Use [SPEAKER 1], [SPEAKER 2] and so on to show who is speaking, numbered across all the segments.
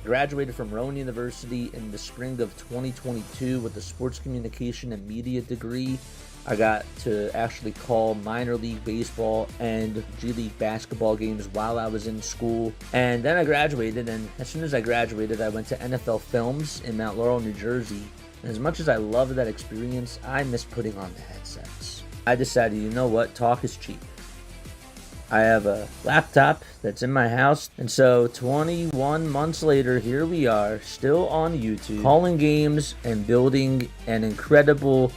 [SPEAKER 1] Graduated from Rowan University in the spring of 2022 with a sports communication and media degree. I got to actually call minor league baseball and G League basketball games while I was in school. And then I graduated, and as soon as I graduated, I went to NFL Films in Mount Laurel, New Jersey. And as much as I loved that experience, I miss putting on the headsets. I decided, you know what, talk is cheap. I have a laptop that's in my house, and so 21 months later, here we are, still on YouTube, calling games and building an incredible,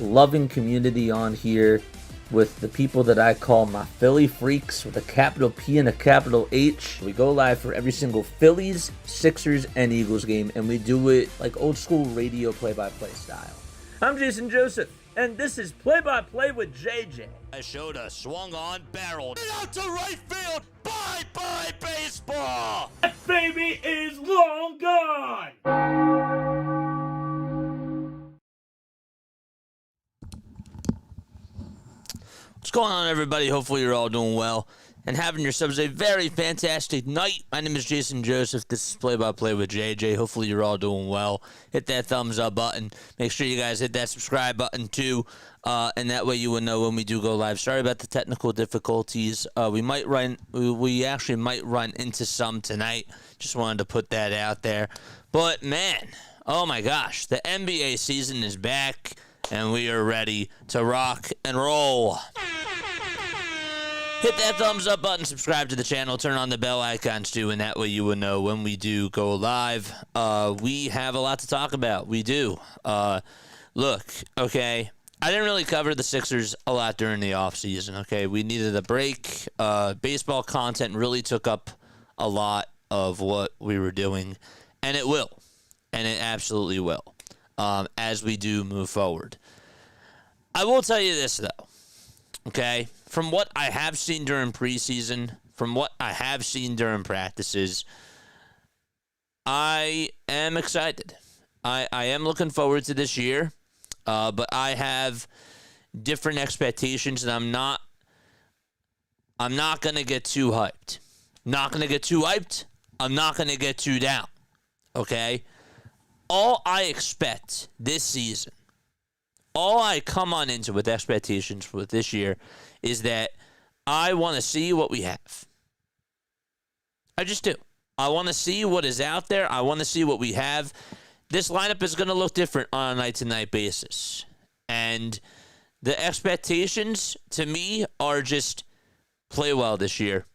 [SPEAKER 1] loving community on here with the people that I call my Philly freaks with a capital P and a capital H. We go live for every single Phillies, Sixers, and Eagles game, and we do it like old school radio play-by-play style. I'm Jason Joseph, and this is Play-by-Play with JJ.
[SPEAKER 2] I showed a swung on barrel out to right field. Bye-bye baseball.
[SPEAKER 1] That baby is long gone.
[SPEAKER 2] What's going on, everybody? Hopefully you're all doing well.
[SPEAKER 1] and having yourselves a very fantastic night. My name is Jason Joseph. This is Play-by-Play with JJ. Hopefully you're all doing well. Hit that thumbs up button. Make sure you guys hit that subscribe button too, and that way you will know when we do go live. Sorry about the technical difficulties. We actually might run into some tonight. Just wanted to put that out there. But man, oh my gosh, the NBA season is back, and we are ready to rock and roll. Hit that thumbs up button, subscribe to the channel, turn on the bell icons too, and that way you will know when we do go live. We have a lot to talk about. We do. Look, okay, I didn't really cover the Sixers a lot during the offseason, okay? We needed a break. Baseball content really took up a lot of what we were doing, and it will, and it absolutely will, as we do move forward. I will tell you this, though, okay? From what I have seen during preseason, from what I have seen during practices, I am excited. I am looking forward to this year, but I have different expectations, and I'm not going to get too hyped. Not going to get too hyped. I'm not going to get too down, okay? All I expect this season, all I come on into with expectations for this year is that I want to see what we have. I just do. I want to see what is out there. I want to see what we have. This lineup is going to look different on a night-to-night basis. And the expectations, to me, are just play well this year.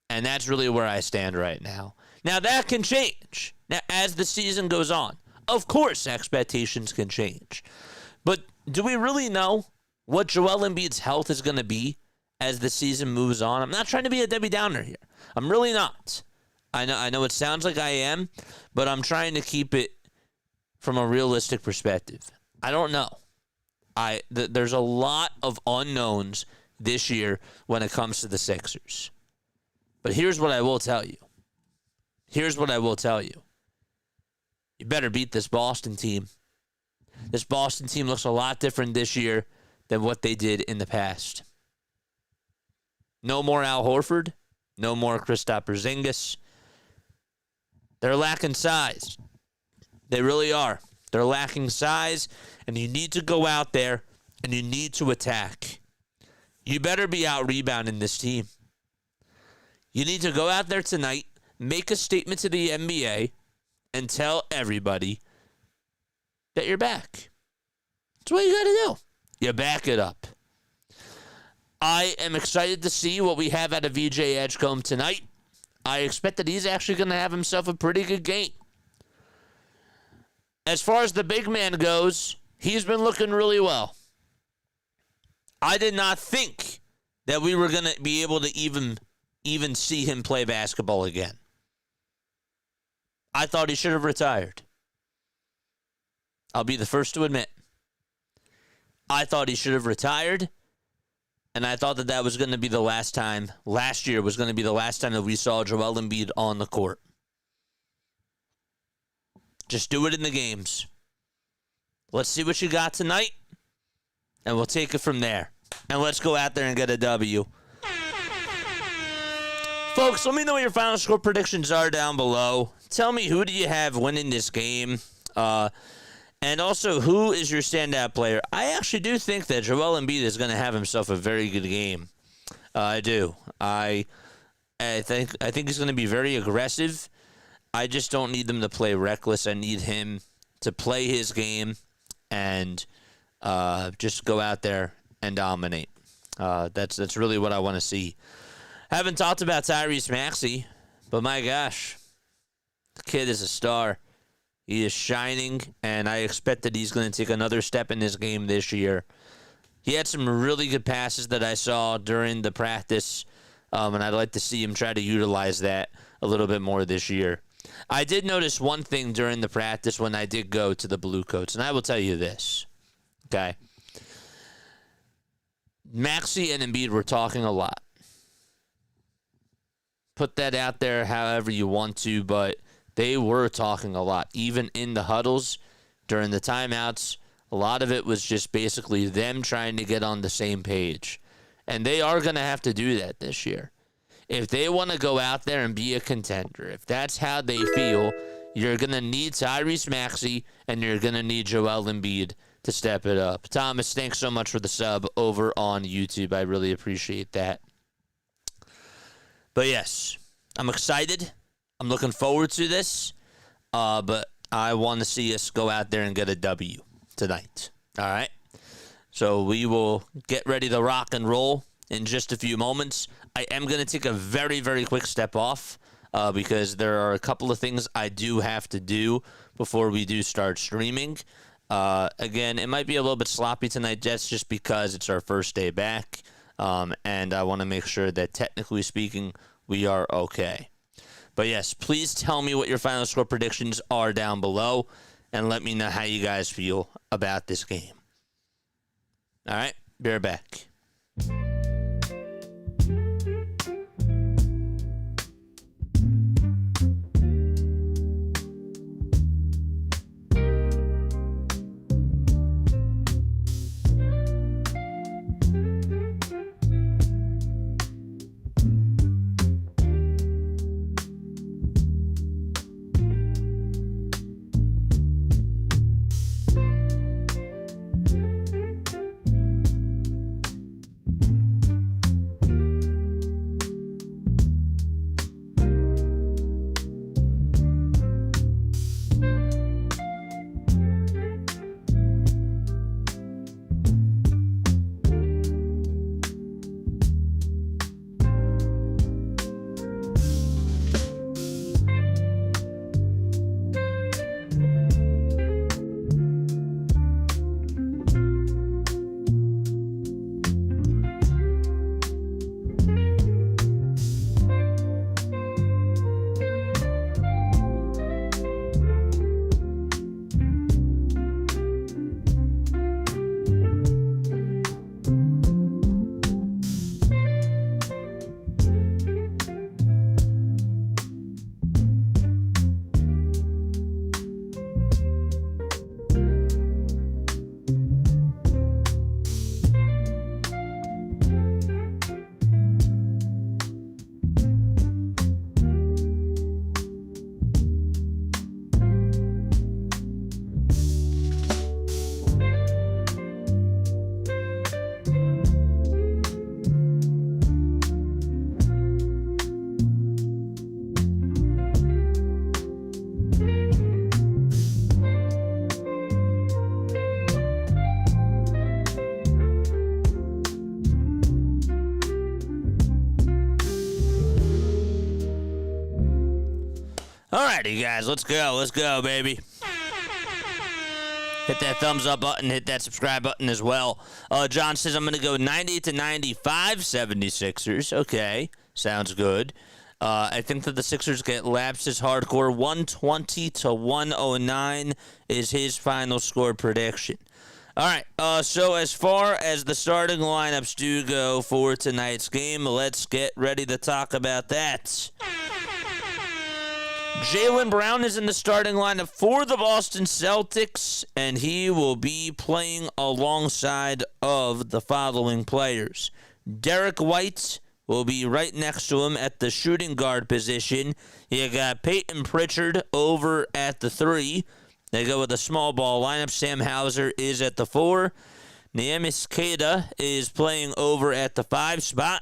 [SPEAKER 1] And that's really where I stand right now. Now, that can change. Now, as the season goes on, of course, expectations can change. But do we really know what Joel Embiid's health is going to be as the season moves on? I'm not trying to be a Debbie Downer here. I'm really not. I know it sounds like I am, but I'm trying to keep it from a realistic perspective. I don't know. There's a lot of unknowns this year when it comes to the Sixers. But here's what I will tell you. You better beat this Boston team. This Boston team looks a lot different this year than what they did in the past. No more Al Horford. No more Kristaps Porzingis. They're lacking size. They really are. They're lacking size, and you need to go out there, and you need to attack. You better be out rebounding this team. You need to go out there tonight, make a statement to the NBA, and tell everybody that you're back. That's what you got to do. You back it up. I am excited to see what we have out of VJ Edgecombe tonight. I expect that he's actually going to have himself a pretty good game. As far as the big man goes, he's been looking really well. I did not think that we were going to be able to even see him play basketball again. I thought he should have retired. I'll be the first to admit. I thought he should have retired, and I thought that was going to be the last time. Last year was going to be the last time that we saw Joel Embiid on the court. Just do it in the games. Let's see what you got tonight, and we'll take it from there. And let's go out there and get a W. Folks, let me know what your final score predictions are down below. Tell me, who do you have winning this game? And also, who is your standout player? I actually do think that Joel Embiid is going to have himself a very good game. I do. I think he's going to be very aggressive. I just don't need them to play reckless. I need him to play his game and just go out there and dominate. That's really what I want to see. Haven't talked about Tyrese Maxey, but my gosh, the kid is a star. He is shining, and I expect that he's going to take another step in his game this year. He had some really good passes that I saw during the practice, and I'd like to see him try to utilize that a little bit more this year. I did notice one thing during the practice when I did go to the Blue Coats, and I will tell you this, okay? Maxey and Embiid were talking a lot. Put that out there however you want to, but they were talking a lot. Even in the huddles, during the timeouts, a lot of it was just basically them trying to get on the same page. And they are going to have to do that this year. if they want to go out there and be a contender, if that's how they feel, you're going to need Tyrese Maxey and you're going to need Joel Embiid to step it up. Thomas, thanks so much for the sub over on YouTube. I really appreciate that. But yes, I'm excited. I'm looking forward to this. But I want to see us go out there and get a W tonight. All right? So we will get ready to rock and roll in just a few moments. I am going to take a very, very quick step off because there are a couple of things I do have to do before we do start streaming. Again, it might be a little bit sloppy tonight, Jets, just because it's our first day back. And I want to make sure that technically speaking, we are okay. But yes, please tell me what your final score predictions are down below and let me know how you guys feel about this game. All right, be right back. Alrighty, guys, let's go. Let's go, baby. Hit that thumbs up button. Hit that subscribe button as well. John says I'm going to go 90-95 76ers. Okay, sounds good. I think that the Sixers get laps as hardcore. 120-109 is his final score prediction. All right, so as far as the starting lineups do go for tonight's game, let's get ready to talk about that. Jaylen Brown is in the starting lineup for the Boston Celtics, and he will be playing alongside of the following players. Derek White will be right next to him at the shooting guard position. You got Peyton Pritchard over at the 3. They go with a small ball lineup. Sam Hauser is at the 4. Neemias Queta is playing over at the 5 spot.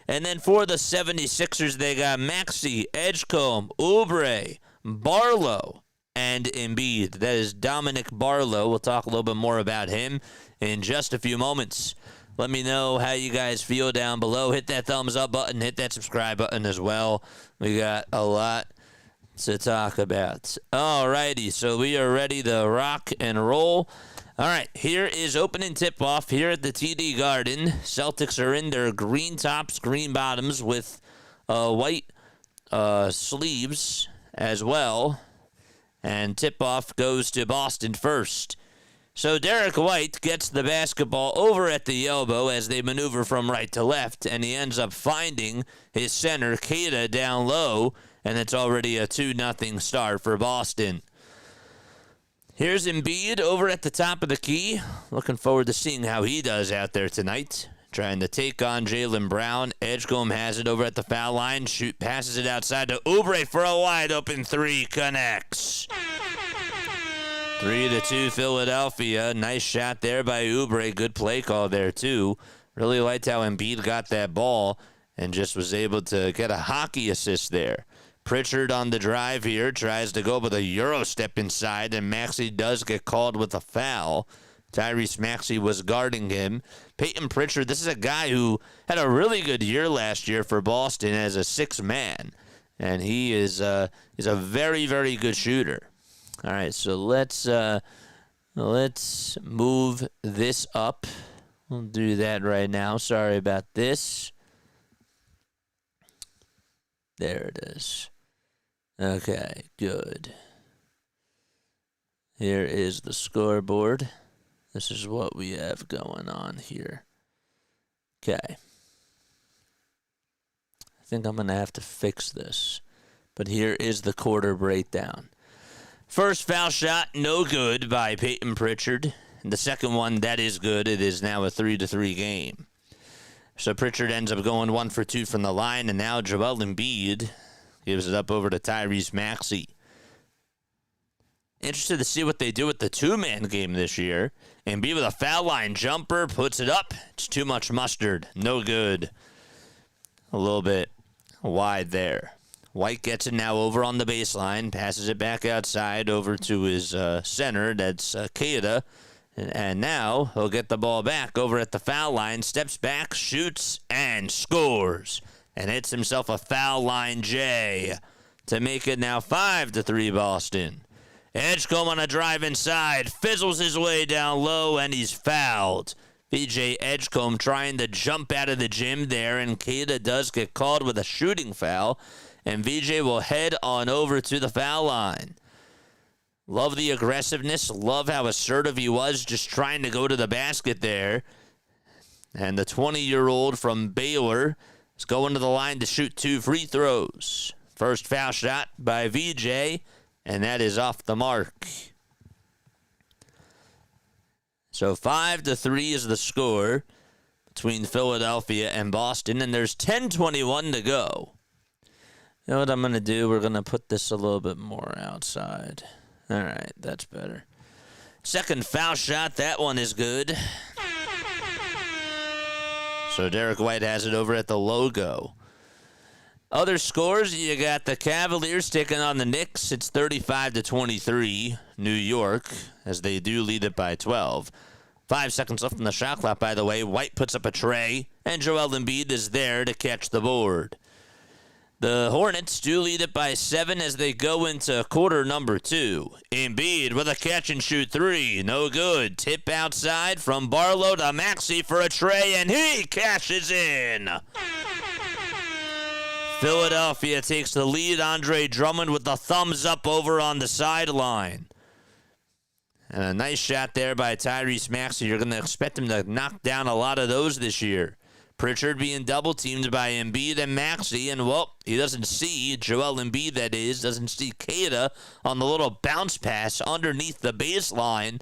[SPEAKER 1] And then for the 76ers, they got Maxey, Edgecombe, Oubre, Barlow, and Embiid. That is Dominic Barlow. We'll talk a little bit more about him in just a few moments. Let me know how you guys feel down below. Hit that thumbs up button. Hit that subscribe button as well. We got a lot to talk about. Alrighty, so we are ready to rock and roll. All right, here is opening tip-off here at the TD Garden. Celtics are in their green tops, green bottoms with white sleeves as well. And tip-off goes to Boston first. So Derek White gets the basketball over at the elbow as they maneuver from right to left, and he ends up finding his center, Queta, down low, and it's already a 2-0 start for Boston. Here's Embiid over at the top of the key. Looking forward to seeing how he does out there tonight.
[SPEAKER 2] trying to take on Jaylen Brown. Edgecombe has it over at the foul line. Passes it outside to Oubre for a wide open three. Connects. 3-2 Philadelphia. Nice shot there by Oubre. Good play call there, too. Really liked how Embiid got that ball and just was able to get a hockey assist there. Pritchard on the drive here. Tries to go with a Euro step inside, and Maxey does get called with a foul. Tyrese Maxey was guarding him. Peyton Pritchard, this is a guy who had a really good year last year for Boston as a sixth man. And he is a very, very good shooter. All right, so let's move this up. We'll do that right now. Sorry about this. There it is. Okay, good. Here is the scoreboard. This is what we have going on here. Okay. I think I'm going to have to fix this. But here is the quarter breakdown. First foul shot, no good by Peyton Pritchard. And the second one, that is good. It is now a 3-3 game. So Pritchard ends up going 1 for 2 from the line, and now Joel Embiid gives it up over to Tyrese Maxey. Interested to see what they do with the two-man game this year. Embiid with a foul line jumper, puts it up. It's too much mustard. No good. A little bit wide there. White gets it now over on the baseline, passes it back outside over to his center. That's Keita. And now he'll get the ball back over at the foul line, steps back, shoots, and scores. And hits himself a foul line J to make it now 5-3 Boston. Edgecombe on a drive inside, fizzles his way down low, and he's fouled. VJ Edgecombe trying to jump out of the gym there, and Keita does get called with a shooting foul. And VJ will head on over to the foul line. Love the aggressiveness. Love how assertive he was just trying to go to the basket there. And the 20-year-old from Baylor is going to the line to shoot 2 free throws. First foul shot by VJ, and that is off the mark. So 5-3 is the score between Philadelphia and Boston, and there's 10:21 to go. You know what I'm going to do? We're going to put this a little bit more outside. All right, that's better. Second foul shot, that one is good. So Derek White has it over at the logo. Other scores, you got the Cavaliers taking on the Knicks. It's 35-23, New York, as they do lead it by 12. 5 seconds left on the shot clock, by the way. White puts up a tray, and Joel Embiid is there to catch the board. The Hornets do lead it by 7 as they go into quarter number 2. Embiid with a catch-and-shoot 3. No good. Tip outside from Barlow to Maxey for a tray, and he cashes in. Philadelphia takes the lead. Andre Drummond with the thumbs up over on the sideline. And a nice shot there by Tyrese Maxey. You're going to expect him to knock down a lot of those this year. Pritchard being double-teamed by Embiid and Maxey, and, well, he doesn't see Joel Embiid, that is, doesn't see Keita on the little bounce pass underneath the baseline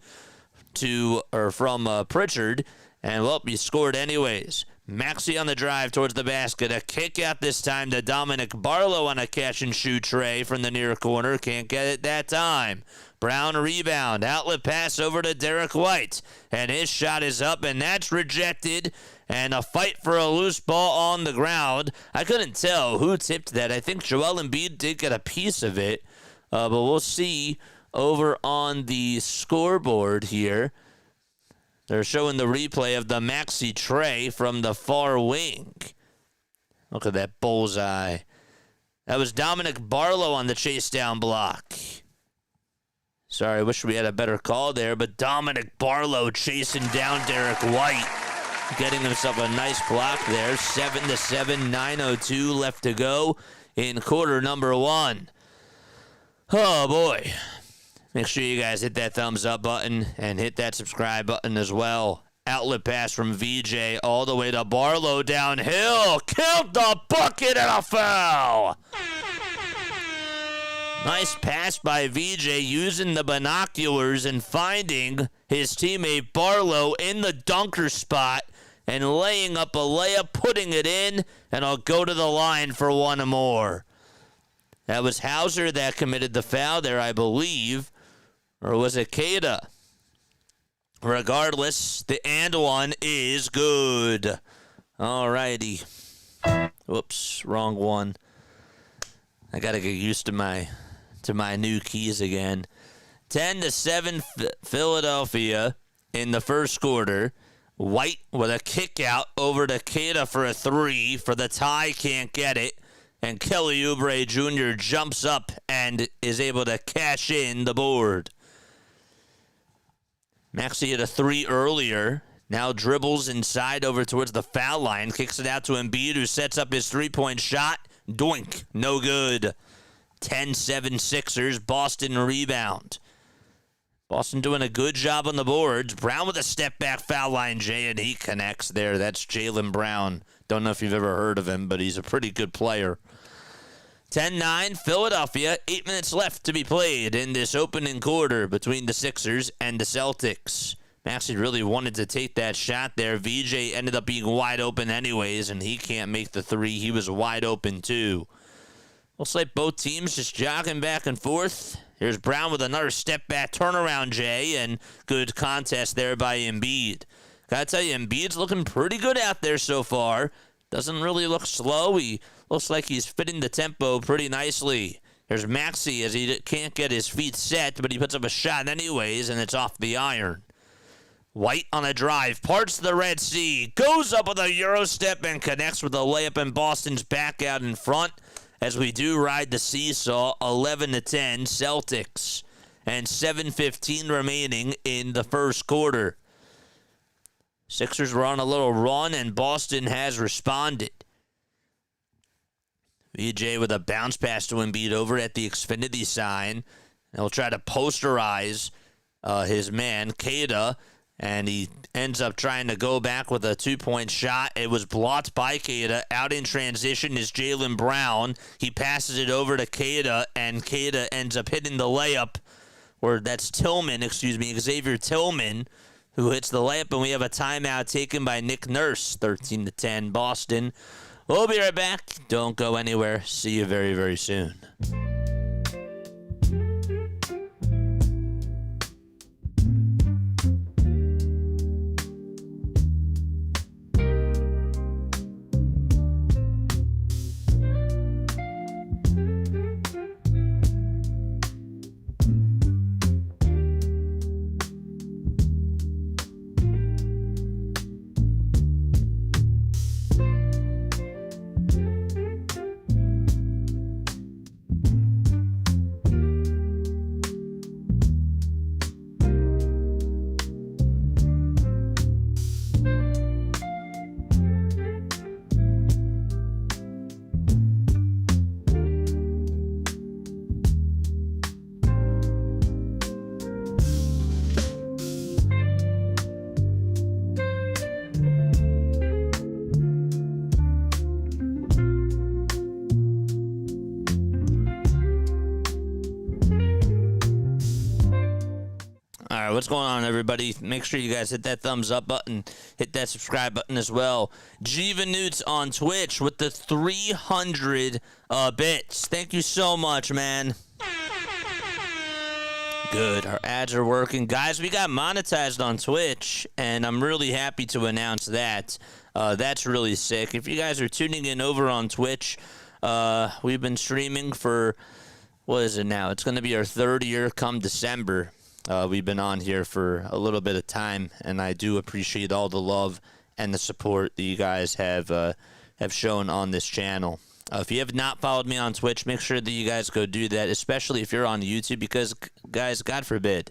[SPEAKER 2] from Pritchard, and, well, he scored anyways. Maxey on the drive towards the basket. A kick out this time to Dominic Barlow on a catch-and-shoot tray from the near corner. Can't get it that time. Brown rebound. Outlet pass over to Derek White. And his shot is up, and that's rejected. And a fight for a loose ball on the ground. I couldn't tell who tipped that. I think Joel Embiid did get a piece of it. But we'll see over on the scoreboard here. They're showing the replay of the Maxey tray from the far wing. Look at that bullseye. That was Dominic Barlow on the chase down block. Sorry, I wish we had a better call there, but Dominic Barlow chasing down Derek White. Getting himself a nice block there. 7-7, 9:02 left to go in quarter number 1. Oh, boy. Make sure you guys hit that thumbs up button and hit that subscribe button as well. Outlet pass from VJ all the way to Barlow downhill. Count the bucket and a foul. Nice pass by VJ using the binoculars and finding his teammate Barlow in the dunker spot. and laying up a layup, putting it in, and I'll go to the line for one more. That was Hauser that committed the foul there, I believe. Or was it Cada? Regardless, the and one is good. Alrighty. Whoops, wrong one. I gotta get used to my new keys again. 10-7 Philadelphia in the first quarter. White with a kick out over to Cada for a three for the tie, can't get it. And Kelly Oubre Jr. jumps up and is able to cash in the board. Maxey hit a three earlier. Now dribbles inside over towards the foul line. Kicks it out to Embiid, who sets up his three-point shot. Doink. No good. 10-7 Sixers. Boston rebound. Boston doing a good job on the boards. Brown with a step-back foul line, Jay, and he connects there. That's Jaylen Brown. Don't know if you've ever heard of him, but he's a pretty good player. 10-9 Philadelphia. 8 minutes left to be played in this opening quarter between the Sixers and the Celtics. Maxey really wanted to take that shot there. VJ ended up being wide open anyways, and he can't make the three. He was wide open too. Looks like both teams just jogging back and forth. Here's Brown with another step-back turnaround, Jay, and good contest there by Embiid. Gotta tell you, Embiid's looking pretty good out there so far. Doesn't really look slow. He looks like he's fitting the tempo pretty nicely. Here's Maxey as he can't get his feet set, but he puts up a shot anyways, and it's off the iron. White on a drive, parts the Red Sea, goes up with a Euro step and connects with a layup, and Boston's back out in front as we do ride the seesaw. 11-10 Celtics, and 7:15 remaining in the first quarter. Sixers were on a little run, and Boston has responded. VJ with a bounce pass to Embiid over at the Xfinity sign. He'll try to posterize his man, Cada, and he ends up trying to go back with a two-point shot. It was blocked by Cada. Out in transition is Jaylen Brown. He passes it over to Cada, and Cada ends up hitting the layup. Or that's Xavier Tillman, who hits the layup, and we have a timeout taken by Nick Nurse. 13-10 Boston. We'll be right back. Don't go anywhere. See you very, very soon. What's going on, everybody? Make sure you guys hit that thumbs up button, hit that subscribe button as well. Newts on Twitch with the 300 bits. Thank you so much, man. Good. Our ads are working. Guys, we got monetized on Twitch, and I'm really happy to announce that. That's really sick. If you guys are tuning in over on Twitch, we've been streaming for, what is it now? It's going to be our third year come December. We've been on here for a little bit of time, and I do appreciate all the love and the support that you guys have shown on this channel. If you have not followed me on Twitch, make sure that you guys go do that, especially if you're on YouTube, because, guys, God forbid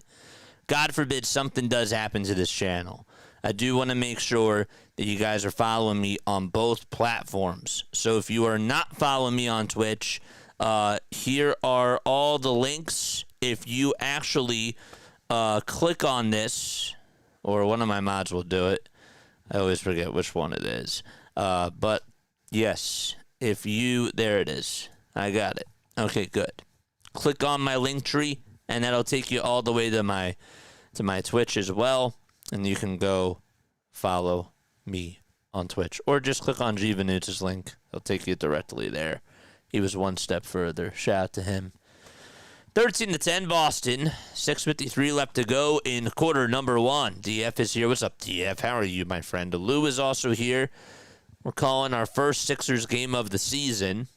[SPEAKER 2] something does happen to this channel. I do want to make sure that you guys are following me on both platforms. So if you are not following me on Twitch, here are all the links. If you actually click on this, or one of my mods will do it. I always forget which one it is. But yes, there it is. I got it. Okay, good. Click on my link tree, and that'll take you all the way to my Twitch as well, and you can go follow me on Twitch. Or just click on G Venutz's link. It'll take you directly there. He was one step further. Shout out to him. 13-10 Boston. 6:53 left to go in quarter number one. DF is here. What's up, DF? How are you, my friend? Lou is also here. We're calling our first Sixers game of the season.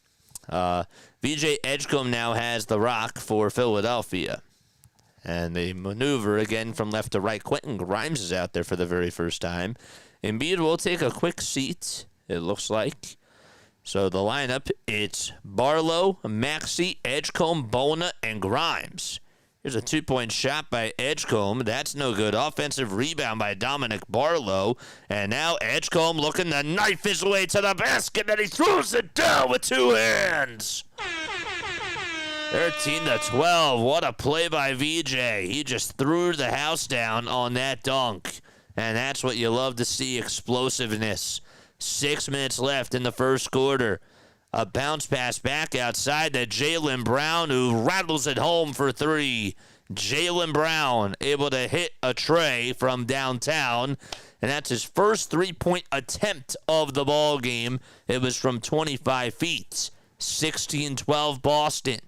[SPEAKER 2] VJ Edgecombe now has the rock for Philadelphia. And they maneuver again from left to right. Quentin Grimes is out there for the very first time. Embiid will take a quick seat, it looks like. So the lineup, it's Barlow, Maxey, Edgecombe, Bona, and Grimes. Here's a two-point shot by Edgecombe. That's no good. Offensive rebound by Dominic Barlow. And now Edgecombe looking to knife his way to the basket, and he throws it down with two hands. 13-12. What a play by VJ. He just threw the house down on that dunk. And that's what you love to see, explosiveness. 6 minutes left in the first quarter. A bounce pass back outside to Jaylen Brown, who rattles it home for three. Jaylen Brown able to hit a tray from downtown, and that's his first three-point attempt of the ball game. It was from 25 feet. 16-12 Boston.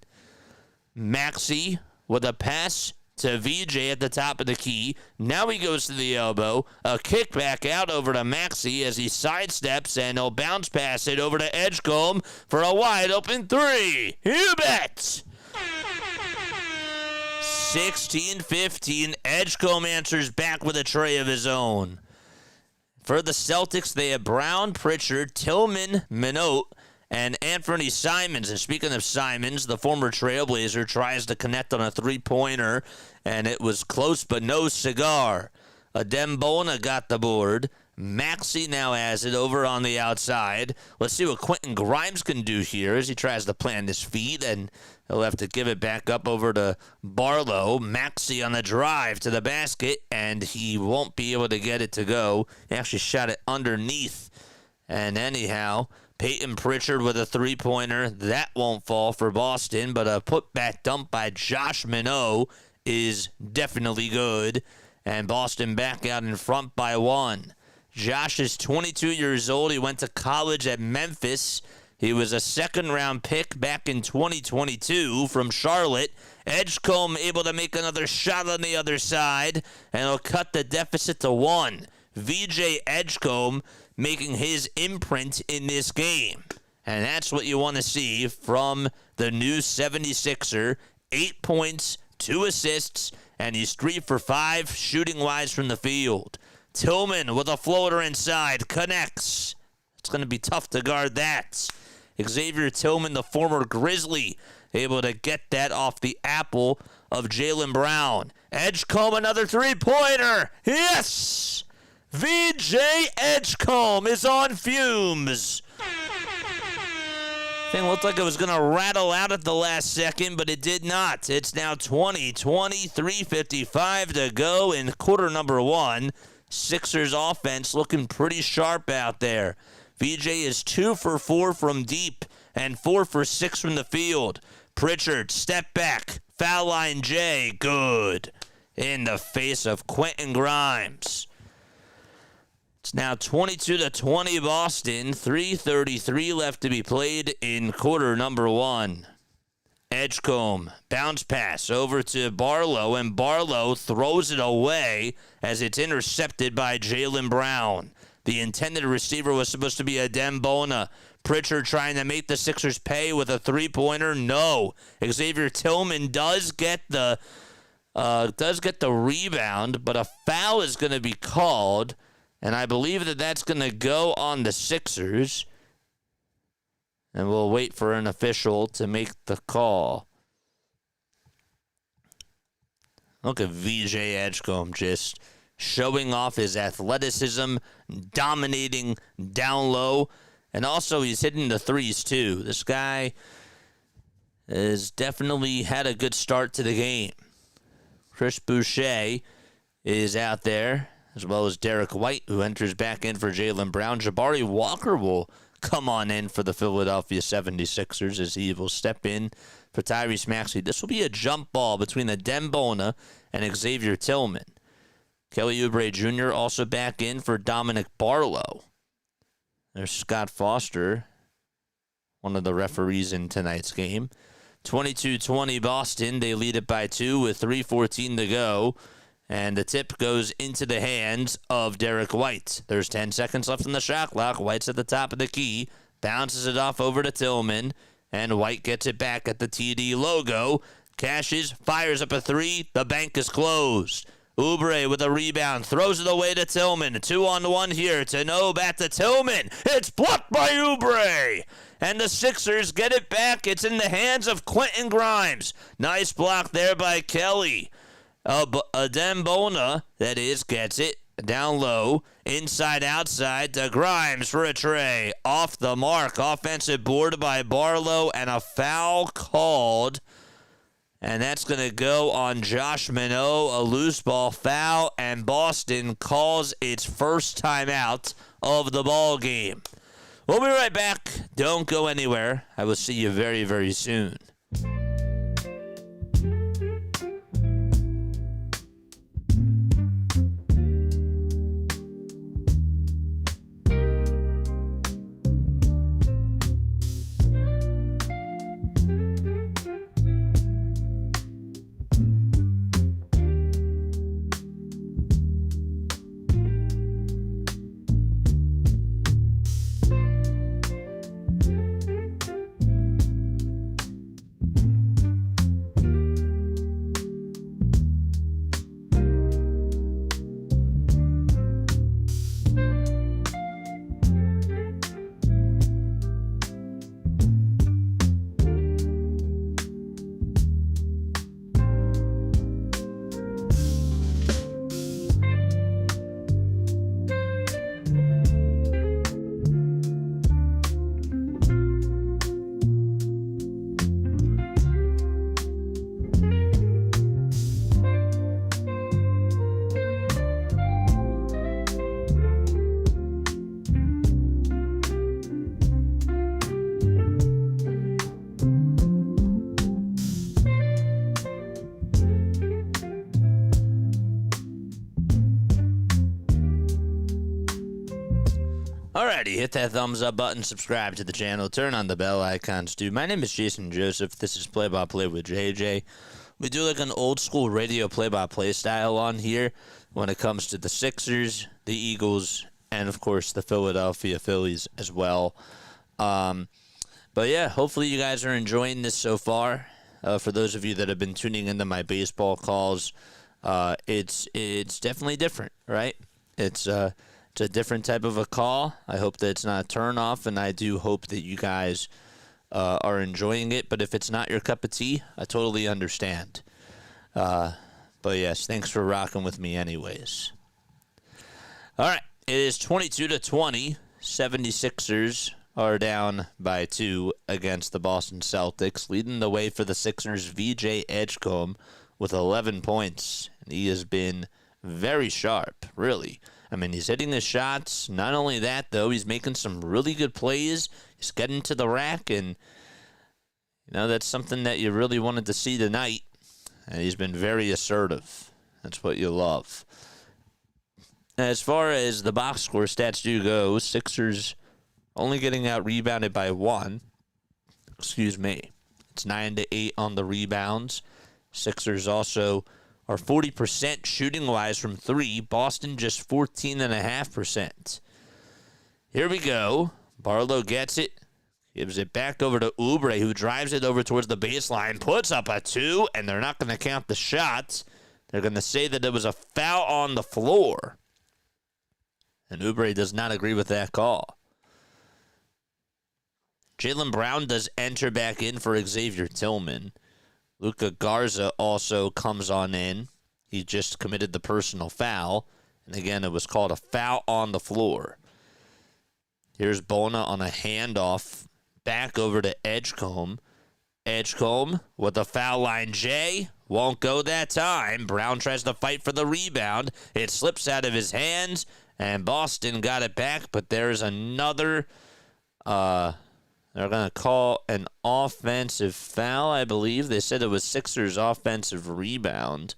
[SPEAKER 2] Maxey with a pass to VJ at the top of the key. Now he goes to the elbow. A kick back out over to Maxey as he sidesteps, and he'll bounce pass it over to Edgecombe for a wide open three. You bet! 16-15. Edgecombe answers back with a tray of his own. For the Celtics, they have Brown, Pritchard, Tillman, Minot, and Anthony Simons. And speaking of Simons, the former Trailblazer tries to connect on a three-pointer, and it was close but no cigar. Adem Bona got the board. Maxey now has it over on the outside. Let's see what Quentin Grimes can do here as he tries to plant his feet, and he'll have to give it back up over to Barlow. Maxey on the drive to the basket, and he won't be able to get it to go. He actually shot it underneath. And anyhow, Peyton Pritchard with a three-pointer. That won't fall for Boston, but a putback dump by Josh Minot is definitely good. And Boston back out in front by one. Josh is 22 years old. He went to college at Memphis. He was a second-round pick back in 2022 from Charlotte. Edgecombe able to make another shot on the other side, and he'll cut the deficit to one. VJ Edgecombe making his imprint in this game. And that's what you want to see from the new 76er. 8 points, 2 assists, and he's 3 for 5 shooting-wise from the field. Tillman with a floater inside, connects. It's going to be tough to guard that. Xavier Tillman, the former Grizzly, able to get that off the apple of Jaylen Brown. Edgecombe, another three-pointer. Yes! VJ Edgecombe is on fumes. Thing looked like it was going to rattle out at the last second, but it did not. It's now 20-20, 3:55 to go in quarter number one. Sixers offense looking pretty sharp out there. VJ is 2 for 4 from deep and 4 for 6 from the field. Pritchard, step back, foul line J, good. In the face of Quentin Grimes. It's now 22-20 Boston. 3:33 left to be played in quarter number one. Edgecombe, bounce pass over to Barlow, and Barlow throws it away as it's intercepted by Jaylen Brown. The intended receiver was supposed to be Adem Bona. Pritchard trying to make the Sixers pay with a three-pointer. No. Xavier Tillman does get the rebound, but a foul is going to be called. And I believe that that's going to go on the Sixers. And we'll wait for an official to make the call. Look at VJ Edgecombe just showing off his athleticism, dominating down low. And also he's hitting the threes too. This guy has definitely had a good start to the game. Chris Boucher is out there, as well as Derek White, who enters back in for Jaylen Brown. Jabari Walker will come on in for the Philadelphia 76ers as he will step in for Tyrese Maxey. This will be a jump ball between Adem Bona and Xavier Tillman. Kelly Oubre Jr. also back in for Dominic Barlow. There's Scott Foster, one of the referees in tonight's game. 22-20 Boston. They lead it by 2 with 3:14 to go. And the tip goes into the hands of Derek White. There's 10 seconds left in the shot clock. White's at the top of the key. Bounces it off over to Tillman. And White gets it back at the TD logo. Cashes, fires up a three. The bank is closed. Oubre with a rebound. Throws it away to Tillman. 2-on-1 here. Tano back to Tillman. It's blocked by Oubre. And the Sixers get it back. It's in the hands of Quentin Grimes. Nice block there by Kelly. Adembona, that is, gets it down low. Inside, outside to Grimes for a tray. Off the mark. Offensive board by Barlow and a foul called. And that's going to go on Josh Minot, a loose ball foul, and Boston calls its first timeout of the ball game. We'll be right back. Don't go anywhere. I will see you very, very soon. Alrighty, hit that thumbs up button, subscribe to the channel, turn on the bell icons too. My name is Jason Joseph. This is Play-by-Play with JJ. We do like an old school radio play-by-play style on here when it comes to the Sixers, the Eagles, and of course the Philadelphia Phillies as well. But yeah, hopefully you guys are enjoying this so far. For those of you that have been tuning into my baseball calls, it's definitely different, right? It's a different type of a call. I hope that it's not a turn-off, and I do hope that you guys are enjoying it. But if it's not your cup of tea, I totally understand. But yes, thanks for rocking with me anyways. All right, it is 22-20. 76ers are down by 2 against the Boston Celtics. Leading the way for the Sixers, VJ Edgecombe with 11 points. And he has been very sharp, really. I mean, he's hitting his shots. Not only that, though, he's making some really good plays. He's getting to the rack, and, you know, that's something that you really wanted to see tonight. And he's been very assertive. That's what you love. As far as the box score stats do go, Sixers only getting out-rebounded by 1. Excuse me. It's 9-8 on the rebounds. Sixers also are 40% shooting-wise from 3. Boston just 14.5%. Here we go. Barlow gets it. Gives it back over to Oubre, who drives it over towards the baseline. Puts up a 2, and they're not going to count the shot. They're going to say that there was a foul on the floor. And Oubre does not agree with that call. Jaylen Brown does enter back in for Xavier Tillman. Luka Garza also comes on in. He just committed the personal foul. And again, it was called a foul on the floor. Here's Bona on a handoff. Back over to Edgecombe. Edgecombe with a foul line J. Won't go that time. Brown tries to fight for the rebound. It slips out of his hands. And Boston got it back. But there's another... They're going to call an offensive foul, I believe. They said it was Sixers' offensive rebound.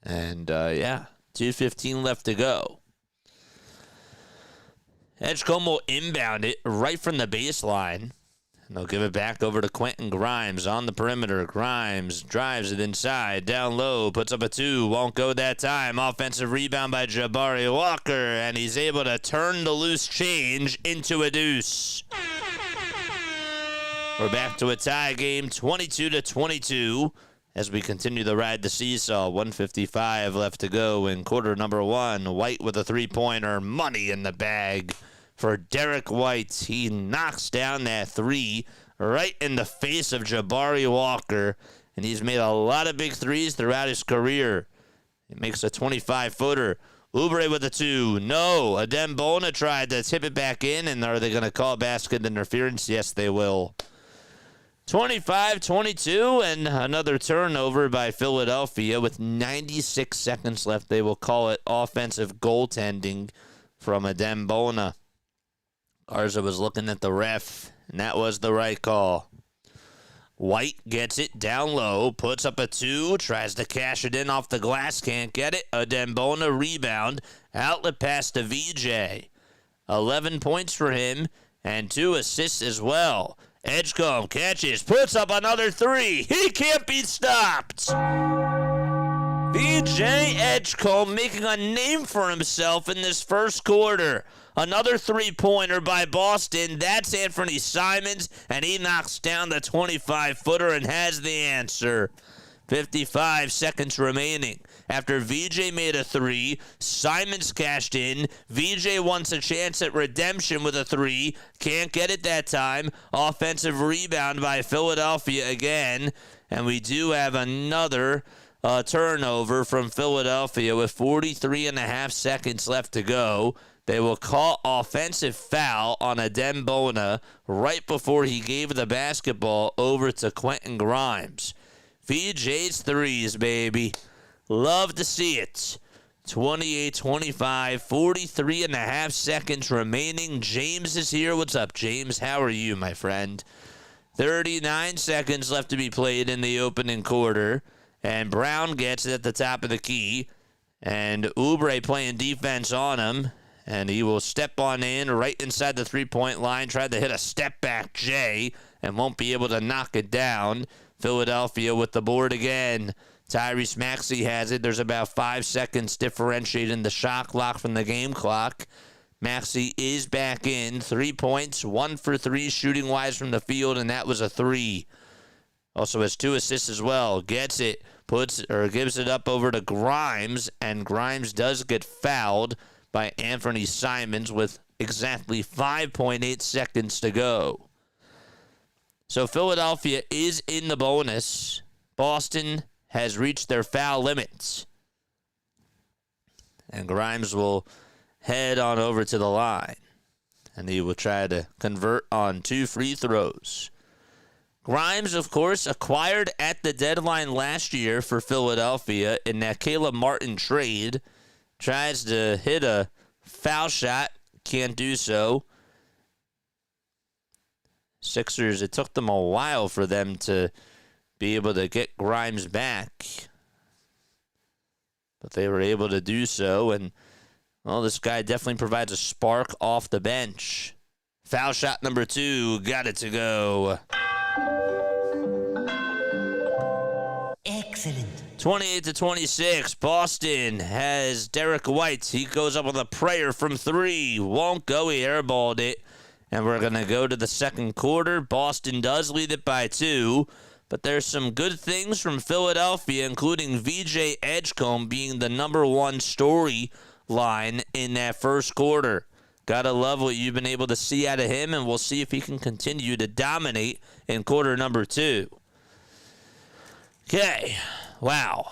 [SPEAKER 2] And, yeah, 2:15 left to go. Edgecombe will inbound it right from the baseline. And they'll give it back over to Quentin Grimes on the perimeter. Grimes drives it inside, down low, puts up a 2, won't go that time. Offensive rebound by Jabari Walker, and he's able to turn the loose change into a deuce. We're back to a tie game, 22-22, as we continue to ride the seesaw. 1:55 left to go in quarter number 1. White with a three-pointer, money in the bag for Derek White. He knocks down that 3 right in the face of Jabari Walker, and he's made a lot of big threes throughout his career. He makes a 25-footer. Oubre with a 2. No. Adembona tried to tip it back in, and are they going to call basket interference? Yes, they will. 25-22, and another turnover by Philadelphia with 96 seconds left. They will call it offensive goaltending from Adembona. Garza was looking at the ref, and that was the right call. White gets it down low, puts up a 2, tries to cash it in off the glass, can't get it. Adembona rebound, outlet pass to VJ. 11 points for him, and 2 assists as well. Edgecombe catches, puts up another 3. He can't be stopped. VJ Edgecombe making a name for himself in this first quarter. Another three-pointer by Boston. That's Anthony Simons, and he knocks down the 25-footer and has the answer. 55 seconds remaining. After VJ made a 3, Simons cashed in. VJ wants a chance at redemption with a 3. Can't get it that time. Offensive rebound by Philadelphia again. And we do have another turnover from Philadelphia with 43.5 seconds left to go. They will call offensive foul on Adembona right before he gave the basketball over to Quentin Grimes. VJ's threes, baby. Love to see it. 28-25, 43.5 seconds remaining. James is here. What's up, James? How are you, my friend? 39 seconds left to be played in the opening quarter. And Brown gets it at the top of the key. And Oubre playing defense on him. And he will step on in right inside the three-point line, try to hit a step-back J, and won't be able to knock it down. Philadelphia with the board again. Tyrese Maxey has it. There's about 5 seconds differentiating the shot clock from the game clock. Maxey is back in. 3 points, 1 for 3 shooting-wise from the field, and that was a 3. Also has 2 assists as well. Gets it, gives it up over to Grimes, and Grimes does get fouled by Anthony Simons with exactly 5.8 seconds to go. So Philadelphia is in the bonus. Boston has reached their foul limits. And Grimes will head on over to the line. And he will try to convert on 2 free throws. Grimes, of course, acquired at the deadline last year for Philadelphia in that Caleb Martin trade. Tries to hit a foul shot. Can't do so. Sixers, it took them a while for them to be able to get Grimes back. But they were able to do so. And, well, this guy definitely provides a spark off the bench. Foul shot number 2. Got it to go.
[SPEAKER 3] Excellent.
[SPEAKER 2] 28-26. Boston has Derek White. He goes up with a prayer from 3. Won't go. He airballed it. And we're going to go to the second quarter. Boston does lead it by 2. But there's some good things from Philadelphia, including VJ Edgecombe being the number 1 storyline in that first quarter. Gotta love what you've been able to see out of him, and we'll see if he can continue to dominate in quarter number 2. Okay. Wow.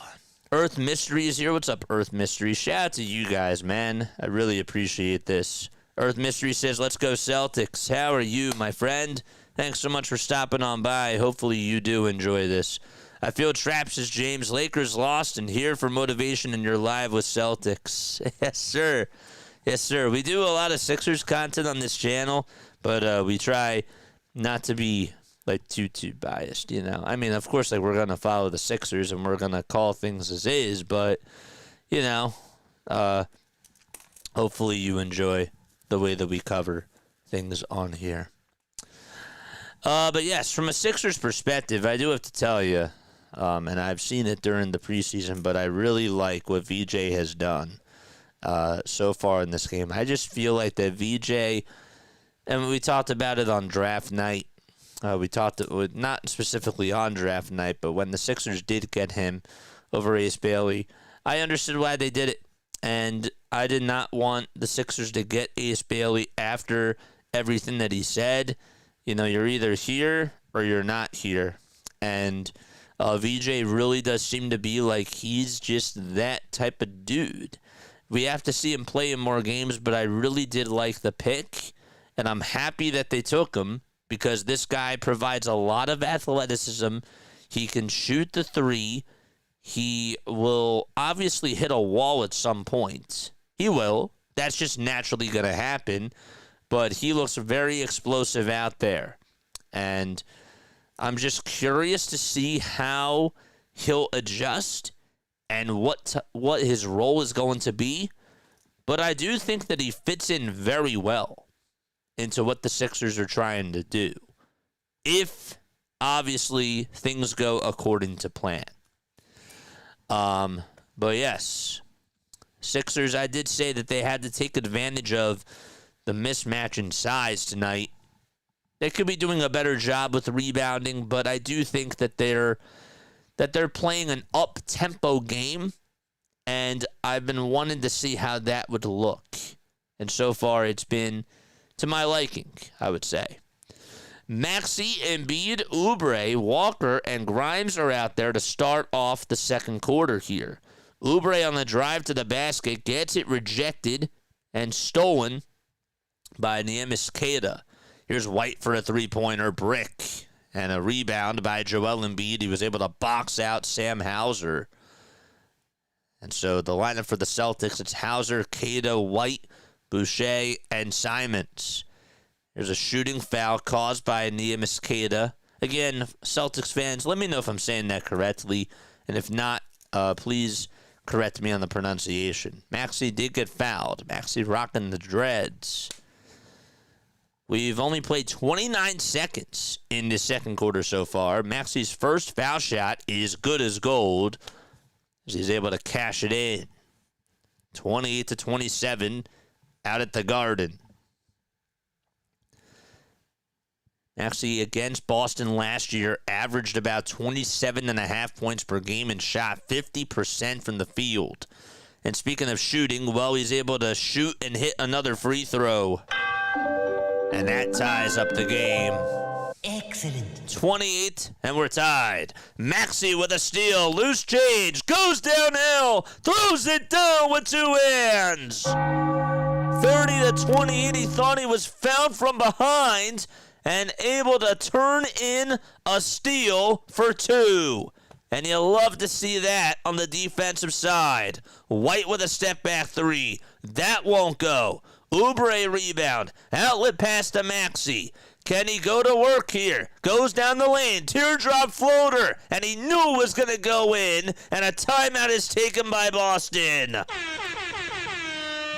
[SPEAKER 2] Earth Mystery is here. What's up, Earth Mystery? Shout out to you guys, man. I really appreciate this. Earth Mystery says, let's go Celtics. How are you, my friend? Thanks so much for stopping on by. Hopefully you do enjoy this. I feel trapped, says James. Lakers lost and here for motivation, and you're live with Celtics. Yes, sir. Yes, sir. We do a lot of Sixers content on this channel, but we try not to be like too biased, you know. I mean, of course, like we're gonna follow the Sixers and we're gonna call things as is, but you know, hopefully you enjoy the way that we cover things on here. But yes, from a Sixers perspective, I do have to tell you, and I've seen it during the preseason, but I really like what VJ has done so far in this game. I just feel like that VJ, and we talked about it on draft night. We talked, not specifically on draft night, but when the Sixers did get him over Ace Bailey, I understood why they did it. And I did not want the Sixers to get Ace Bailey after everything that he said. You know, you're either here or you're not here. And VJ really does seem to be like he's just that type of dude. We have to see him play in more games, but I really did like the pick. And I'm happy that they took him because this guy provides a lot of athleticism. He can shoot the three. He will obviously hit a wall at some point. He will. That's just naturally going to happen. But he looks very explosive out there. And I'm just curious to see how he'll adjust and what his role is going to be. But I do think that he fits in very well into what the Sixers are trying to do, if obviously things go according to plan. But yes, Sixers, I did say that they had to take advantage of the mismatch in size tonight. They could be doing a better job with rebounding, but I do think that they're playing an up-tempo game, and I've been wanting to see how that would look. And so far, it's been to my liking, I would say. Maxey, Embiid, Oubre, Walker, and Grimes are out there to start off the second quarter here. Oubre on the drive to the basket gets it rejected and stolen by Niemiskeda. Here's White for a three-pointer, brick, and a rebound by Joel Embiid. He was able to box out Sam Hauser. And so the lineup for the Celtics, it's Hauser, Cato, White, Boucher, and Simons. There's a shooting foul caused by Niemiskeda. Again, Celtics fans, let me know if I'm saying that correctly. And if not, please correct me on the pronunciation. Maxey did get fouled. Maxey rocking the dreads. We've only played 29 seconds in the second quarter so far. Maxey's first foul shot is good as gold, as he's able to cash it in. 28-27 out at the Garden. Maxey against Boston last year averaged about 27.5 points per game and shot 50% from the field. And speaking of shooting, well, he's able to shoot and hit another free throw. And that ties up the game.
[SPEAKER 3] Excellent.
[SPEAKER 2] 28, and we're tied. Maxey with a steal, loose change, goes downhill, throws it down with two hands. 30-28, he thought he was fouled from behind and able to turn in a steal for two. And you'll love to see that on the defensive side. White with a step-back three. That won't go. Oubre rebound. Outlet pass to Maxey. Can he go to work here? Goes down the lane. Teardrop floater. And he knew it was going to go in. And a timeout is taken by Boston.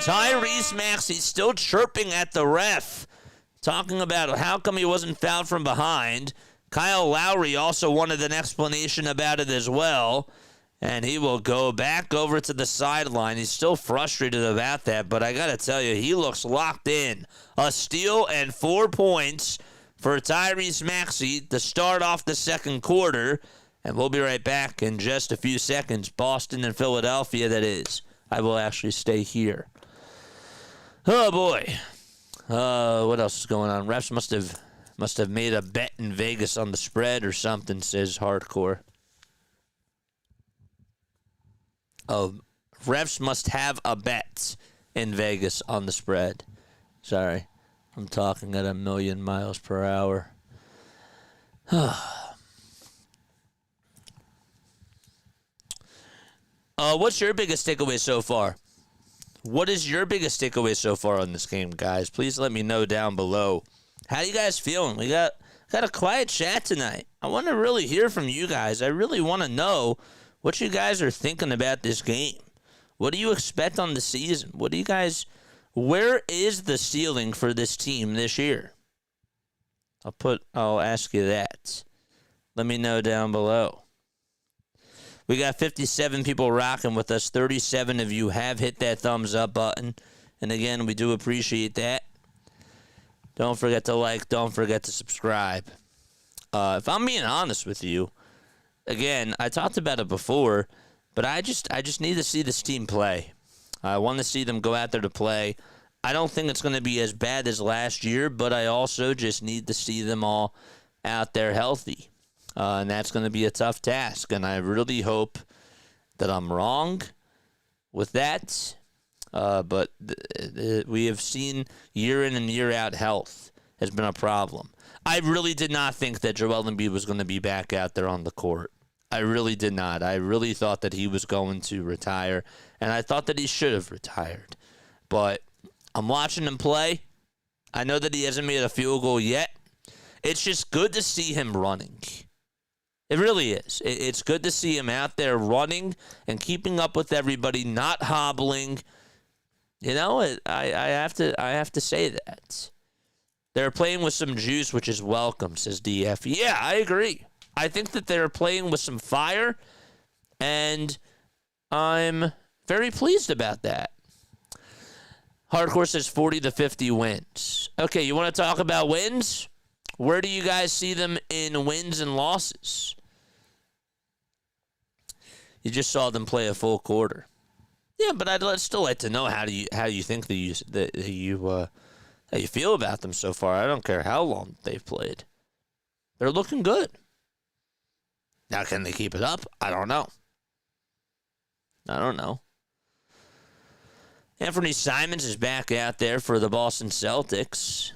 [SPEAKER 2] Tyrese Maxey still chirping at the ref, talking about how come he wasn't fouled from behind. Kyle Lowry also wanted an explanation about it as well. And he will go back over to the sideline. He's still frustrated about that, but I got to tell you, he looks locked in. A steal and 4 points for Tyrese Maxey to start off the second quarter. And we'll be right back in just a few seconds. Boston and Philadelphia, that is. I will actually stay here. Oh, boy. What else is going on? Refs must have made a bet in Vegas on the spread or something, says Hardcore. Oh, refs must have a bet in Vegas on the spread. Sorry, I'm talking at 1,000,000 miles per hour. What's your biggest takeaway so far? What is your biggest takeaway so far on this game, guys? Please let me know down below. How you guys feeling? We got a quiet chat tonight. I want to really hear from you guys. I really want to know what you guys are thinking about this game. What do you expect on the season? What do you guys Where is the ceiling for this team this year? I'll ask you that. Let me know down below. We got 57 people rocking with us. 37 of you have hit that thumbs up button. And again, we do appreciate that. Don't forget to like. Don't forget to subscribe. If I'm being honest with you, again, I talked about it before, but I just need to see this team play. I want to see them go out there to play. I don't think it's going to be as bad as last year, but I also just need to see them all out there healthy. And that's going to be a tough task. And I really hope that I'm wrong with that. But we have seen year in and year out health has been a problem. I really did not think that Joel Embiid was going to be back out there on the court. I really did not. I really thought that he was going to retire, and I thought that he should have retired. But I'm watching him play. I know that he hasn't made a field goal yet. It's just good to see him running. It really is. It's good to see him out there running and keeping up with everybody, not hobbling. You know, I have to say that. They're playing with some juice, which is welcome, says DF. Yeah, I agree. I think that they're playing with some fire, and I'm very pleased about that. Hardcore says 40 to 50 wins. Okay, you want to talk about wins? Where do you guys see them in wins and losses? You just saw them play a full quarter. Yeah, but I'd still like to know how you think that you feel about them so far. I don't care how long they've played. They're looking good. Now, can they keep it up? I don't know. Anthony Simons is back out there for the Boston Celtics.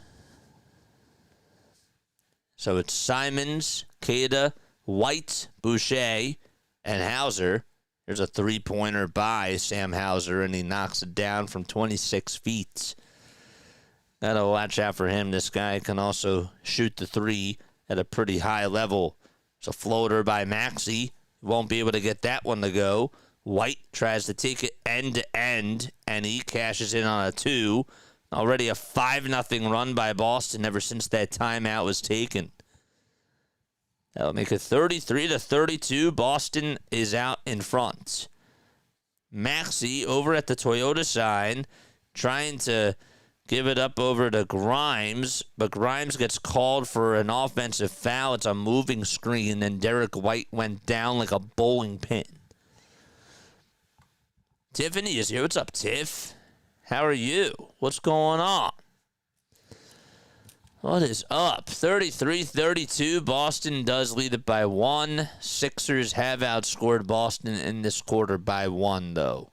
[SPEAKER 2] So it's Simons, Cada, White, Boucher, and Hauser. There's a three-pointer by Sam Hauser, and he knocks it down from 26 feet. Gotta watch out for him. This guy can also shoot the three at a pretty high level. It's a floater by Maxey. Won't be able to get that one to go. White tries to take it end-to-end, and he cashes in on a two. Already a 5-0 run by Boston ever since that timeout was taken. That'll make it 33 to 32. Boston is out in front. Maxey over at the Toyota sign trying to give it up over to Grimes, but Grimes gets called for an offensive foul. It's a moving screen, and Derek White went down like a bowling pin. Tiffany is here. What's up, Tiff? How are you? What's going on? What is up? 33-32. Boston does lead it by 1. Sixers have outscored Boston in this quarter by 1, though.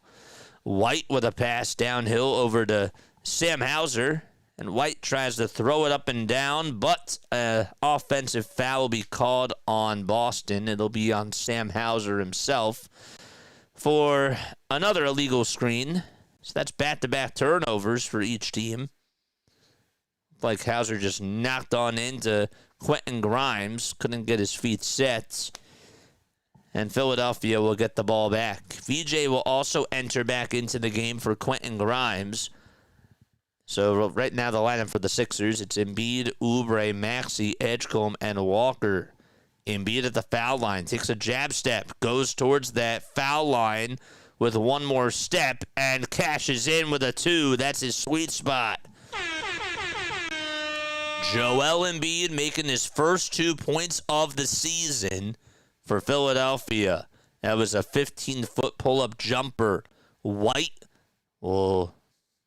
[SPEAKER 2] White with a pass downhill over to Sam Hauser, and White tries to throw it up and down, but an offensive foul will be called on Boston. It'll be on Sam Hauser himself for another illegal screen. So that's back-to-back turnovers for each team. Like Hauser just knocked on into Quentin Grimes, couldn't get his feet set. And Philadelphia will get the ball back. VJ will also enter back into the game for Quentin Grimes. So right now the lineup for the Sixers, it's Embiid, Oubre, Maxey, Edgecombe, and Walker. Embiid at the foul line, takes a jab step, goes towards that foul line with one more step, and cashes in with a 2. That's his sweet spot. Joel Embiid making his first 2 points of the season for Philadelphia. That was a 15-foot pull-up jumper. White will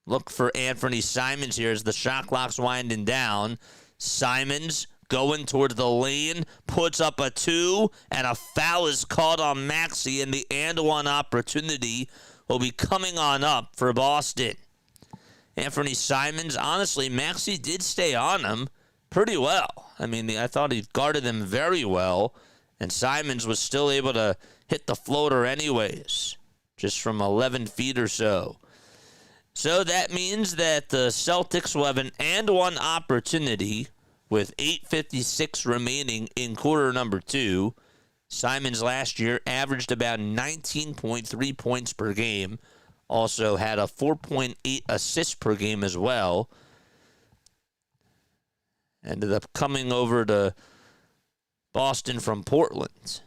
[SPEAKER 2] look for Anthony Simons here as the shot clock's winding down. Simons going towards the lane, puts up a 2, and a foul is called on Maxey, and the and-one opportunity will be coming on up for Boston. Anthony Simons, honestly, Maxey did stay on him pretty well. I mean, I thought he guarded him very well, and Simons was still able to hit the floater anyways, just from 11 feet or so. So that means that the Celtics will have an and-one opportunity with 8:56 remaining in quarter number 2. Simons last year averaged about 19.3 points per game, Also had a 4.8 assists per game as well. Ended up coming over to Boston from Portland.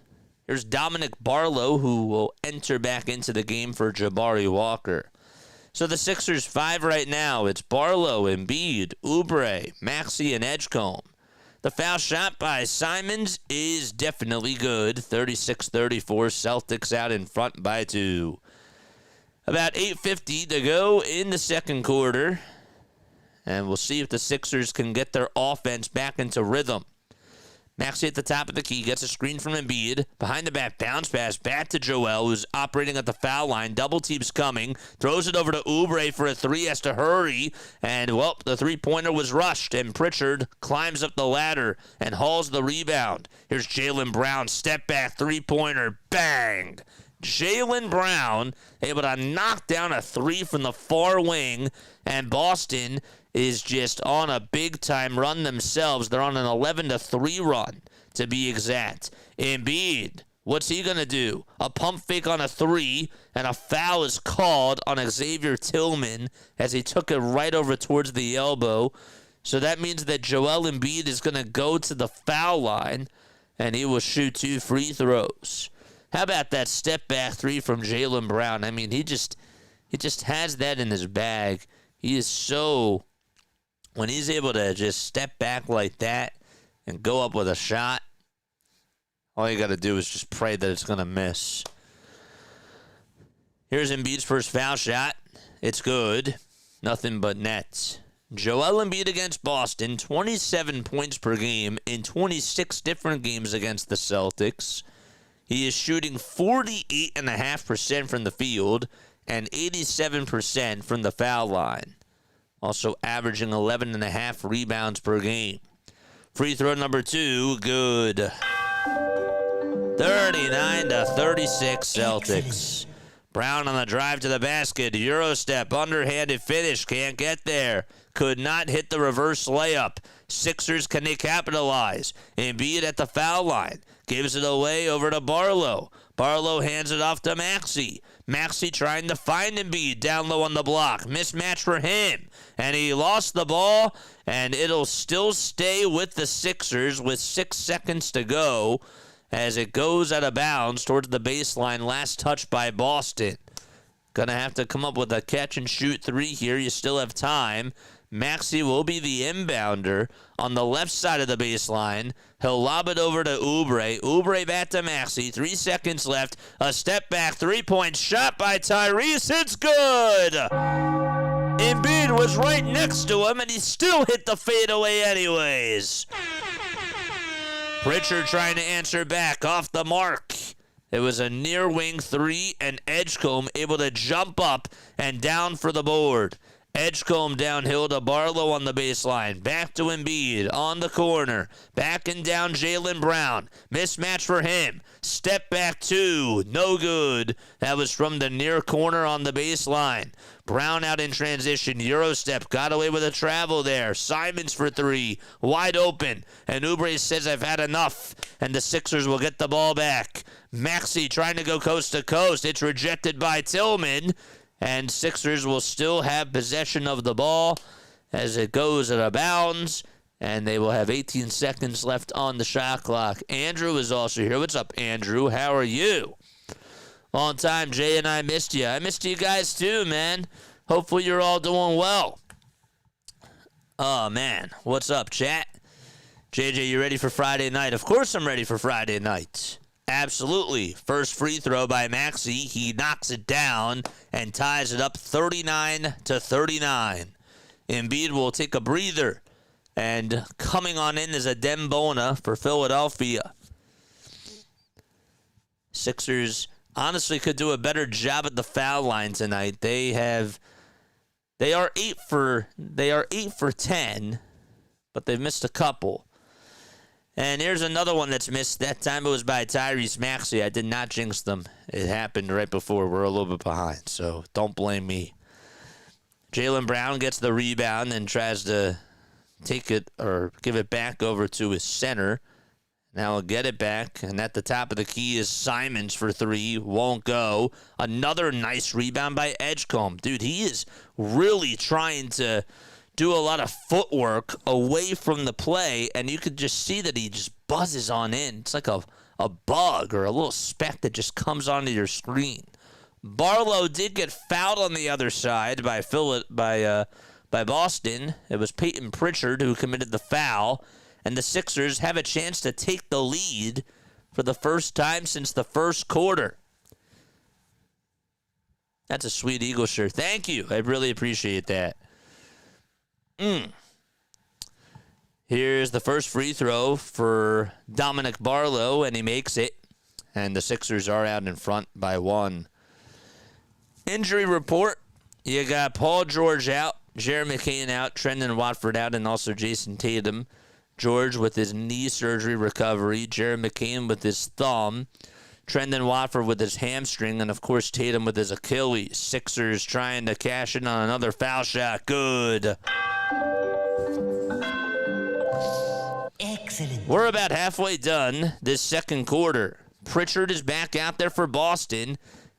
[SPEAKER 2] Here's Dominic Barlow, who will enter back into the game for Jabari Walker. So the Sixers 5 right now. It's Barlow, Embiid, Oubre, Maxey, and Edgecombe. The foul shot by Simons is definitely good. 36-34, Celtics out in front by 2. About 8:50 to go in the second quarter. And we'll see if the Sixers can get their offense back into rhythm. Maxey at the top of the key, gets a screen from Embiid. Behind the back, bounce pass, back to Joel, who's operating at the foul line. Double team's coming. Throws it over to Oubre for a 3, has to hurry. And, well, the three-pointer was rushed, and Pritchard climbs up the ladder and hauls the rebound. Here's Jaylen Brown, step back, three-pointer, bang! Jaylen Brown able to knock down a 3 from the far wing, and Boston is just on a big-time run themselves. They're on an 11-3 run, to be exact. Embiid, what's he going to do? A pump fake on a 3, and a foul is called on Xavier Tillman as he took it right over towards the elbow. So that means that Joel Embiid is going to go to the foul line, and he will shoot 2 free throws. How about that step-back 3 from Jaylen Brown? I mean, he just has that in his bag. He is so... When he's able to just step back like that and go up with a shot, all you got to do is just pray that it's going to miss. Here's Embiid's first foul shot. It's good. Nothing but nets. Joel Embiid against Boston, 27 points per game in 26 different games against the Celtics. He is shooting 48.5% from the field and 87% from the foul line. Also averaging 11.5 rebounds per game. Free throw number 2, good. 39-36 Celtics. Brown on the drive to the basket. Euro step, underhanded finish, can't get there. Could not hit the reverse layup. Sixers, can they capitalize? Embiid at the foul line. Gives it away over to Barlow. Barlow hands it off to Maxey. Maxey trying to find Embiid down low on the block. Mismatch for him. And he lost the ball, and it'll still stay with the Sixers with 6 seconds to go as it goes out of bounds towards the baseline. Last touch by Boston. Gonna have to come up with a catch-and-shoot 3 here. You still have time. Maxey will be the inbounder on the left side of the baseline. He'll lob it over to Oubre. Oubre back to Maxey. 3 seconds left. A step back, 3-point shot by Tyrese. It's good! Embiid was right next to him, and he still hit the fadeaway anyways. Pritchard trying to answer back off the mark. It was a near wing 3, and Edgecombe able to jump up and down for the board. Edgecombe downhill to Barlow on the baseline. Back to Embiid on the corner. Back and down Jaylen Brown. Mismatch for him. Step back 2. No good. That was from the near corner on the baseline. Brown out in transition. Euro step. Got away with a travel there. Simons for 3. Wide open. And Oubre says, I've had enough. And the Sixers will get the ball back. Maxey trying to go coast to coast. It's rejected by Tillman. And Sixers will still have possession of the ball as it goes out of bounds. And they will have 18 seconds left on the shot clock. Andrew is also here. What's up, Andrew? How are you? Long time, Jay and I missed you. I missed you guys too, man. Hopefully you're all doing well. Oh, man. What's up, chat? JJ, you ready for Friday night? Of course I'm ready for Friday night. Absolutely. First free throw by Maxey. He knocks it down and ties it up 39-39. Embiid will take a breather. And coming on in is a Dembona for Philadelphia. Sixers honestly could do a better job at the foul line tonight. They are 8 for 10, but they've missed a couple. And here's another one that's missed. That time it was by Tyrese Maxey. I did not jinx them. It happened right before. We're a little bit behind, so don't blame me. Jaylen Brown gets the rebound and tries to take it or give it back over to his center. Now he'll get it back, and at the top of the key is Simons for three. Won't go. Another nice rebound by Edgecombe. Dude, he is really trying to do a lot of footwork away from the play, and you could just see that he just buzzes on in. It's like a bug or a little speck that just comes onto your screen. Barlow did get fouled on the other side by Boston. It was Peyton Pritchard who committed the foul, and the Sixers have a chance to take the lead for the first time since the first quarter. That's a sweet Eagle shirt. Thank you. I really appreciate that. Here's the first free throw for Dominic Barlow, and he makes it. And the Sixers are out in front by one. Injury report. You got Paul George out, Jeremy McCain out, Trendon Watford out, and also Jason Tatum. George with his knee surgery recovery, Jeremy McCain with his thumb, Trendon Watford with his hamstring, and of course Tatum with his Achilles. Sixers trying to cash in on another foul shot. Good.
[SPEAKER 3] Excellent.
[SPEAKER 2] We're about halfway done this second quarter. Pritchard is back out there for Boston,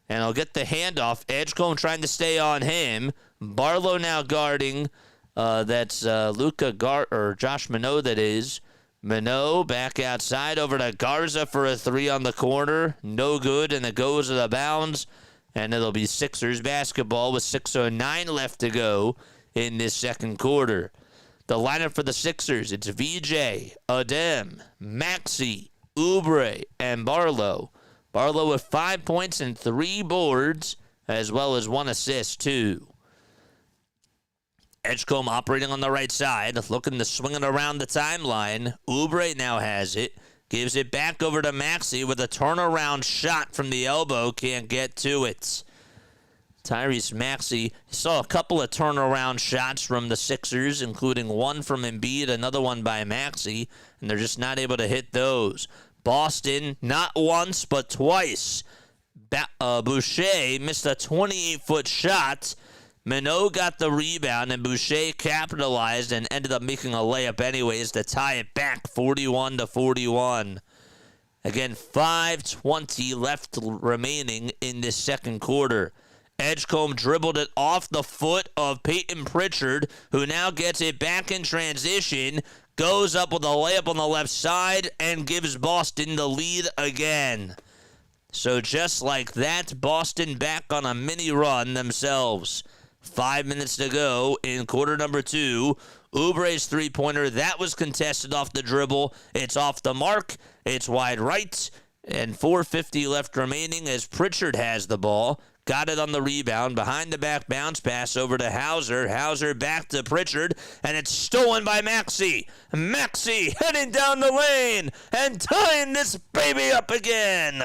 [SPEAKER 2] and he'll get the handoff. Edgecombe trying to stay on him. Barlow now guarding. That's Josh Minot, that is. Minot back outside over to Garza for a three on the corner. No good, and it goes to the bounds. And it'll be Sixers basketball with 6:09 left to go in this second quarter. The lineup for the Sixers, it's VJ, Adem, Maxey, Oubre, and Barlow. Barlow with 5 points and 3 boards, as well as 1 assist, too. Edgecombe operating on the right side, looking to swing it around the timeline. Oubre now has it. Gives it back over to Maxey with a turnaround shot from the elbow. Can't get to it. Tyrese Maxey saw a couple of turnaround shots from the Sixers, including one from Embiid, another one by Maxey, and they're just not able to hit those. Boston, not once, but twice. Boucher missed a 28-foot shot. Minot got the rebound, and Boucher capitalized and ended up making a layup anyways to tie it back 41-41. Again, 5:20 left remaining in this second quarter. Edgecombe dribbled it off the foot of Peyton Pritchard, who now gets it back in transition, goes up with a layup on the left side, and gives Boston the lead again. So just like that, Boston back on a mini run themselves. 5 minutes to go in quarter number 2. Oubre's three-pointer, that was contested off the dribble. It's off the mark. It's wide right. And 4:50 left remaining as Pritchard has the ball. Got it on the rebound. Behind the back bounce pass over to Hauser. Hauser back to Pritchard. And it's stolen by Maxey. Maxey heading down the lane and tying this baby up again.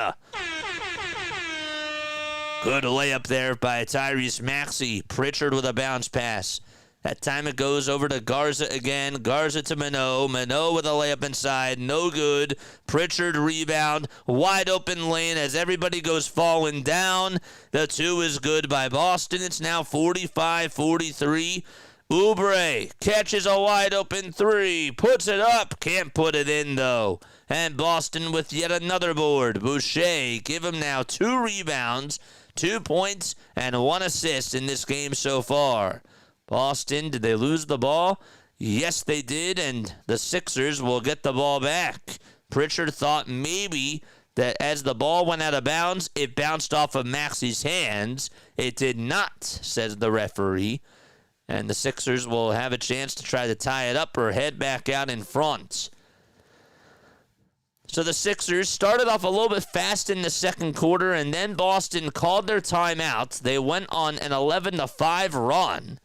[SPEAKER 2] Good layup there by Tyrese Maxey. Pritchard with a bounce pass. That time it goes over to Garza again. Garza to Minot. Minot with a layup inside. No good. Pritchard rebound. Wide open lane as everybody goes falling down. The 2 is good by Boston. It's now 45-43. Oubre catches a wide open 3. Puts it up. Can't put it in though. And Boston with yet another board. Boucher give him now 2 rebounds, 2 points, and 1 assist in this game so far. Boston, did they lose the ball? Yes, they did, and the Sixers will get the ball back. Pritchard thought maybe that as the ball went out of bounds, it bounced off of Maxey's hands. It did not, says the referee. And the Sixers will have a chance to try to tie it up or head back out in front. So the Sixers started off a little bit fast in the second quarter, and then Boston called their timeout. They went on an 11-5 run.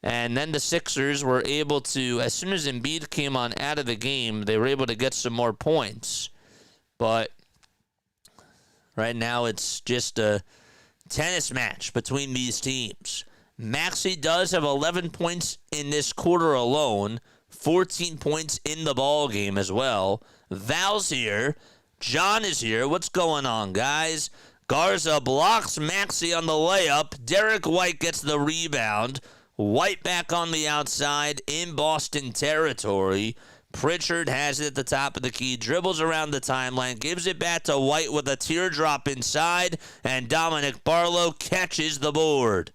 [SPEAKER 2] And then the Sixers were able to, as soon as Embiid came on out of the game, they were able to get some more points. But right now it's just a tennis match between these teams. Maxey does have 11 points in this quarter alone, 14 points in the ball game as well. Val's here. John is here. What's going on, guys? Garza blocks Maxey on the layup. Derek White gets the rebound. White back on the outside in Boston territory. Pritchard has it at the top of the key, dribbles around the timeline, gives it back to White with a teardrop inside, and Dominic Barlow catches the board.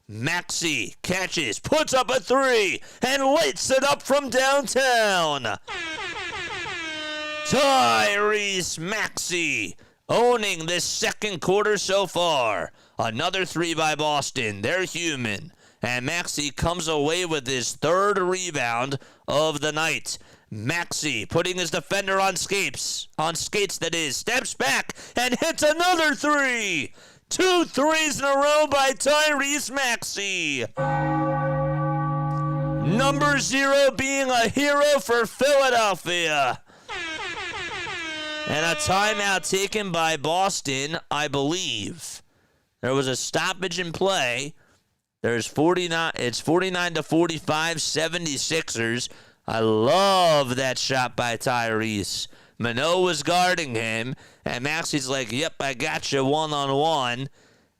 [SPEAKER 2] Maxey catches, puts up a three, and lights it up from downtown. Tyrese Maxey owning this second quarter so far. Another three by Boston. They're human. And Maxey comes away with his third rebound of the night. Maxey putting his defender on skates that is, steps back and hits another three. 2 threes in a row by Tyrese Maxey. Number 0 being a hero for Philadelphia. And a timeout taken by Boston, I believe. There was a stoppage in play. It's 49 to 45, 76ers. I love that shot by Tyrese. Minot was guarding him, and Maxey's like, yep, I got you one-on-one,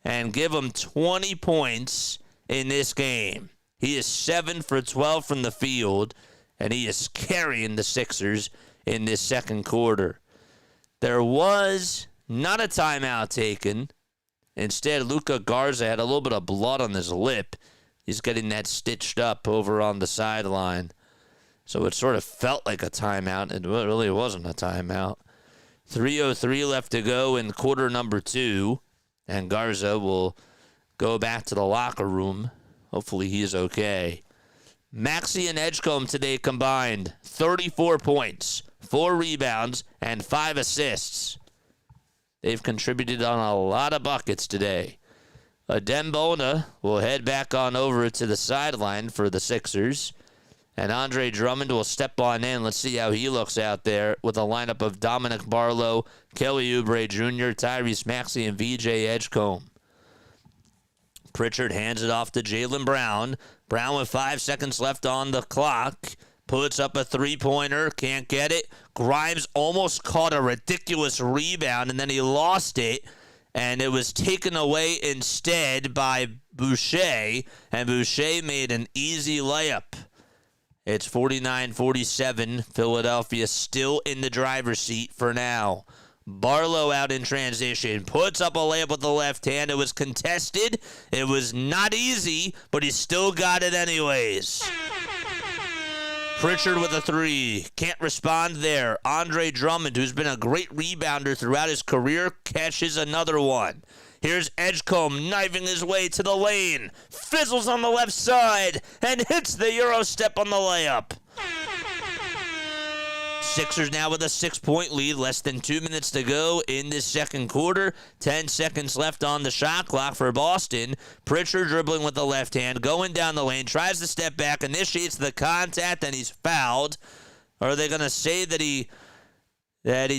[SPEAKER 2] and give him 20 points in this game. He is 7 for 12 from the field, and he is carrying the Sixers in this second quarter. There was not a timeout taken. Instead, Luka Garza had a little bit of blood on his lip. He's getting that stitched up over on the sideline. So it sort of felt like a timeout. It really wasn't a timeout. 3:03 left to go in quarter number 2. And Garza will go back to the locker room. Hopefully he is okay. Maxey and Edgecombe today combined 34 points, 4 rebounds, and 5 assists. They've contributed on a lot of buckets today. Adembona will head back on over to the sideline for the Sixers. And Andre Drummond will step on in. Let's see how he looks out there with a lineup of Dominic Barlow, Kelly Oubre Jr., Tyrese Maxey, and VJ Edgecombe. Pritchard hands it off to Jaylen Brown. Brown with 5 seconds left on the clock. Puts up a three-pointer. Can't get it. Grimes almost caught a ridiculous rebound, and then he lost it. And it was taken away instead by Boucher. And Boucher made an easy layup. It's 49-47. Philadelphia still in the driver's seat for now. Barlow out in transition. Puts up a layup with the left hand. It was contested. It was not easy, but he still got it anyways. Pritchard with a three. Can't respond there. Andre Drummond, who's been a great rebounder throughout his career, catches another one. Here's Edgecombe knifing his way to the lane. Fizzles on the left side and hits the Euro step on the layup. Sixers now with a 6-point lead. Less than 2 minutes to go in this second quarter. 10 seconds left on the shot clock for Boston. Pritchard dribbling with the left hand, going down the lane, tries to step back, initiates the contact, and he's fouled. Are they going to say that he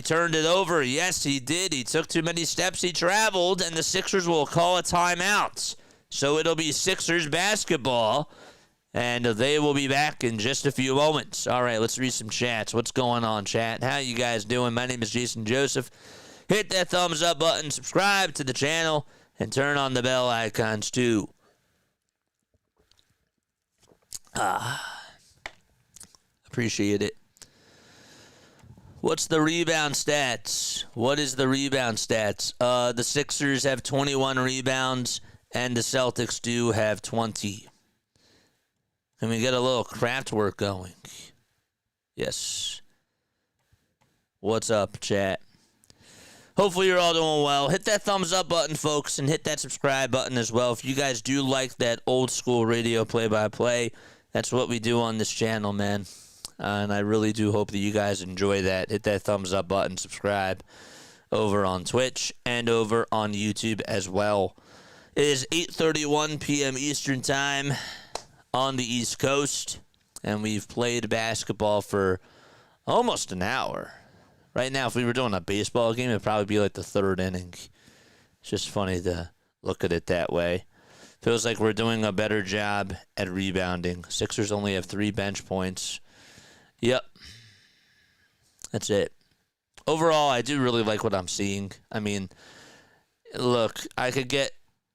[SPEAKER 2] turned it over? Yes, he did. He took too many steps. He traveled, and the Sixers will call a timeout. So it'll be Sixers basketball. And they will be back in just a few moments. All right, let's read some chats. What's going on, chat? How you guys doing? My name is Jason Joseph. Hit that thumbs up button, subscribe to the channel, and turn on the bell icons too. Appreciate it. What's the rebound stats? What is the rebound stats? The Sixers have 21 rebounds, and the Celtics do have 20. Can we get a little craft work going? Yes. What's up, chat? Hopefully you're all doing well. Hit that thumbs up button, folks, and hit that subscribe button as well. If you guys do like that old school radio play-by-play, that's what we do on this channel, man. And I really do hope that you guys enjoy that. Hit that thumbs up button, subscribe over on Twitch and over on YouTube as well. It is 8:31 p.m. Eastern Time on the East Coast, and we've played basketball for almost an hour. Right now, if we were doing a baseball game, it'd probably be like the third inning. It's just funny to look at it that way. Feels like we're doing a better job at rebounding. Sixers only have 3 bench points. Yep. That's it. Overall, I do really like what I'm seeing. I mean, look, I could get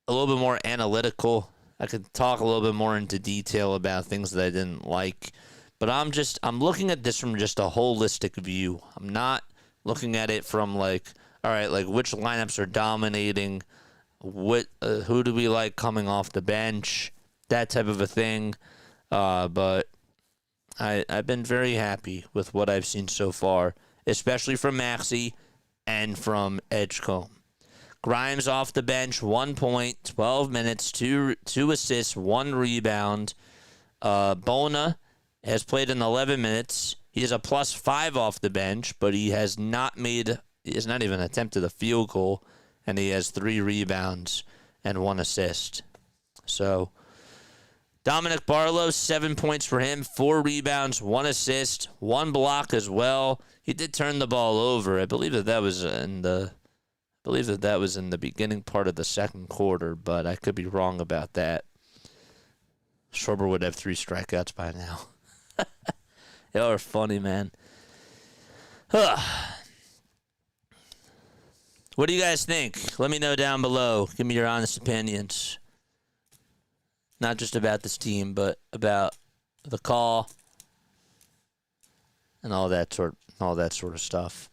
[SPEAKER 2] a little bit more analytical. I could talk a little bit more into detail about things that I didn't like. But I'm looking at this from just a holistic view. I'm not looking at it from like, all right, like which lineups are dominating, who do we like coming off the bench, that type of a thing. But I've been very happy with what I've seen so far, especially from Maxey and from Edgecombe. Grimes off the bench, 1 point, 12 minutes, two assists, 1 rebound. Bona has played in 11 minutes. He is a +5 off the bench, but he has not even attempted a field goal, and he has 3 rebounds and 1 assist. So Dominic Barlow, 7 points for him, 4 rebounds, 1 assist, 1 block as well. He did turn the ball over. I believe that was in the beginning part of the second quarter, but I could be wrong about that. Schwarber would have 3 strikeouts by now. Y'all are funny, man. What do you guys think? Let me know down below. Give me your honest opinions. Not just about this team, but about the call and all that sort of stuff.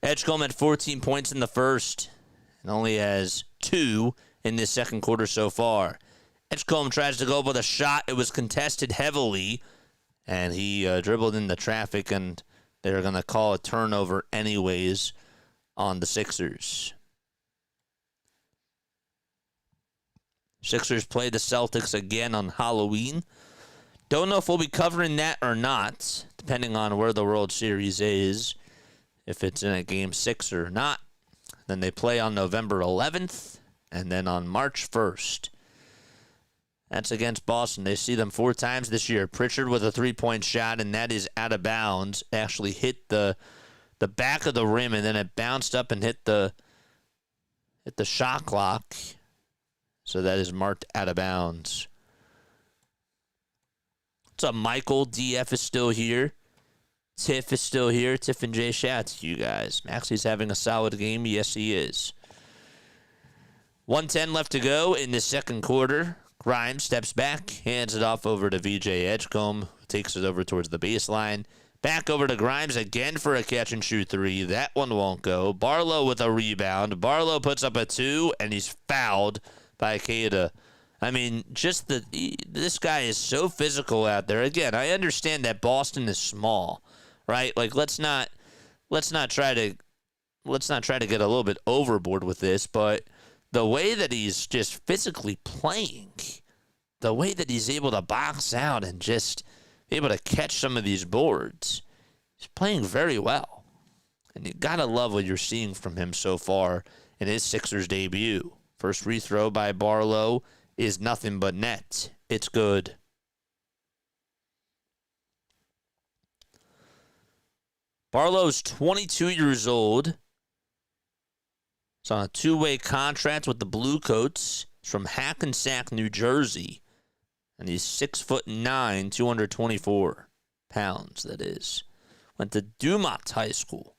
[SPEAKER 2] Edgecombe had 14 points in the first and only has 2 in this second quarter so far. Edgecombe tries to go up with a shot. It was contested heavily, and he dribbled into traffic, and they're going to call a turnover anyways on the Sixers. Sixers play the Celtics again on Halloween. Don't know if we'll be covering that or not, depending on where the World Series is, if it's in a Game 6 or not. Then they play on November 11th, and then on March 1st. That's against Boston. They see them 4 times this year. Pritchard with a 3-point shot, and that is out of bounds. Actually hit the back of the rim, and then it bounced up and hit the shot clock. So that is marked out of bounds. What's up, Michael? DF is still here. Tiff is still here. Tiff and Jay, shout out to you guys. Maxey's having a solid game. Yes, he is. 1:10 left to go in the second quarter. Grimes steps back, hands it off over to VJ Edgecombe, who takes it over towards the baseline. Back over to Grimes again for a catch-and-shoot 3. That one won't go. Barlow with a rebound. Barlow puts up a 2, and he's fouled by Keita. I mean, this guy is so physical out there. Again, I understand that Boston is small, right? Like, let's not try to get a little bit overboard with this, but the way that he's just physically playing, the way that he's able to box out and just able to catch some of these boards, he's playing very well. And you gotta love what you're seeing from him so far in his Sixers debut. First free throw by Barlow is nothing but net. It's good. Barlow's 22 years old. He's on a 2-way contract with the Bluecoats. He's from Hackensack, New Jersey. And he's 6'9", 224 pounds, that is. Went to Dumont High School.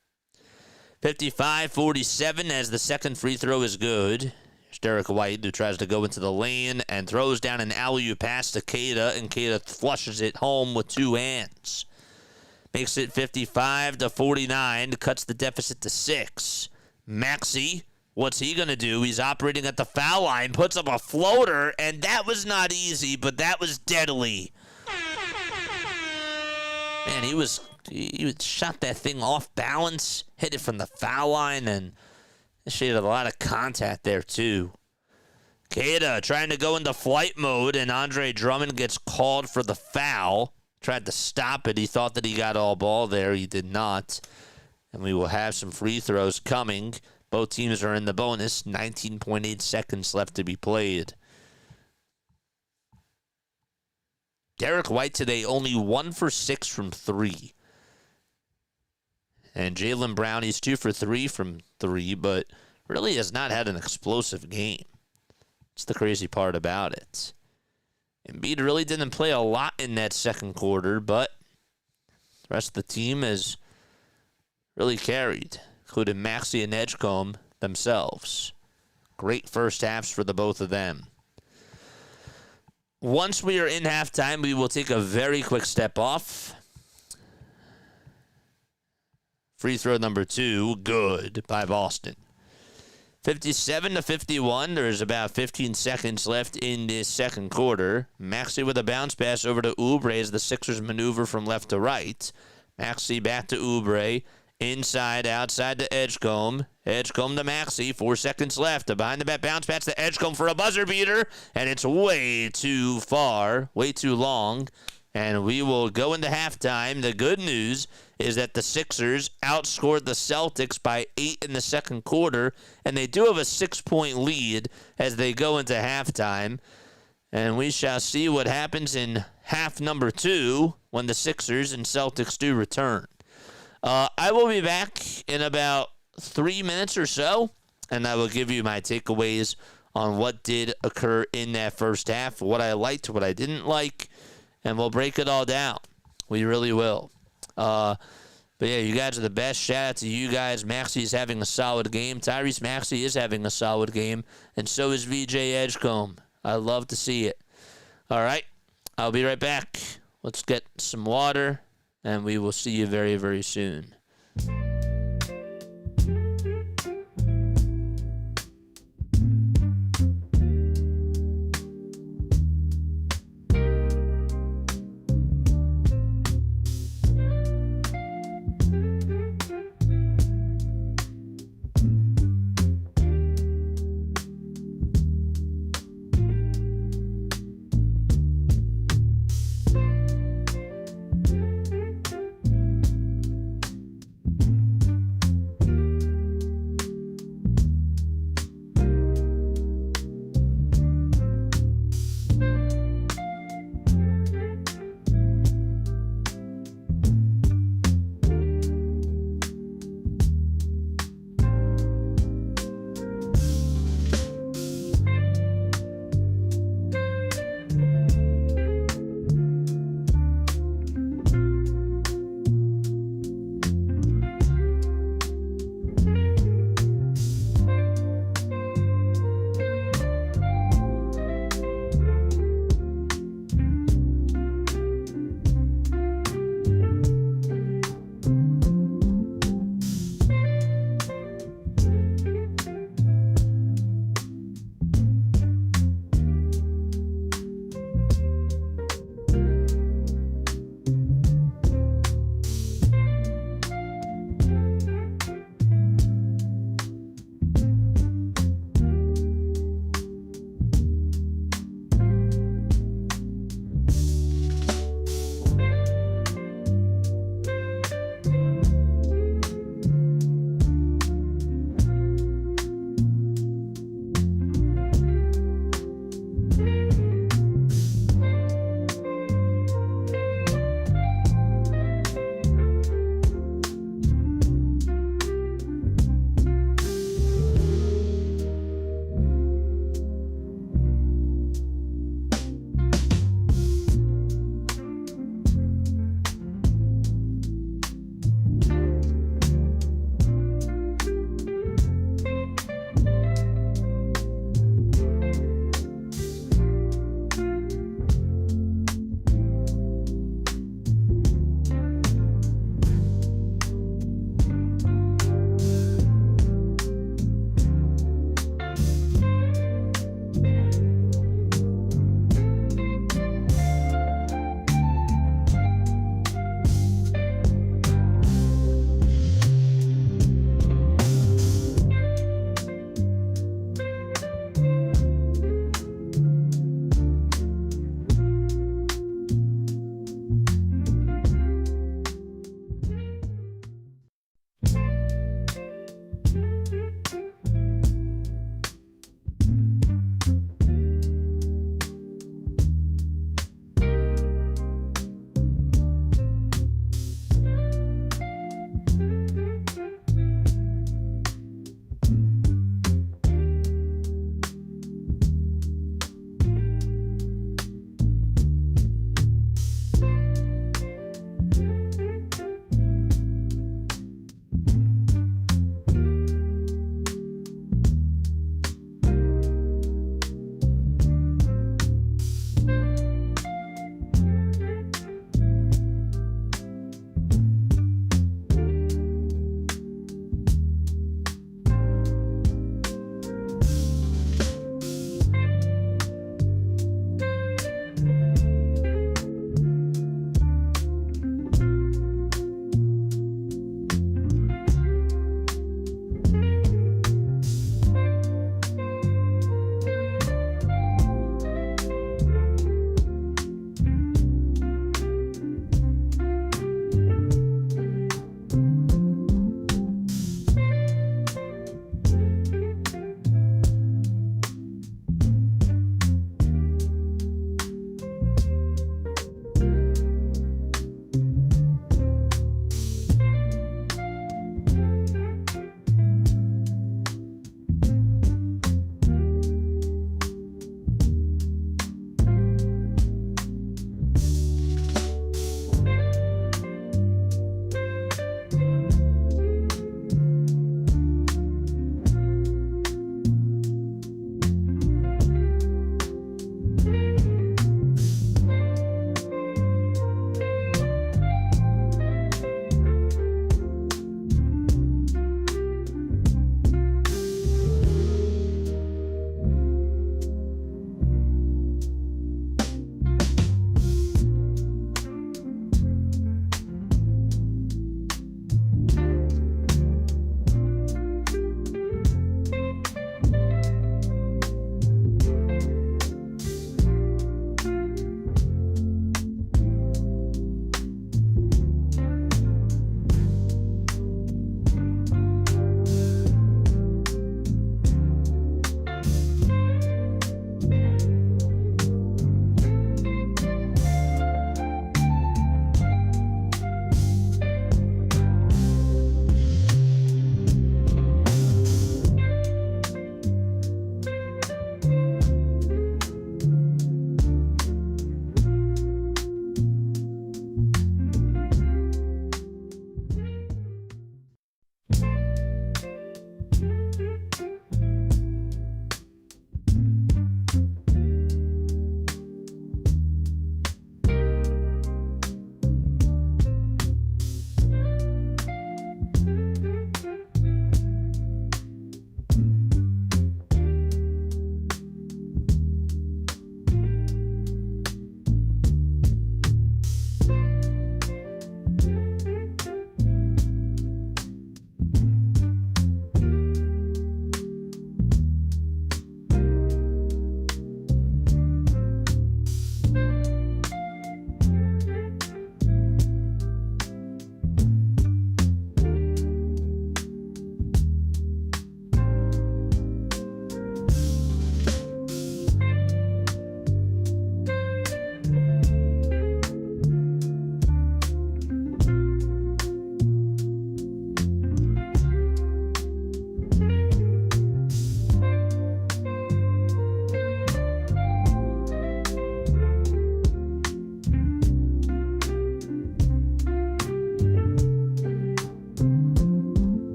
[SPEAKER 2] 55-47 as the second free throw is good. Here's Derek White, who tries to go into the lane and throws down an alley-oop pass to Keita, and Keita flushes it home with 2 hands. Makes it 55-49, cuts the deficit to 6. Maxey, what's he going to do? He's operating at the foul line, puts up a floater, and that was not easy, but that was deadly. Man, he shot that thing off balance, hit it from the foul line, and she had a lot of contact there, too. Keita trying to go into flight mode, and Andre Drummond gets called for the foul. Tried to stop it. He thought that he got all ball there. He did not. And we will have some free throws coming. Both teams are in the bonus. 19.8 seconds left to be played. Derek White today only 1 for 6 from 3. And Jaylen Brown, he's 2 for 3 from 3, but really has not had an explosive game. That's the crazy part about it. Embiid really didn't play a lot in that second quarter, but the rest of the team has really carried, including Maxey and Edgecombe themselves. Great first halves for the both of them. once we are in halftime, we will take a very quick step off. Free throw number 2, good by Boston. 57-51. There's about 15 seconds left in this second quarter. Maxey with a bounce pass over to Oubre as the Sixers maneuver from left to right. Maxey back to Oubre. Inside, outside to Edgecombe. Edgecombe to Maxey. 4 seconds left. A behind the back bounce pass to Edgecombe for a buzzer beater. And it's way too far, way too long. And we will go into halftime. The good news is that the Sixers outscored the Celtics by 8 in the second quarter. And they do have a 6-point lead as they go into halftime. And we shall see what happens in half number 2 when the Sixers and Celtics do return. I will be back in about 3 minutes or so, and I will give you my takeaways on what did occur in that first half, what I liked, what I didn't like, and we'll break it all down. We really will. But yeah, you guys are the best. Shout out to you guys. Maxey is having a solid game. Tyrese Maxey is having a solid game, and so is VJ Edgecombe. I love to see it. All right, I'll be right back. Let's get some water. And we will see you very, very soon.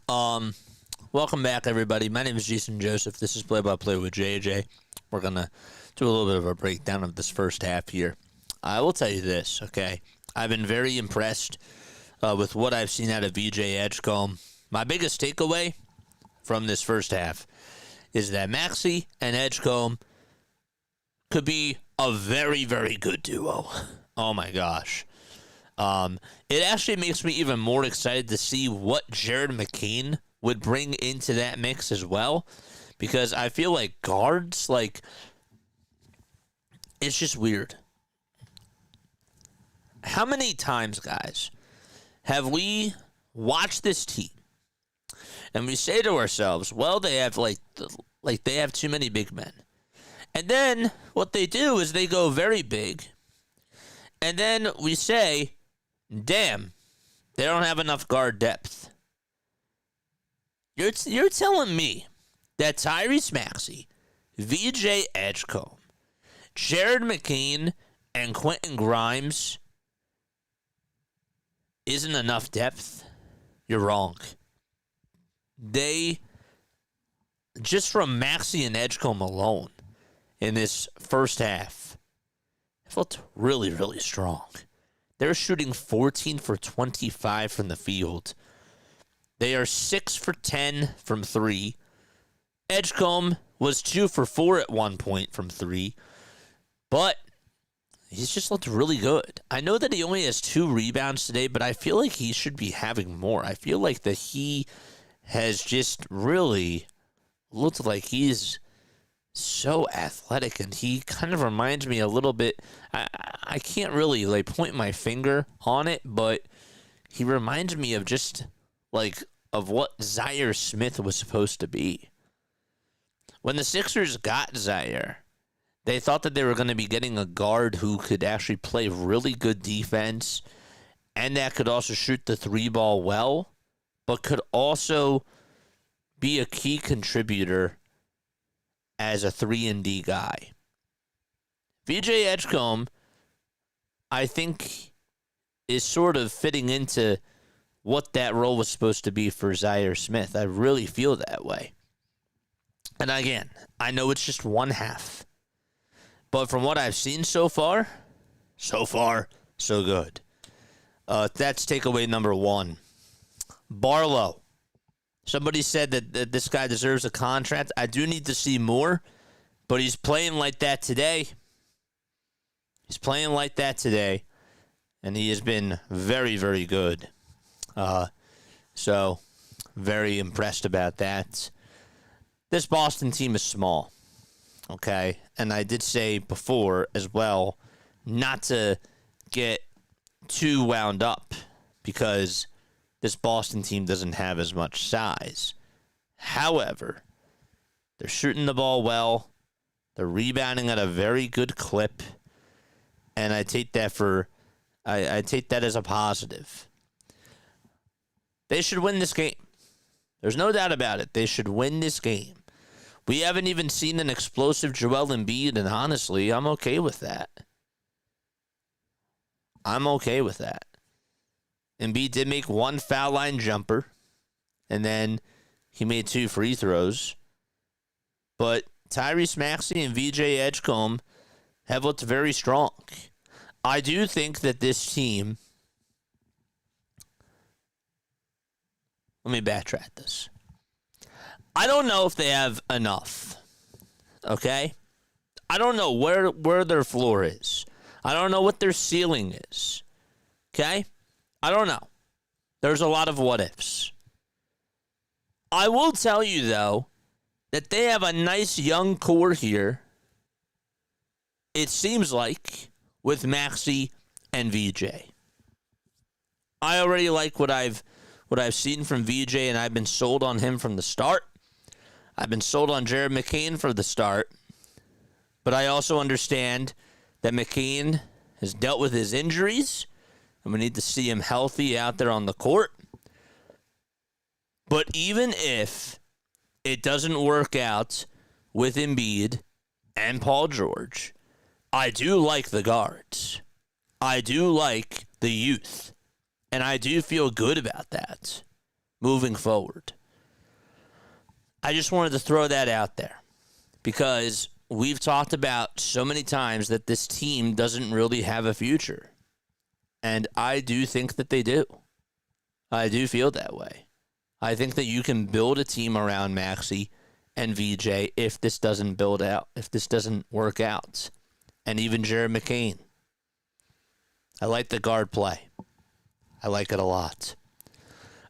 [SPEAKER 2] Welcome back, everybody. My name is Jason Joseph. This is Play-by-Play with JJ. We're going to do a little bit of a breakdown of this first half here. I will tell you this, okay? I've been very impressed with what I've seen out of VJ Edgecombe. My biggest takeaway from this first half is that Maxey and Edgecombe could be a very, very good duo. Oh, my gosh. It actually makes me even more excited to see what Jared McCain would bring into that mix as well, because I feel like guards, like, it's just weird. How many times, guys, have we watched this team and we say to ourselves, well, they have they have too many big men. And then what they do is they go very big. And then we say, damn, they don't have enough guard depth. You're telling me that Tyrese Maxey, VJ Edgecombe, Jared McCain, and Quentin Grimes isn't enough depth? You're wrong. They, just from Maxey and Edgecombe alone in this first half, felt really, really strong. They're shooting 14 for 25 from the field. They are 6 for 10 from 3. Edgecombe was 2 for 4 at one point from 3. But he's just looked really good. I know that he only has 2 rebounds today, but I feel like he should be having more. I feel like that he has just really looked like he's so athletic, and he kind of reminds me a little bit. I can't really point my finger on it, but he reminds me of just of what Zaire Smith was supposed to be. When the Sixers got Zaire, they thought that they were going to be getting a guard who could actually play really good defense and that could also shoot the 3-ball well, but could also be a key contributor as a 3-and-D guy. VJ Edgecombe, I think, is sort of fitting into what that role was supposed to be for Zaire Smith. I really feel that way. And again, I know it's just one half. But from what I've seen so far, so good. That's takeaway number 1. Barlow. Somebody said that this guy deserves a contract. I do need to see more, but he's playing like that today. And he has been very, very good. So, very impressed about that. This Boston team is small, okay? And I did say before as well not to get too wound up because this Boston team doesn't have as much size. However, they're shooting the ball well. They're rebounding at a very good clip. And I take that I take that as a positive. They should win this game. There's no doubt about it. They should win this game. We haven't even seen an explosive Joel Embiid, and honestly, I'm okay with that. Embiid did make 1 foul line jumper, and then he made 2 free throws. But Tyrese Maxey and VJ Edgecombe have looked very strong. I do think that this team... Let me backtrack this. I don't know if they have enough, okay? I don't know where their floor is. I don't know what their ceiling is, okay? I don't know. There's a lot of what-ifs. I will tell you, though, that they have a nice young core here, it seems like, with Maxey and VJ. I already like what I've seen from VJ, and I've been sold on him from the start. I've been sold on Jared McCain from the start. But I also understand that McCain has dealt with his injuries, and we need to see him healthy out there on the court. But even if it doesn't work out with Embiid and Paul George, I do like the guards. I do like the youth. And I do feel good about that moving forward. I just wanted to throw that out there because we've talked about so many times that this team doesn't really have a future. And I do think that they do. I do feel that way. I think that you can build a team around Maxey and VJ if this doesn't build out, if this doesn't work out. And even Jared McCain. I like the guard play. I like it a lot.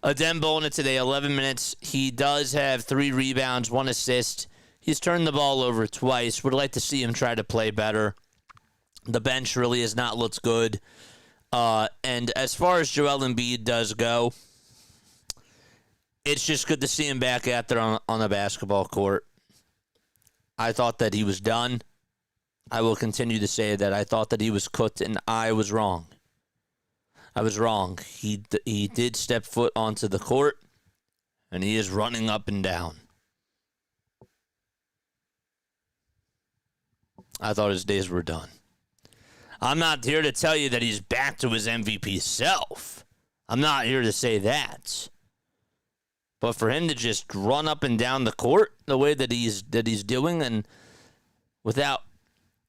[SPEAKER 2] Adem Bona today, 11 minutes. He does have 3 rebounds, 1 assist. He's turned the ball over twice. Would like to see him try to play better. The bench really has not looked good. And as far as Joel Embiid does go, it's just good to see him back out there on the basketball court. I thought that he was done. I will continue to say that I thought that he was cooked, and I was wrong. I was wrong. He did step foot onto the court, and he is running up and down. I thought his days were done. I'm not here to tell you that he's back to his MVP self. I'm not here to say that. But for him to just run up and down the court the way that he's doing, and without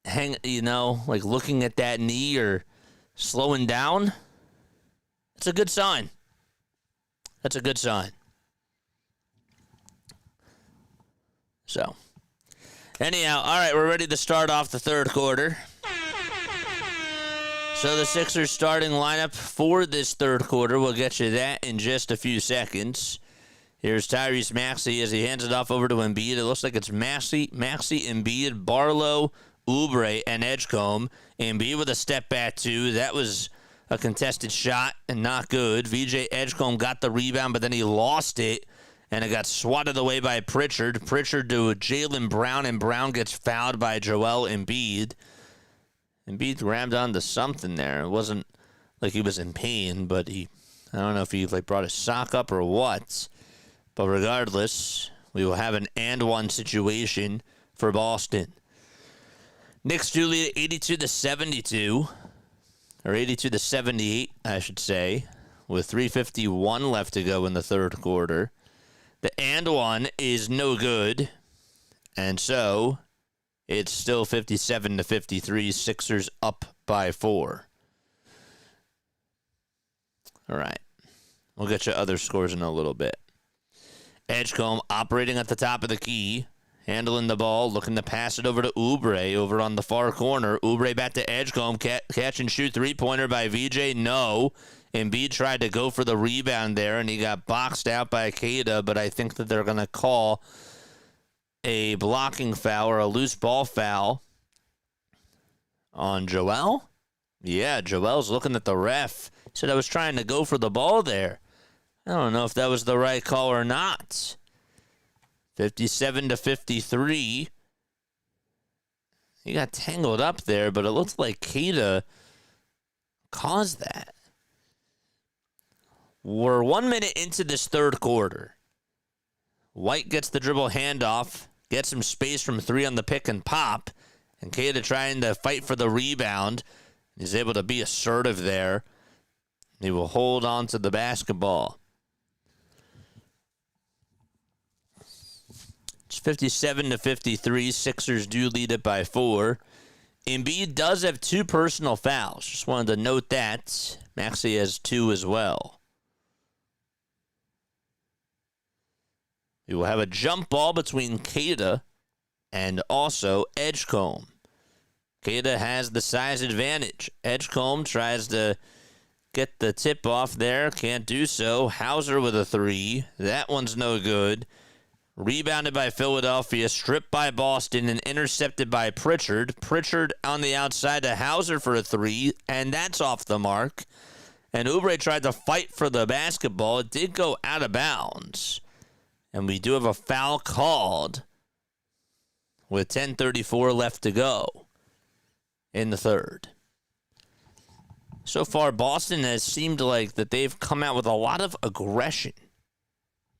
[SPEAKER 2] looking at that knee or slowing down, it's a good sign. That's a good sign. So, anyhow, all right, we're ready to start off the third quarter. So the Sixers starting lineup for this third quarter, we'll get you that in just a few seconds. Here's Tyrese Maxey as he hands it off over to Embiid. It looks like it's Maxey, Embiid, Barlow, Oubre, and Edgecombe. Embiid with a step back two. That was a contested shot and not good. VJ Edgecombe got the rebound, but then he lost it, and it got swatted away by Pritchard. Pritchard to Jaylen Brown, and Brown gets fouled by Joel Embiid. Embiid grabbed onto something there. It wasn't like he was in pain, but I don't know if he brought his sock up or what. But regardless, we will have an and one situation for Boston. Knicks do lead 82-72, or 82-78, I should say, with 3:51 left to go in the third quarter. The and one is no good, and so it's still 57-53. Sixers up by 4. All right. We'll get you other scores in a little bit. Edgecombe operating at the top of the key, handling the ball, looking to pass it over to Oubre over on the far corner. Oubre back to Edgecombe, catch and shoot three-pointer by VJ. No. Embiid tried to go for the rebound there, and he got boxed out by Keita, but I think that they're going to call a blocking foul or a loose ball foul on Joel. Yeah, Joel's looking at the ref. He said, I was trying to go for the ball there. I don't know if that was the right call or not. 57-53. He got tangled up there, but it looks like Keita caused that. We're 1 minute into this third quarter. White gets the dribble handoff, gets some space from 3 on the pick and pop, and Keita trying to fight for the rebound. He's able to be assertive there. He will hold on to the basketball. It's 57-53. Sixers do lead it by 4. Embiid does have 2 personal fouls. Just wanted to note that. Maxey has 2 as well. We will have a jump ball between Keita and also Edgecombe. Keita has the size advantage. Edgecombe tries to get the tip off there. Can't do so. Hauser with a 3. That one's no good. Rebounded by Philadelphia. Stripped by Boston and intercepted by Pritchard. Pritchard on the outside to Hauser for a 3. And that's off the mark. And Oubre tried to fight for the basketball. It did go out of bounds. And we do have a foul called with 10:34 left to go in the third. So far, Boston has seemed like that they've come out with a lot of aggression.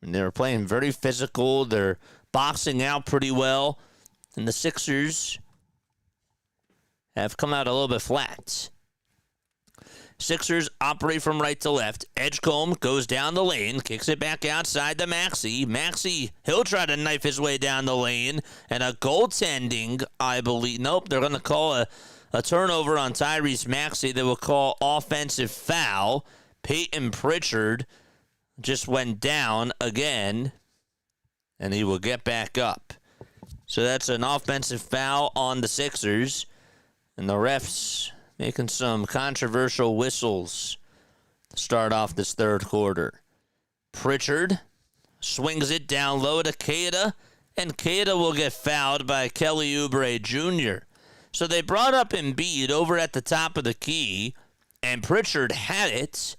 [SPEAKER 2] And they're playing very physical. They're boxing out pretty well. And the Sixers have come out a little bit flat. Sixers operate from right to left. Edgecombe goes down the lane, kicks it back outside to Maxey. Maxey, he'll try to knife his way down the lane. And a goaltending, I believe. Nope, they're going to call a turnover on Tyrese Maxey. They will call offensive foul. Peyton Pritchard just went down again, and he will get back up. So that's an offensive foul on the Sixers. And the refs making some controversial whistles to start off this third quarter. Pritchard swings it down low to Queta, and Queta will get fouled by Kelly Oubre Jr. So they brought up Embiid over at the top of the key, and Pritchard had it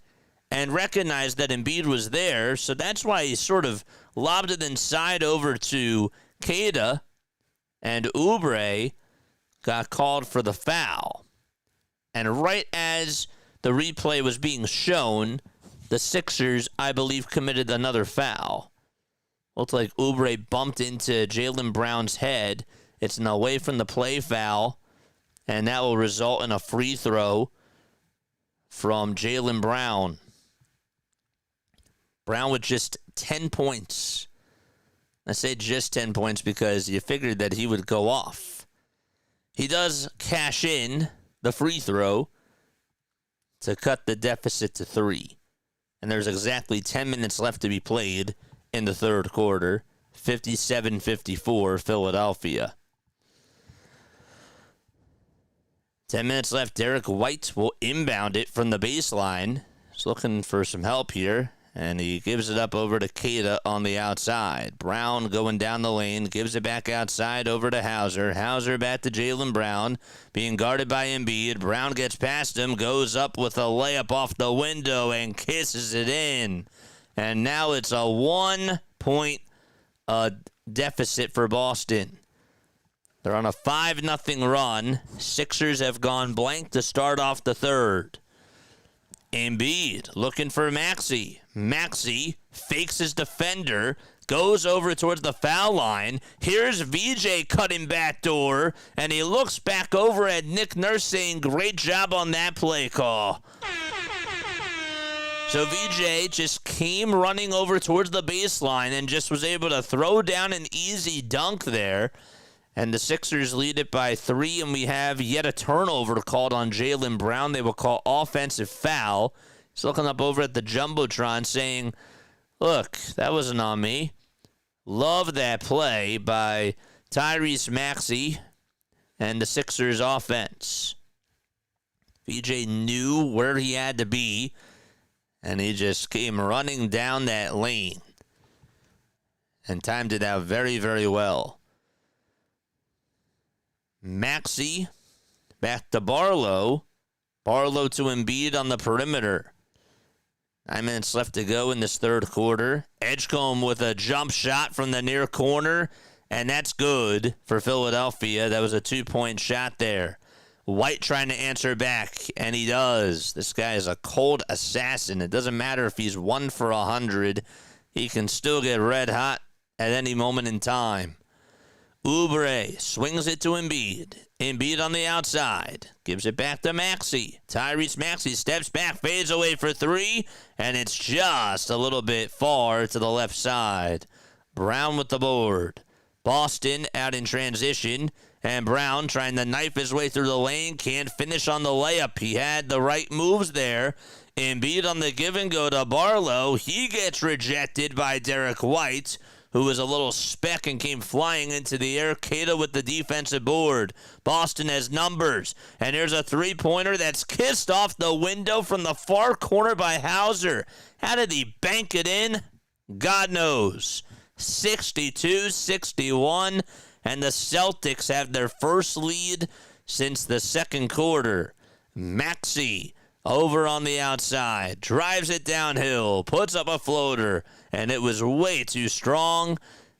[SPEAKER 2] and recognized that Embiid was there, so that's why he sort of lobbed it inside over to Queta, and Oubre got called for the foul. And right as the replay was being shown, the Sixers, I believe, committed another foul. Looked like Oubre bumped into Jaylen Brown's head. It's an away from the play foul, and that will result in a free throw from Jaylen Brown. Brown with just 10 points. I say just 10 points because you figured that he would go off. He does cash in the free throw to cut the deficit to 3. And there's exactly 10 minutes left to be played in the third quarter. 57-54 Philadelphia. 10 minutes left. Derek White will inbound it from the baseline. He's looking for some help here. And he gives it up over to Queta on the outside. Brown going down the lane, gives it back outside over to Hauser. Hauser back to Jaylen Brown, being guarded by Embiid. Brown gets past him, goes up with a layup off the window and kisses it in. And now it's a 1-point deficit for Boston. They're on a 5-0 run. Sixers have gone blank to start off the third. Embiid looking for Maxey. Maxey fakes his defender, goes over towards the foul line. Here's VJ cutting backdoor, and he looks back over at Nick Nurse saying, great job on that play call. So VJ just came running over towards the baseline and just was able to throw down an easy dunk there. And the Sixers lead it by 3, and we have yet a turnover called on Jaylen Brown. They will call offensive foul. He's looking up over at the Jumbotron saying, look, that wasn't on me. Love that play by Tyrese Maxey and the Sixers offense. VJ knew where he had to be, and he just came running down that lane and timed it out very, very well. Maxey back to Barlow. Barlow to Embiid on the perimeter. 9 minutes left to go in this third quarter. Edgecombe with a jump shot from the near corner, and that's good for Philadelphia. That was a 2-point shot there. White trying to answer back, and he does. This guy is a cold assassin. It doesn't matter if he's 1 for 100. He can still get red hot at any moment in time. Oubre swings it to Embiid. Embiid on the outside. Gives it back to Maxey. Tyrese Maxey steps back, fades away for 3, and it's just a little bit far to the left side. Brown with the board. Boston out in transition, and Brown trying to knife his way through the lane. Can't finish on the layup. He had the right moves there. Embiid on the give and go to Barlow. He gets rejected by Derek White, who was a little speck and came flying into the air. Queta with the defensive board. Boston has numbers. And here's a three-pointer that's kissed off the window from the far corner by Hauser. How did he bank it in? God knows. 62-61. And the Celtics have their first lead since the second quarter. Maxey over on the outside. Drives it downhill. Puts up a floater. And it was way too strong.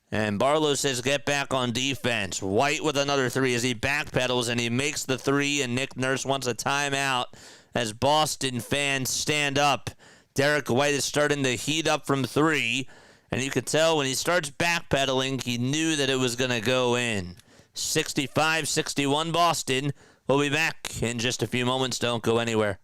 [SPEAKER 2] And Barlow says, get back on defense. White with another 3 as he backpedals, and he makes the 3, and Nick Nurse wants a timeout as Boston fans stand up. Derek White is starting to heat up from 3, and you could tell when he starts backpedaling, he knew that it was going to go in. 65-61 Boston. We'll be back in just a few moments. Don't go anywhere.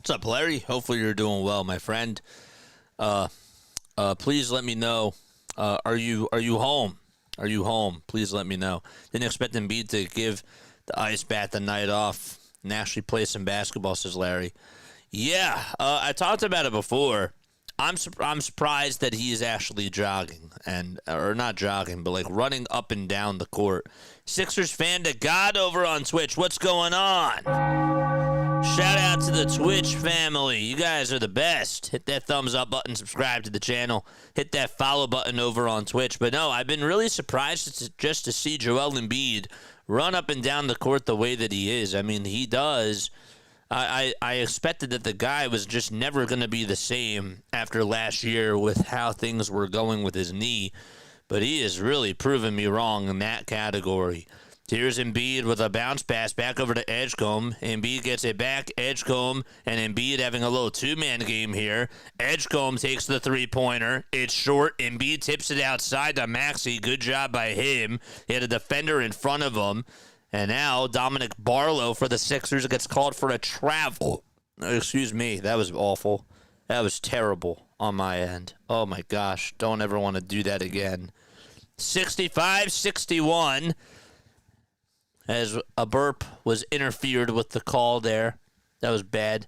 [SPEAKER 2] What's up, Larry? Hopefully you're doing well, my friend. Please let me know. Are you home? Are you home? Please let me know. Didn't expect Embiid to give the Ice Bat the night off and actually play some basketball, says Larry. Yeah, I talked about it before. I'm surprised that he's actually jogging, or not jogging, but like running up and down the court. Sixers fan to God over on Twitch. What's going on? Shout out to the Twitch family. You guys are the best. Hit that thumbs up button, subscribe to the channel, hit that follow button over on Twitch. But no, I've been really surprised just to see Joel Embiid run up and down the court the way that he is. I mean, he does. I expected that the guy was just never going to be the same after last year with how things were going with his knee. But he has really proven me wrong in that category. Here's Embiid with a bounce pass back over to Edgecombe. Embiid gets it back. Edgecombe and Embiid having a little two-man game here. Edgecombe takes the three-pointer. It's short. Embiid tips it outside to Maxey. Good job by him. He had a defender in front of him. And now Dominic Barlow for the Sixers gets called for a travel. Excuse me. That was awful. That was terrible on my end. Oh, my gosh. Don't ever want to do that again. 65-61. As a burp was interfered with the call there. That was bad.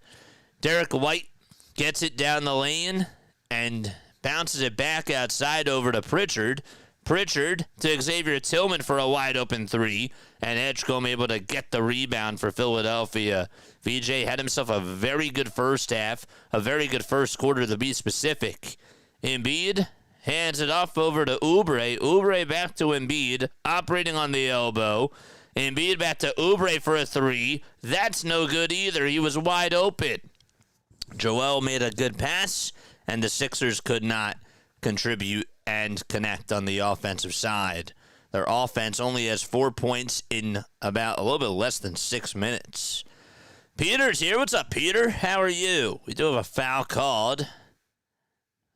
[SPEAKER 2] Derek White gets it down the lane and bounces it back outside over to Pritchard. Pritchard to Xavier Tillman for a wide-open three, and Edgecombe able to get the rebound for Philadelphia. VJ had himself a very good first half, a very good first quarter to be specific. Embiid hands it off over to Oubre. Oubre back to Embiid, operating on the elbow. Embiid back to Oubre for a three. That's no good either. He was wide open. Joel made a good pass, and the Sixers could not contribute and connect on the offensive side. Their offense only has 4 points in about a little bit less than 6 minutes. Peter's here. What's up, Peter? How are you? We do have a foul called.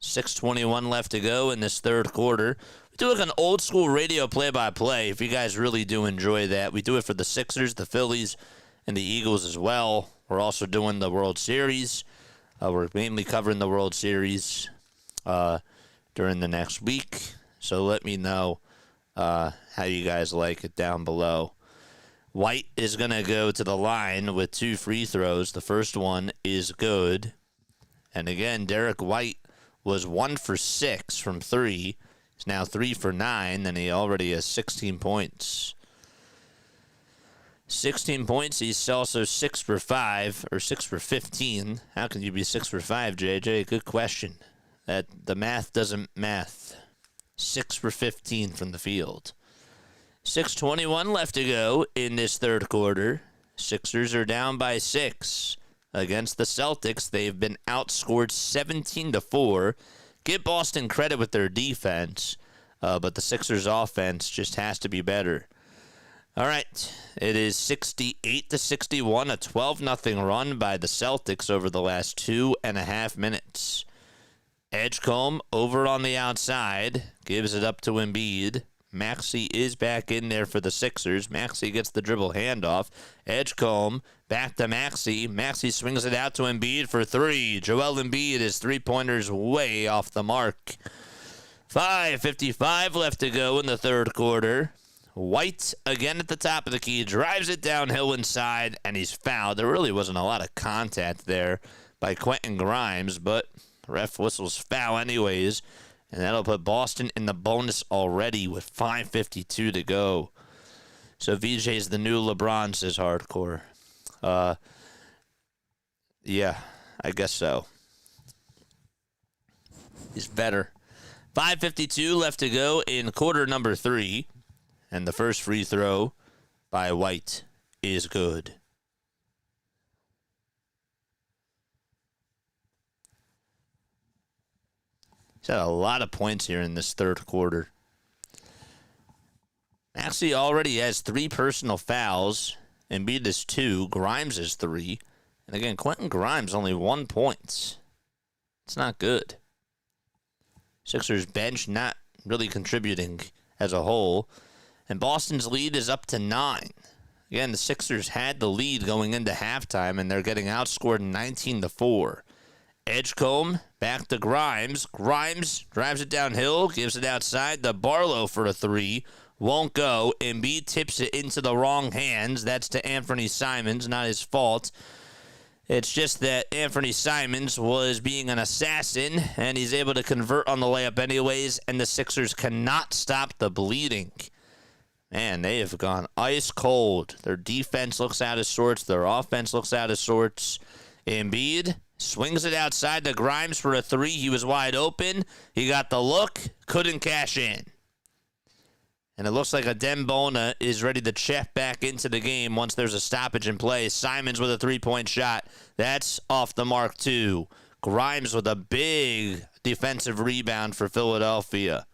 [SPEAKER 2] 6:21 left to go in this third quarter. We do like an old school radio play-by-play if you guys really do enjoy that. We do it for the Sixers, the Phillies, and the Eagles as well. We're also doing the World Series. We're mainly covering the World Series during the next week. So let me know how you guys like it down below. White is going to go to the line with 2 free throws. The first one is good. And again, Derek White was 1 for 6 from 3. He's now 3 for 9, and he already has 16 points. 16 points. He's also 6 for 5, or 6 for 15. How can you be 6 for 5, JJ? Good question. The math doesn't math. 6 for 15 from the field. 6:21 left to go in this third quarter. Sixers are down by 6 against the Celtics. They've been outscored 17-4. Give Boston credit with their defense, but the Sixers' offense just has to be better. All right, it is 68-61, a 12-0 run by the Celtics over the last 2.5 minutes. Edgecombe over on the outside, gives it up to Embiid. Maxey is back in there for the Sixers. Maxey gets the dribble handoff. Edgecombe back to Maxey. Maxey swings it out to Embiid for 3. Joel Embiid is 3-pointers way off the mark. 5:55 left to go in the third quarter. White again at the top of the key, drives it downhill inside, and he's fouled. There really wasn't a lot of contact there by Quentin Grimes, but the ref whistles foul anyways. And that'll put Boston in the bonus already with 5:52 to go. So VJ's the new LeBron, says Hardcore. Yeah, I guess so. He's better. 5:52 left to go in quarter number 3. And the first free throw by White is good. He's had a lot of points here in this third quarter. Maxey already has 3 personal fouls. Embiid is 2. Grimes is 3. And again, Quentin Grimes only 1 point. It's not good. Sixers bench not really contributing as a whole. And Boston's lead is up to 9. Again, the Sixers had the lead going into halftime, and they're getting outscored 19-4. Edgecombe back to Grimes. Grimes drives it downhill, gives it outside to Barlow for a three. Won't go. Embiid tips it into the wrong hands. That's to Anthony Simons, not his fault. It's just that Anthony Simons was being an assassin, and he's able to convert on the layup anyways, and the Sixers cannot stop the bleeding. Man, they have gone ice cold. Their defense looks out of sorts. Their offense looks out of sorts. Embiid swings it outside to Grimes for a three. He was wide open. He got the look. Couldn't cash in. And it looks like Adembona is ready to check back into the game once there's a stoppage in play. Simons with a three-point shot. That's off the mark, too. Grimes with a big defensive rebound for Philadelphia.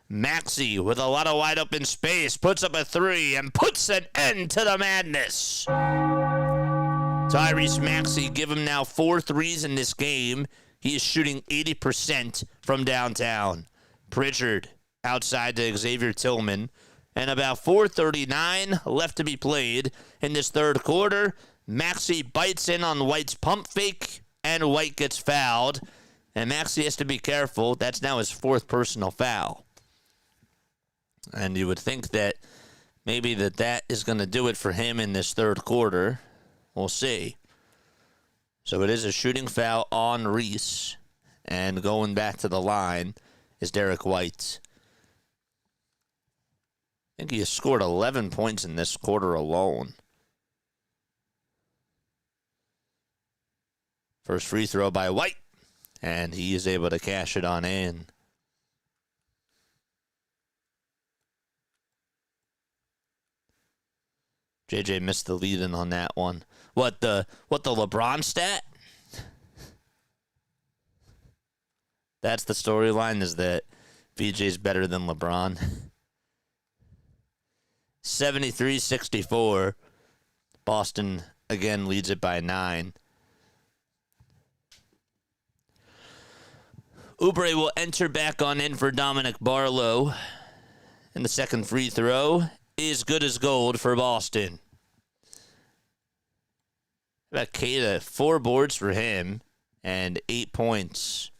[SPEAKER 2] Maxey with a lot of wide open space puts up a three and puts an end to the madness. Tyrese Maxey, give him now 4 threes in this game. He is shooting 80% from downtown. Pritchard outside to Xavier Tillman. And about 4:39 left to be played in this third quarter. Maxey bites in on White's pump fake, and White gets fouled. And Maxey has to be careful. That's now his 4th personal foul. And you would think that maybe that is going to do it for him in this third quarter. We'll see. So it is a shooting foul on Reese. And going back to the line is Derek White. I think he has scored 11 points in this quarter alone. First free throw by White. And he is able to cash it on in. JJ missed the lead in on that one. What the LeBron stat? That's the storyline, is that VJ's better than LeBron. 73-64. Boston again leads it by 9. Oubre will enter back on in for Dominic Barlow. And the second free throw is good as gold for Boston. About Keita, 4 boards for him and 8 points.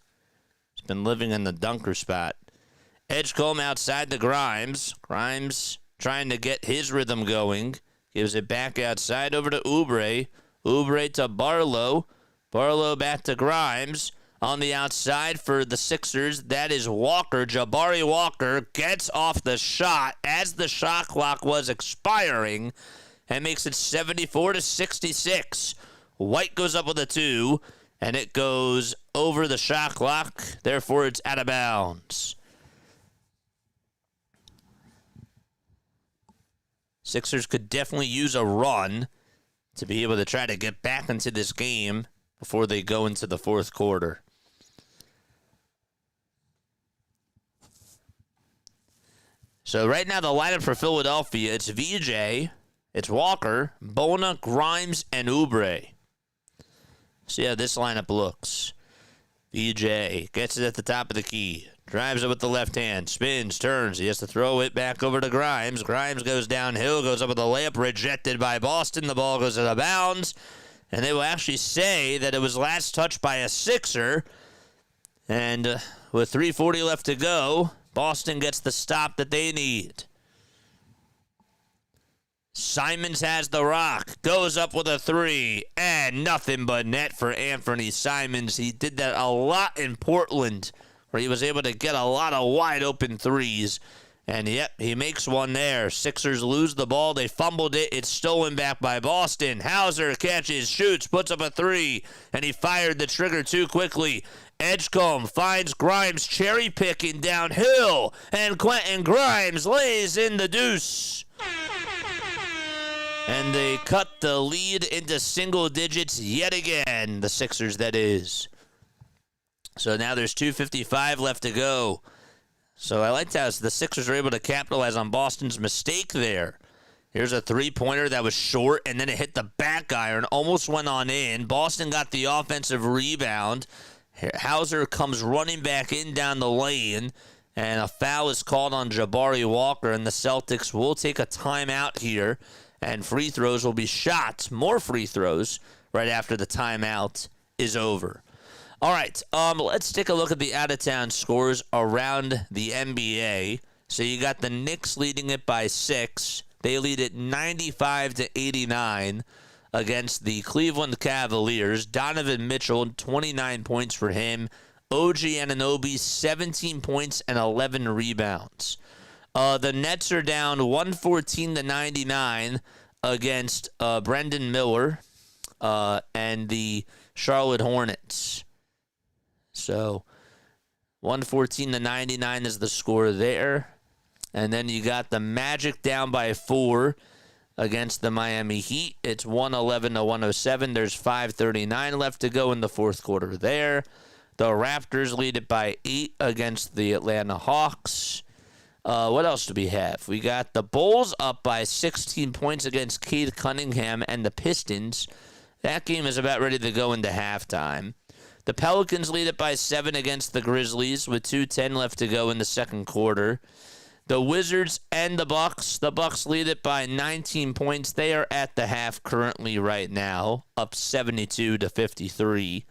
[SPEAKER 2] He's been living in the dunker spot. Edgecombe outside to Grimes. Grimes trying to get his rhythm going. Gives it back outside over to Oubre. Oubre to Barlow. Barlow back to Grimes. On the outside for the Sixers, that is Walker. Jabari Walker gets off the shot as the shot clock was expiring and makes it 74-66. White goes up with a 2, and it goes over the shot clock. Therefore, it's out of bounds. Sixers could definitely use a run to be able to try to get back into this game before they go into the fourth quarter. So right now the lineup for Philadelphia, it's VJ, it's Walker, Bona, Grimes, and Oubre. See how this lineup looks. VJ gets it at the top of the key. Drives it with the left hand. Spins, turns. He has to throw it back over to Grimes. Grimes goes downhill, goes up with a layup, rejected by Boston. The ball goes out of bounds. And they will actually say that it was last touched by a Sixer. And with 3:40 left to go, Boston gets the stop that they need. Simons has the rock, goes up with a 3, and nothing but net for Anthony Simons. He did that a lot in Portland, where he was able to get a lot of wide open threes. And yep, he makes one there. Sixers lose the ball. They fumbled it. It's stolen back by Boston. Hauser catches, shoots, puts up a 3, and he fired the trigger too quickly. Edgecombe finds Grimes cherry-picking downhill, and Quentin Grimes lays in the deuce. And they cut the lead into single digits yet again, the Sixers, that is. So now there's 2:55 left to go. So I liked how the Sixers were able to capitalize on Boston's mistake there. Here's a three-pointer that was short, and then it hit the back iron, almost went on in. Boston got the offensive rebound. Hauser comes running back in down the lane, and a foul is called on Jabari Walker, and the Celtics will take a timeout here And free throws will be shot, more free throws, right after the timeout is over. All right, let's take a look at the out-of-town scores around the NBA. So you got the Knicks leading it by 6. They lead it 95-89 against the Cleveland Cavaliers. Donovan Mitchell, 29 points for him. OG Anunoby, 17 points and 11 rebounds. The Nets are down 114-99 against Brendan Miller and the Charlotte Hornets. So 114-99 is the score there. And then you got the Magic down by 4 against the Miami Heat. It's 111-107. There's 5:39 left to go in the fourth quarter there. The Raptors lead it by 8 against the Atlanta Hawks. What else do we have? We got the Bulls up by 16 points against Cade Cunningham and the Pistons. That game is about ready to go into halftime. The Pelicans lead it by 7 against the Grizzlies with 2:10 left to go in the second quarter. The Wizards and the Bucks. The Bucks lead it by 19 points. They are at the half currently right now, up 72-53.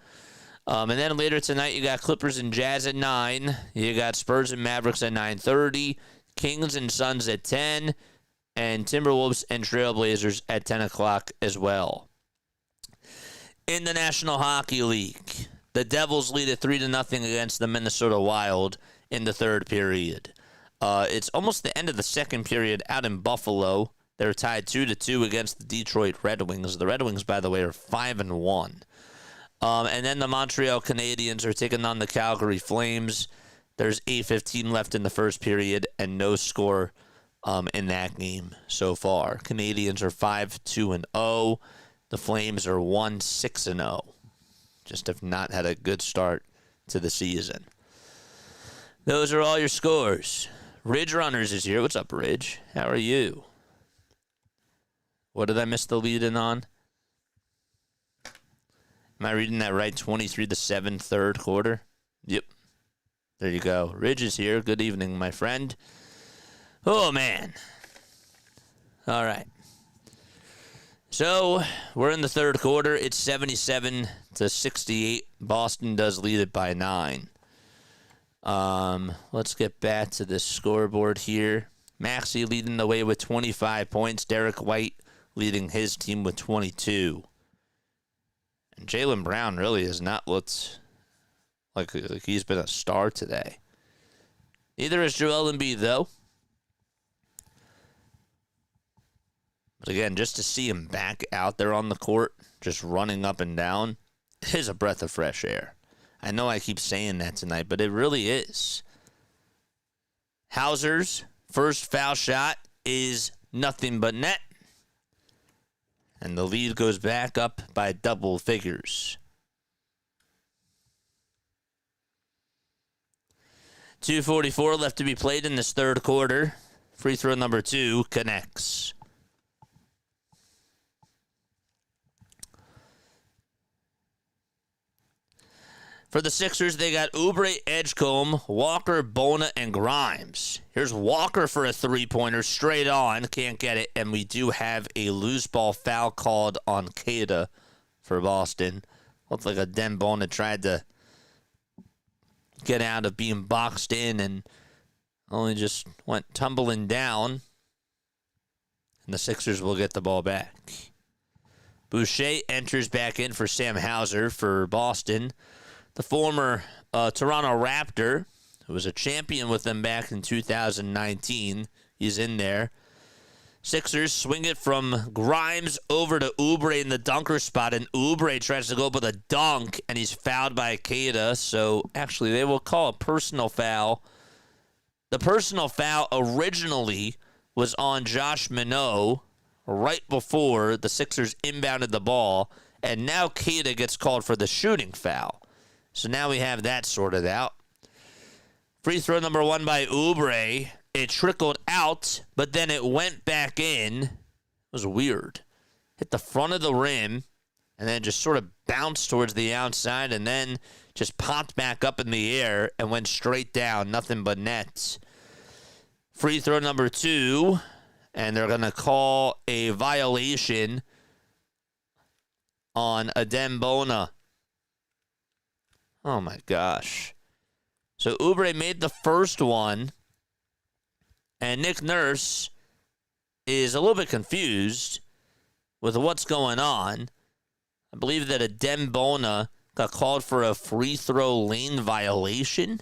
[SPEAKER 2] And then later tonight, you got Clippers and Jazz at 9. You got Spurs and Mavericks at 9:30. Kings and Suns at 10. And Timberwolves and Trailblazers at 10 o'clock as well. In the National Hockey League, the Devils lead it 3-0 against the Minnesota Wild in the third period. It's almost the end of the second period out in Buffalo. They're tied 2-2 against the Detroit Red Wings. The Red Wings, by the way, are 5-1. And then the Montreal Canadiens are taking on the Calgary Flames. There's 8:15 left in the first period and no score in that game so far. Canadiens are 5-2-0. The Flames are 1-6-0. Just have not had a good start to the season. Those are all your scores. Ridge Runners is here. What's up, Ridge? How are you? What did I miss the lead in on? Am I reading that right? 23-7, third quarter? Yep. There you go. Ridge is here. Good evening, my friend. Oh, man. All right. So, we're in the third quarter. It's 77-68. Boston does lead it by 9. Let's get back to the scoreboard here. Maxey leading the way with 25 points. Derek White leading his team with 22. And Jaylen Brown really has not looked like he's been a star today. Neither is Joel Embiid, though. But again, just to see him back out there on the court, just running up and down, is a breath of fresh air. I know I keep saying that tonight, but it really is. Hauser's first foul shot is nothing but net. And the lead goes back up by double figures. 2:44 left to be played in this third quarter. Free throw number 2 connects. For the Sixers, they got Oubre, Edgecombe, Walker, Bona, and Grimes. Here's Walker for a three-pointer, straight on, can't get it, and we do have a loose ball foul called on Keita for Boston. Looked like a Den Bona tried to get out of being boxed in and only just went tumbling down, and the Sixers will get the ball back. Boucher enters back in for Sam Hauser for Boston. The former Toronto Raptor, who was a champion with them back in 2019, he's in there. Sixers swing it from Grimes over to Oubre in the dunker spot, and Oubre tries to go up with a dunk, and he's fouled by Keita. So, actually, they will call a personal foul. The personal foul originally was on Josh Minot right before the Sixers inbounded the ball, and now Keita gets called for the shooting foul. So now we have that sorted out. Free throw number 1 by Oubre. It trickled out, but then it went back in. It was weird. Hit the front of the rim, and then just sort of bounced towards the outside, and then just popped back up in the air and went straight down. Nothing but nets. Free throw number 2. and they're going to call a violation on Adembona. Oh, my gosh. So Oubre made the first one, and Nick Nurse is a little bit confused with what's going on. I believe that Adembona got called for a free throw lane violation.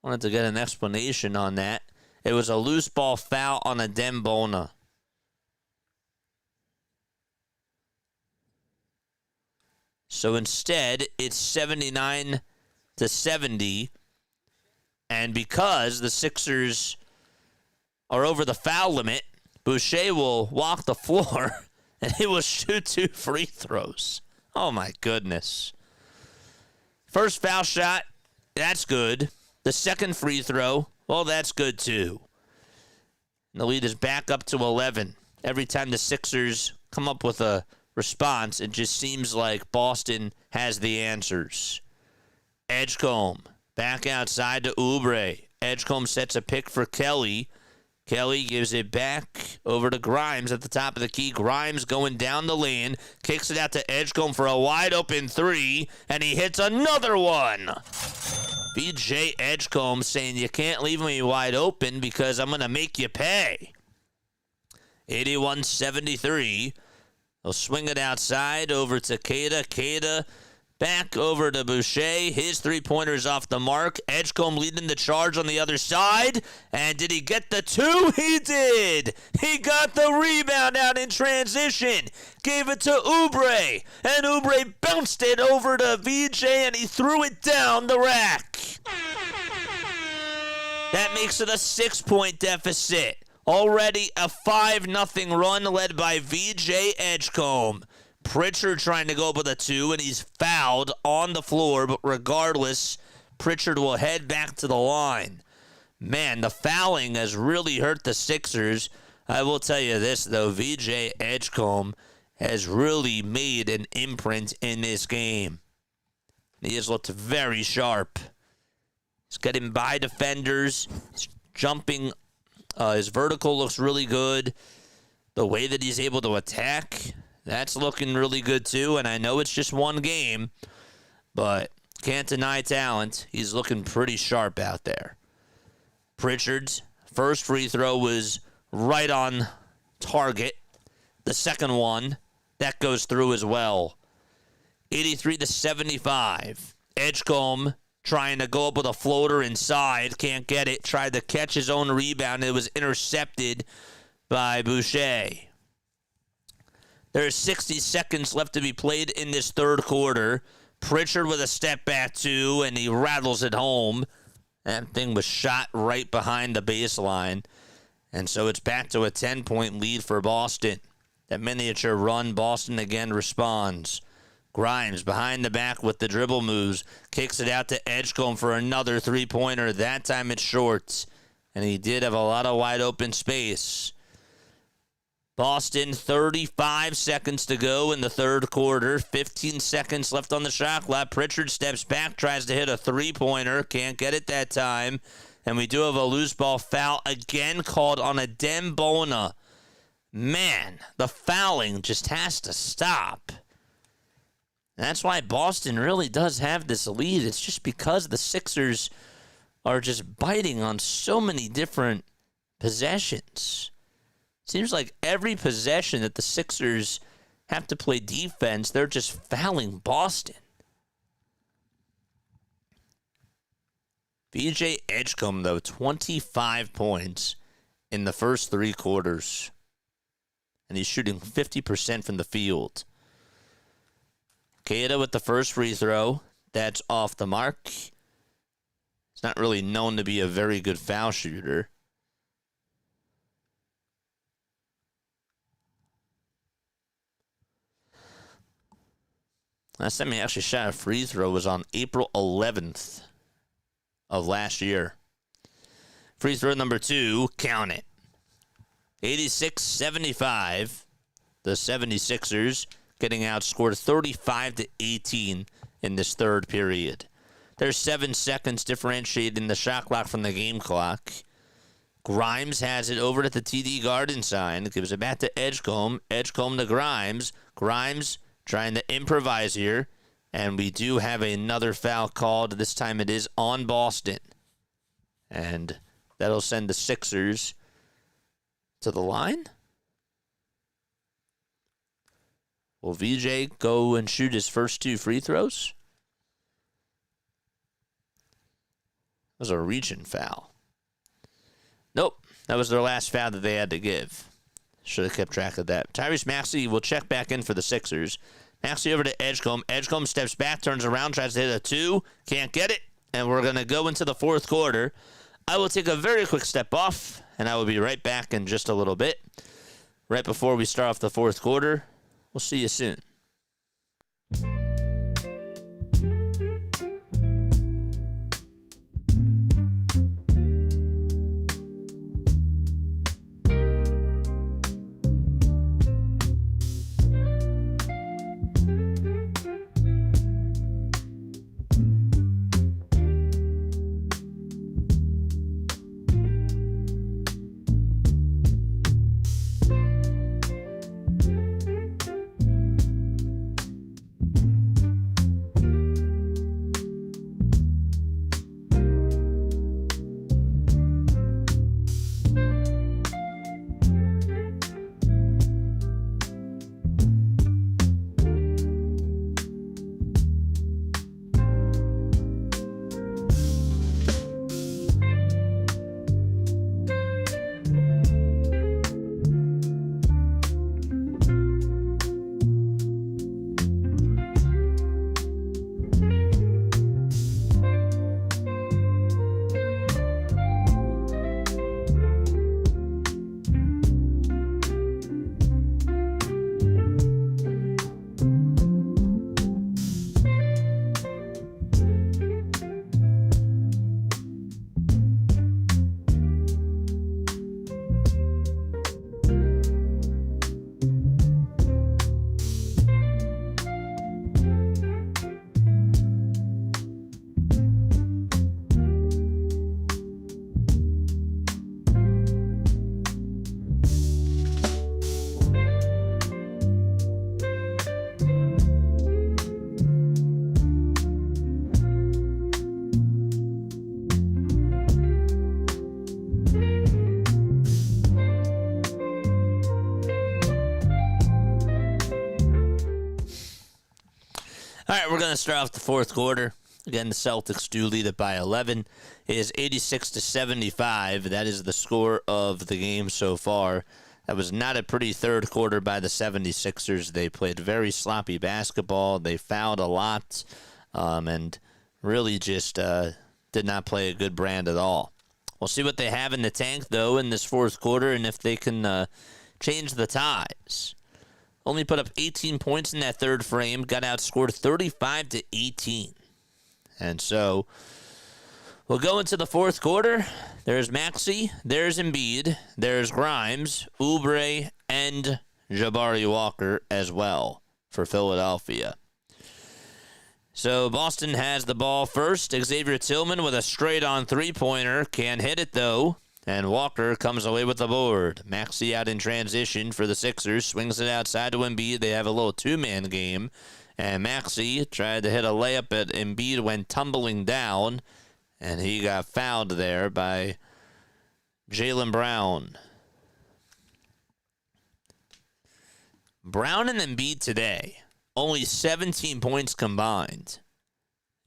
[SPEAKER 2] Wanted to get an explanation on that. It was a loose ball foul on Adembona. So instead, it's 79-70. And because the Sixers are over the foul limit, Boucher will walk the floor and he will shoot 2 free throws. Oh, my goodness. First foul shot, that's good. The second free throw, well, that's good too. And the lead is back up to 11. Every time the Sixers come up with a response, it just seems like Boston has the answers. Edgecombe back outside to Oubre. Edgecombe sets a pick for Kelly. Kelly gives it back over to Grimes at the top of the key. Grimes going down the lane, kicks it out to Edgecombe for a wide open 3, and he hits another one. VJ Edgecombe saying, you can't leave me wide open because I'm going to make you pay. 81-73. They'll swing it outside over to Queta. Queta back over to Boucher. His three-pointer's off the mark. Edgecombe leading the charge on the other side. And did he get the 2? He did. He got the rebound out in transition. Gave it to Oubre. And Oubre bounced it over to VJ and he threw it down the rack. That makes it a 6-point deficit. Already a 5-0 run led by VJ Edgecombe. Pritchard trying to go up with a 2, and he's fouled on the floor. But regardless, Pritchard will head back to the line. Man, the fouling has really hurt the Sixers. I will tell you this, though. VJ Edgecombe has really made an imprint in this game. He has looked very sharp. He's getting by defenders. He's jumping. His vertical looks really good. The way that he's able to attack, that's looking really good too. And I know it's just one game, but can't deny talent. He's looking pretty sharp out there. Pritchard's first free throw was right on target. The second one, that goes through as well. 83-75. Edgecombe trying to go up with a floater inside. Can't get it. Tried to catch his own rebound. It was intercepted by Boucher. There's 60 seconds left to be played in this third quarter. Pritchard with a step back, too, and he rattles it home. That thing was shot right behind the baseline. And so it's back to a 10-point lead for Boston. That miniature run, Boston again responds. Grimes behind the back with the dribble moves. Kicks it out to Edgecombe for another three-pointer. That time it's short. And he did have a lot of wide open space. Boston, 35 seconds to go in the third quarter. 15 seconds left on the shot clock. Pritchard steps back, tries to hit a three-pointer. Can't get it that time. And we do have a loose ball foul again called on Adembona. Man, the fouling just has to stop. That's why Boston really does have this lead. It's just because the Sixers are just biting on so many different possessions. Seems like every possession that the Sixers have to play defense, they're just fouling Boston. VJ Edgecombe, though, 25 points in the first three quarters. And he's shooting 50% from the field. Queta with the first free throw. That's off the mark. He's not really known to be a very good foul shooter. Last time he actually shot a free throw was on April 11th of last year. Free throw number 2, count it. 86-75. The 76ers getting outscored 35-18 in this third period. There's 7 seconds differentiating the shot clock from the game clock. Grimes has it over at the TD Garden sign. Gives it back to Edgecombe. Edgecombe to Grimes. Grimes trying to improvise here. And we do have another foul called. This time it is on Boston. And that'll send the Sixers to the line. Will VJ go and shoot his first 2 free throws? That was a region foul. Nope, that was their last foul that they had to give. Should have kept track of that. Tyrese Maxey will check back in for the Sixers. Maxey over to Edgecombe. Edgecombe steps back, turns around, tries to hit a 2. Can't get it. And we're going to go into the fourth quarter. I will take a very quick step off, and I will be right back in just a little bit. Right before we start off the fourth quarter. We'll see you soon. All right, we're going to start off the fourth quarter. Again, the Celtics do lead it by 11. It is 86-75. That is the score of the game so far. That was not a pretty third quarter by the 76ers. They played very sloppy basketball. They fouled a lot and really just did not play a good brand at all. We'll see what they have in the tank, though, in this fourth quarter and if they can change the ties. Only put up 18 points in that third frame. Got outscored 35-18. And so we'll go into the fourth quarter. There's Maxey, there's Embiid, there's Grimes, Oubre, and Jabari Walker as well for Philadelphia. So Boston has the ball first. Xavier Tillman with a straight-on three-pointer. Can't hit it, though. And Walker comes away with the board. Maxey out in transition for the Sixers. Swings it outside to Embiid. They have a little two-man game. And Maxey tried to hit a layup, but Embiid went tumbling down. And he got fouled there by Jaylen Brown. Brown and Embiid today, only 17 points combined.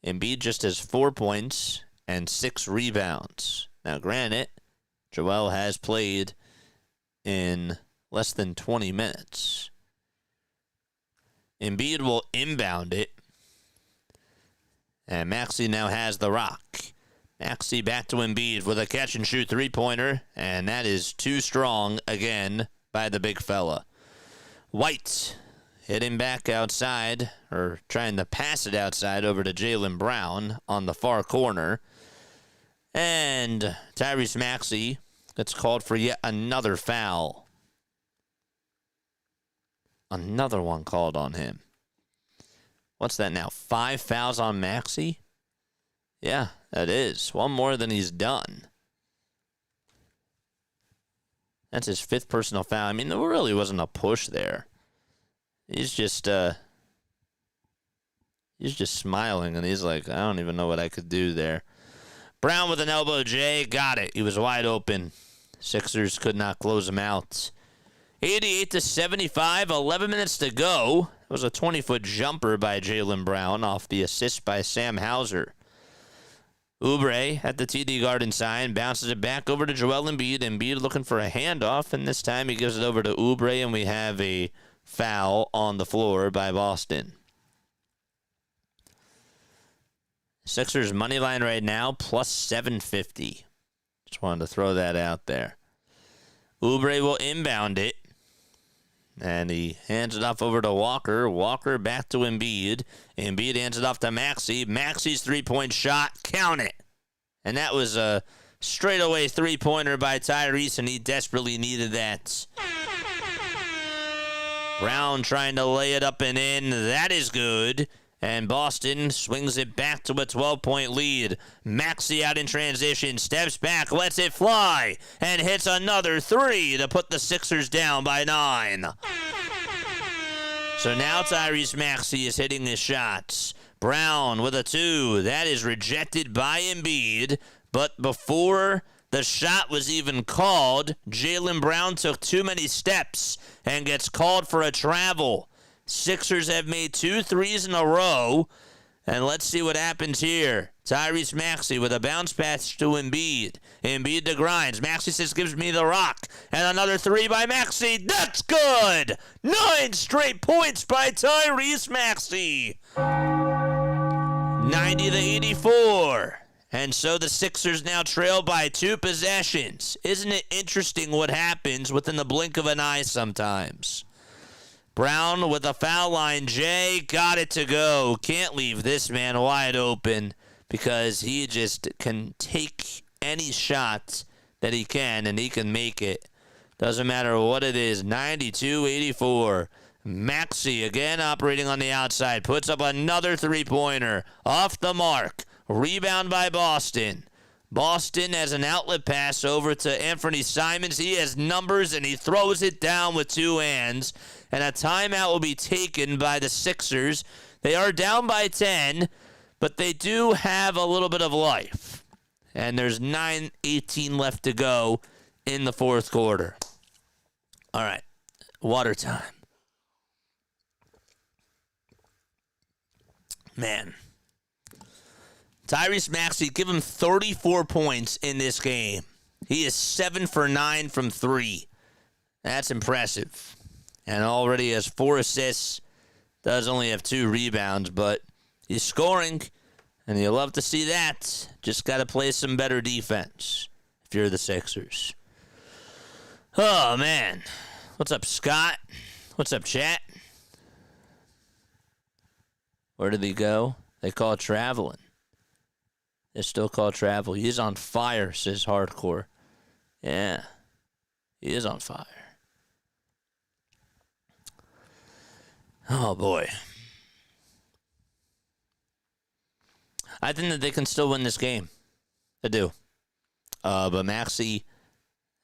[SPEAKER 2] Embiid just has 4 points and 6 rebounds. Now, granted, Joel has played in less than 20 minutes. Embiid will inbound it. And Maxey now has the rock. Maxey back to Embiid with a catch-and-shoot three-pointer. And that is too strong again by the big fella. White hitting back outside, or trying to pass it outside over to Jaylen Brown on the far corner. And Tyrese Maxey gets called for yet another foul. Another one called on him. What's that now? 5 fouls on Maxey? Yeah, that is. One more than he's done. That's his 5th personal foul. I mean, there really wasn't a push there. He's just smiling, and he's like, I don't even know what I could do there. Brown with an elbow J, got it. He was wide open. Sixers could not close him out. 88-75, 11 minutes to go. It was a 20-foot jumper by Jaylen Brown off the assist by Sam Hauser. Oubre at the TD Garden sign, bounces it back over to Joel Embiid. Embiid looking for a handoff, and this time he gives it over to Oubre, and we have a foul on the floor by Boston. Sixers money line right now, plus 750. Just wanted to throw that out there. Oubre will inbound it. And he hands it off over to Walker. Walker back to Embiid. Embiid hands it off to Maxey. Maxey's three-point shot. Count it. And that was a straightaway three-pointer by Tyrese, and he desperately needed that. Brown trying to lay it up and in. That is good. And Boston swings it back to a 12-point lead. Maxey out in transition, steps back, lets it fly, and hits another three to put the Sixers down by 9. So now Tyrese Maxey is hitting his shots. Brown with a 2. That is rejected by Embiid. But before the shot was even called, Jaylen Brown took too many steps and gets called for a travel. Sixers have made 2 threes in a row, and let's see what happens here. Tyrese Maxey with a bounce pass to Embiid. Embiid to Grimes. Maxey says, gives me the rock. And another 3 by Maxey. That's good! 9 straight points by Tyrese Maxey. 90-84. And so the Sixers now trail by 2 possessions. Isn't it interesting what happens within the blink of an eye sometimes? Brown with a foul line. Jay got it to go. Can't leave this man wide open because he just can take any shot that he can, and he can make it. Doesn't matter what it is. 92-84. Maxey again operating on the outside. Puts up another three-pointer. Off the mark. Rebound by Boston. Boston has an outlet pass over to Anthony Simons. He has numbers, and he throws it down with 2 hands. And a timeout will be taken by the Sixers. They are down by 10, but they do have a little bit of life. And there's 9:18 left to go in the 4th quarter. All right, water time. Man. Tyrese Maxey, give him 34 points in this game. He is 7 for 9 from 3. That's impressive. And already has 4 assists. Does only have 2 rebounds, but he's scoring, and you love to see that. Just got to play some better defense if you're the Sixers. Oh, man. What's up, Scott? What's up, chat? Where did he go? They call it traveling. They still call travel. He is on fire, says Hardcore. Yeah, he is on fire. Oh, boy. I think that they can still win this game. I do. But Maxey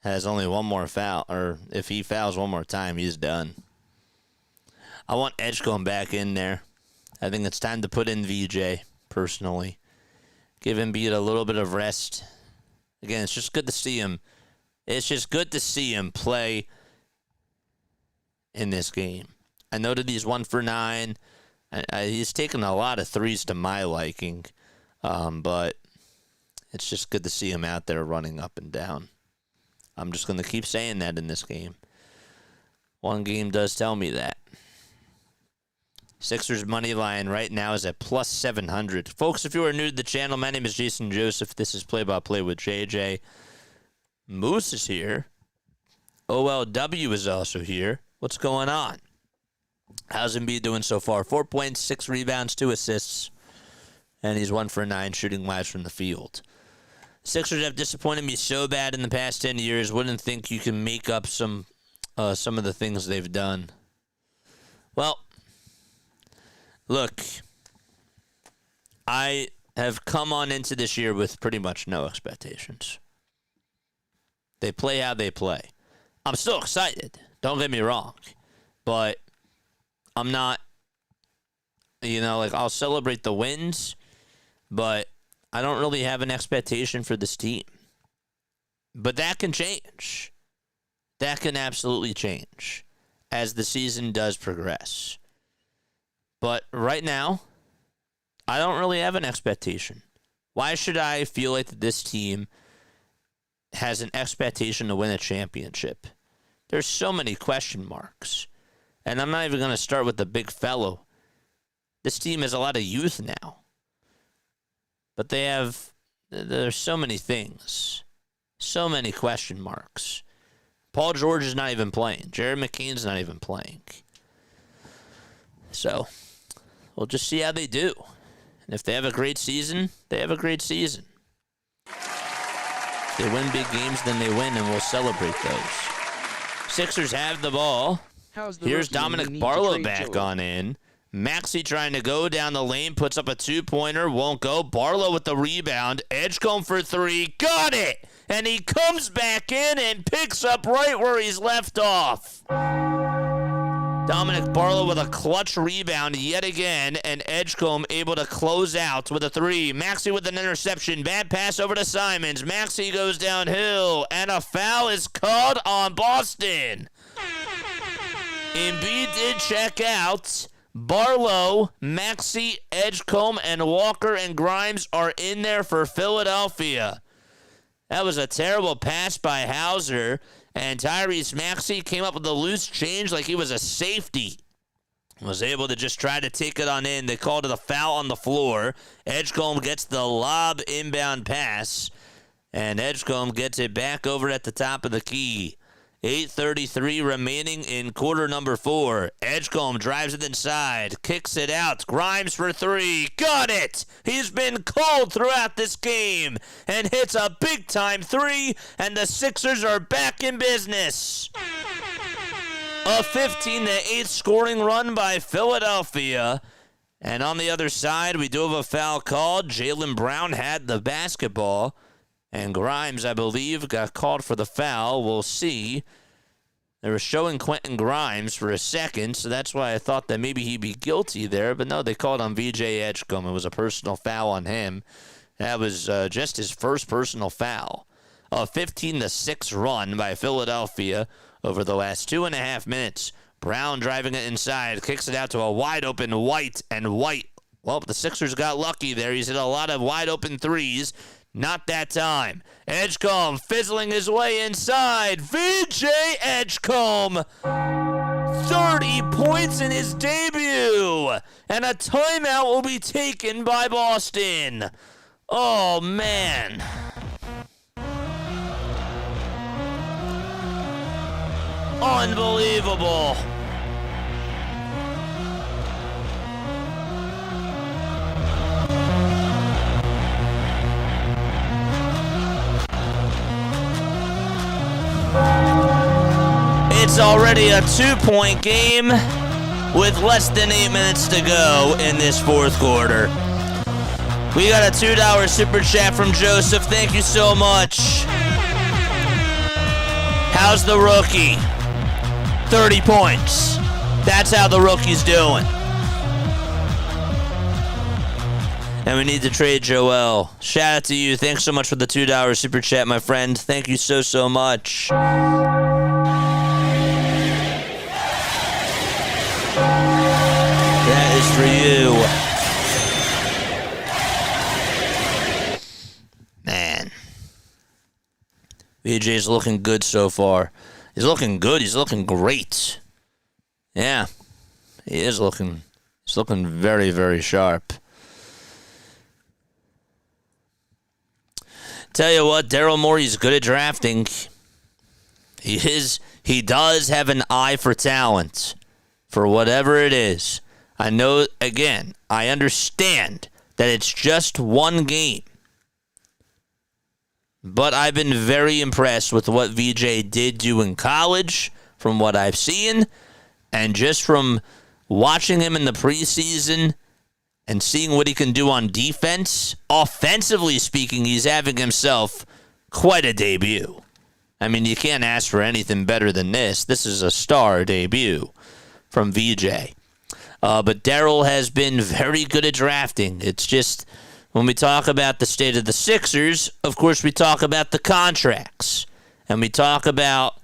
[SPEAKER 2] has only one more foul, or if he fouls one more time, he's done. I want Edge going back in there. I think it's time to put in VJ, personally. Give Embiid a little bit of rest. Again, it's just good to see him. It's just good to see him play in this game. I know that he's 1 for 9. He's taken a lot of threes to my liking. But it's just good to see him out there running up and down. I'm just going to keep saying that in this game. One game does tell me that. Sixers money line right now is at plus 700. Folks, if you are new to the channel, my name is Jason Joseph. This is Play-by-Play with JJ. Moose is here. OLW is also here. What's going on? How's Embiid doing so far? 4 points, 6 rebounds, 2 assists. And he's 1 for 9 shooting wise from the field. Sixers have disappointed me so bad in the past 10 years. Wouldn't think you can make up some of the things they've done. Well, look, I have come on into this year with pretty much no expectations. They play how they play. I'm still excited. Don't get me wrong. But I'm not, I'll celebrate the wins, but I don't really have an expectation for this team. But that can change. That can absolutely change as the season does progress. But right now, I don't really have an expectation. Why should I feel like this team has an expectation to win a championship? There's so many question marks. And I'm not even going to start with the big fellow. This team has a lot of youth now. But there's so many things. So many question marks. Paul George is not even playing. Jared McCain's not even playing. So, we'll just see how they do. And if they have a great season, they have a great season. If they win big games, then they win, and we'll celebrate those. Sixers have the ball. Here's Dominic Barlow back on in. Maxey trying to go down the lane, puts up a two-pointer, won't go. Barlow with the rebound. Edgecombe for three. Got it! And he comes back in and picks up right where he's left off. Dominic Barlow with a clutch rebound yet again, and Edgecombe able to close out with a three. Maxey with an interception. Bad pass over to Simons. Maxey goes downhill, and a foul is called on Boston. Embiid did check out. Barlow, Maxey, Edgecombe, and Walker and Grimes are in there for Philadelphia. That was a terrible pass by Hauser, and Tyrese Maxey came up with a loose change like he was a safety. Was able to just try to take it on in. They called it a foul on the floor. Edgecombe gets the lob inbound pass, and Edgecombe gets it back over at the top of the key. 8:33 remaining in quarter number 4. Edgecombe drives it inside, kicks it out. Grimes for three. Got it! He's been cold throughout this game and hits a big-time three, and the Sixers are back in business. A 15-8 scoring run by Philadelphia. And on the other side, we do have a foul called. Jaylen Brown had the basketball. And Grimes, I believe, got called for the foul. We'll see. They were showing Quentin Grimes for a second, so that's why I thought that maybe he'd be guilty there. But no, they called on VJ Edgecombe. It was a personal foul on him. That was just his first personal foul. A 15-6 run by Philadelphia over the last 2.5 minutes. Brown driving it inside, kicks it out to a wide-open White, and White, well, the Sixers got lucky there. He's hit a lot of wide-open threes. Not that time. Edgecombe fizzling his way inside. VJ Edgecombe. 30 points in his debut. And a timeout will be taken by Boston. Oh, man. Unbelievable. It's already a 2-point game with less than 8 minutes to go in this fourth quarter. We got a $2 super chat from Joseph. Thank you so much. How's the rookie? 30 points. That's how the rookie's doing. And we need to trade Joel. Shout out to you. Thanks so much for the $2 super chat, my friend. Thank you so, so much. That is for you. Man. VJ's looking good so far. He's looking good. He's looking great. Yeah. He is looking. He's looking very, very sharp. Tell you what, Daryl Morey's good at drafting. He is. He does have an eye for talent, for whatever it is. I know, again, I understand that it's just one game. But I've been very impressed with what VJ did do in college, from what I've seen, and just from watching him in the preseason and seeing what he can do on defense. Offensively speaking, he's having himself quite a debut. I mean, you can't ask for anything better than this. This is a star debut from VJ. But Daryl has been very good at drafting. It's just, when we talk about the state of the Sixers, of course we talk about the contracts. And we talk about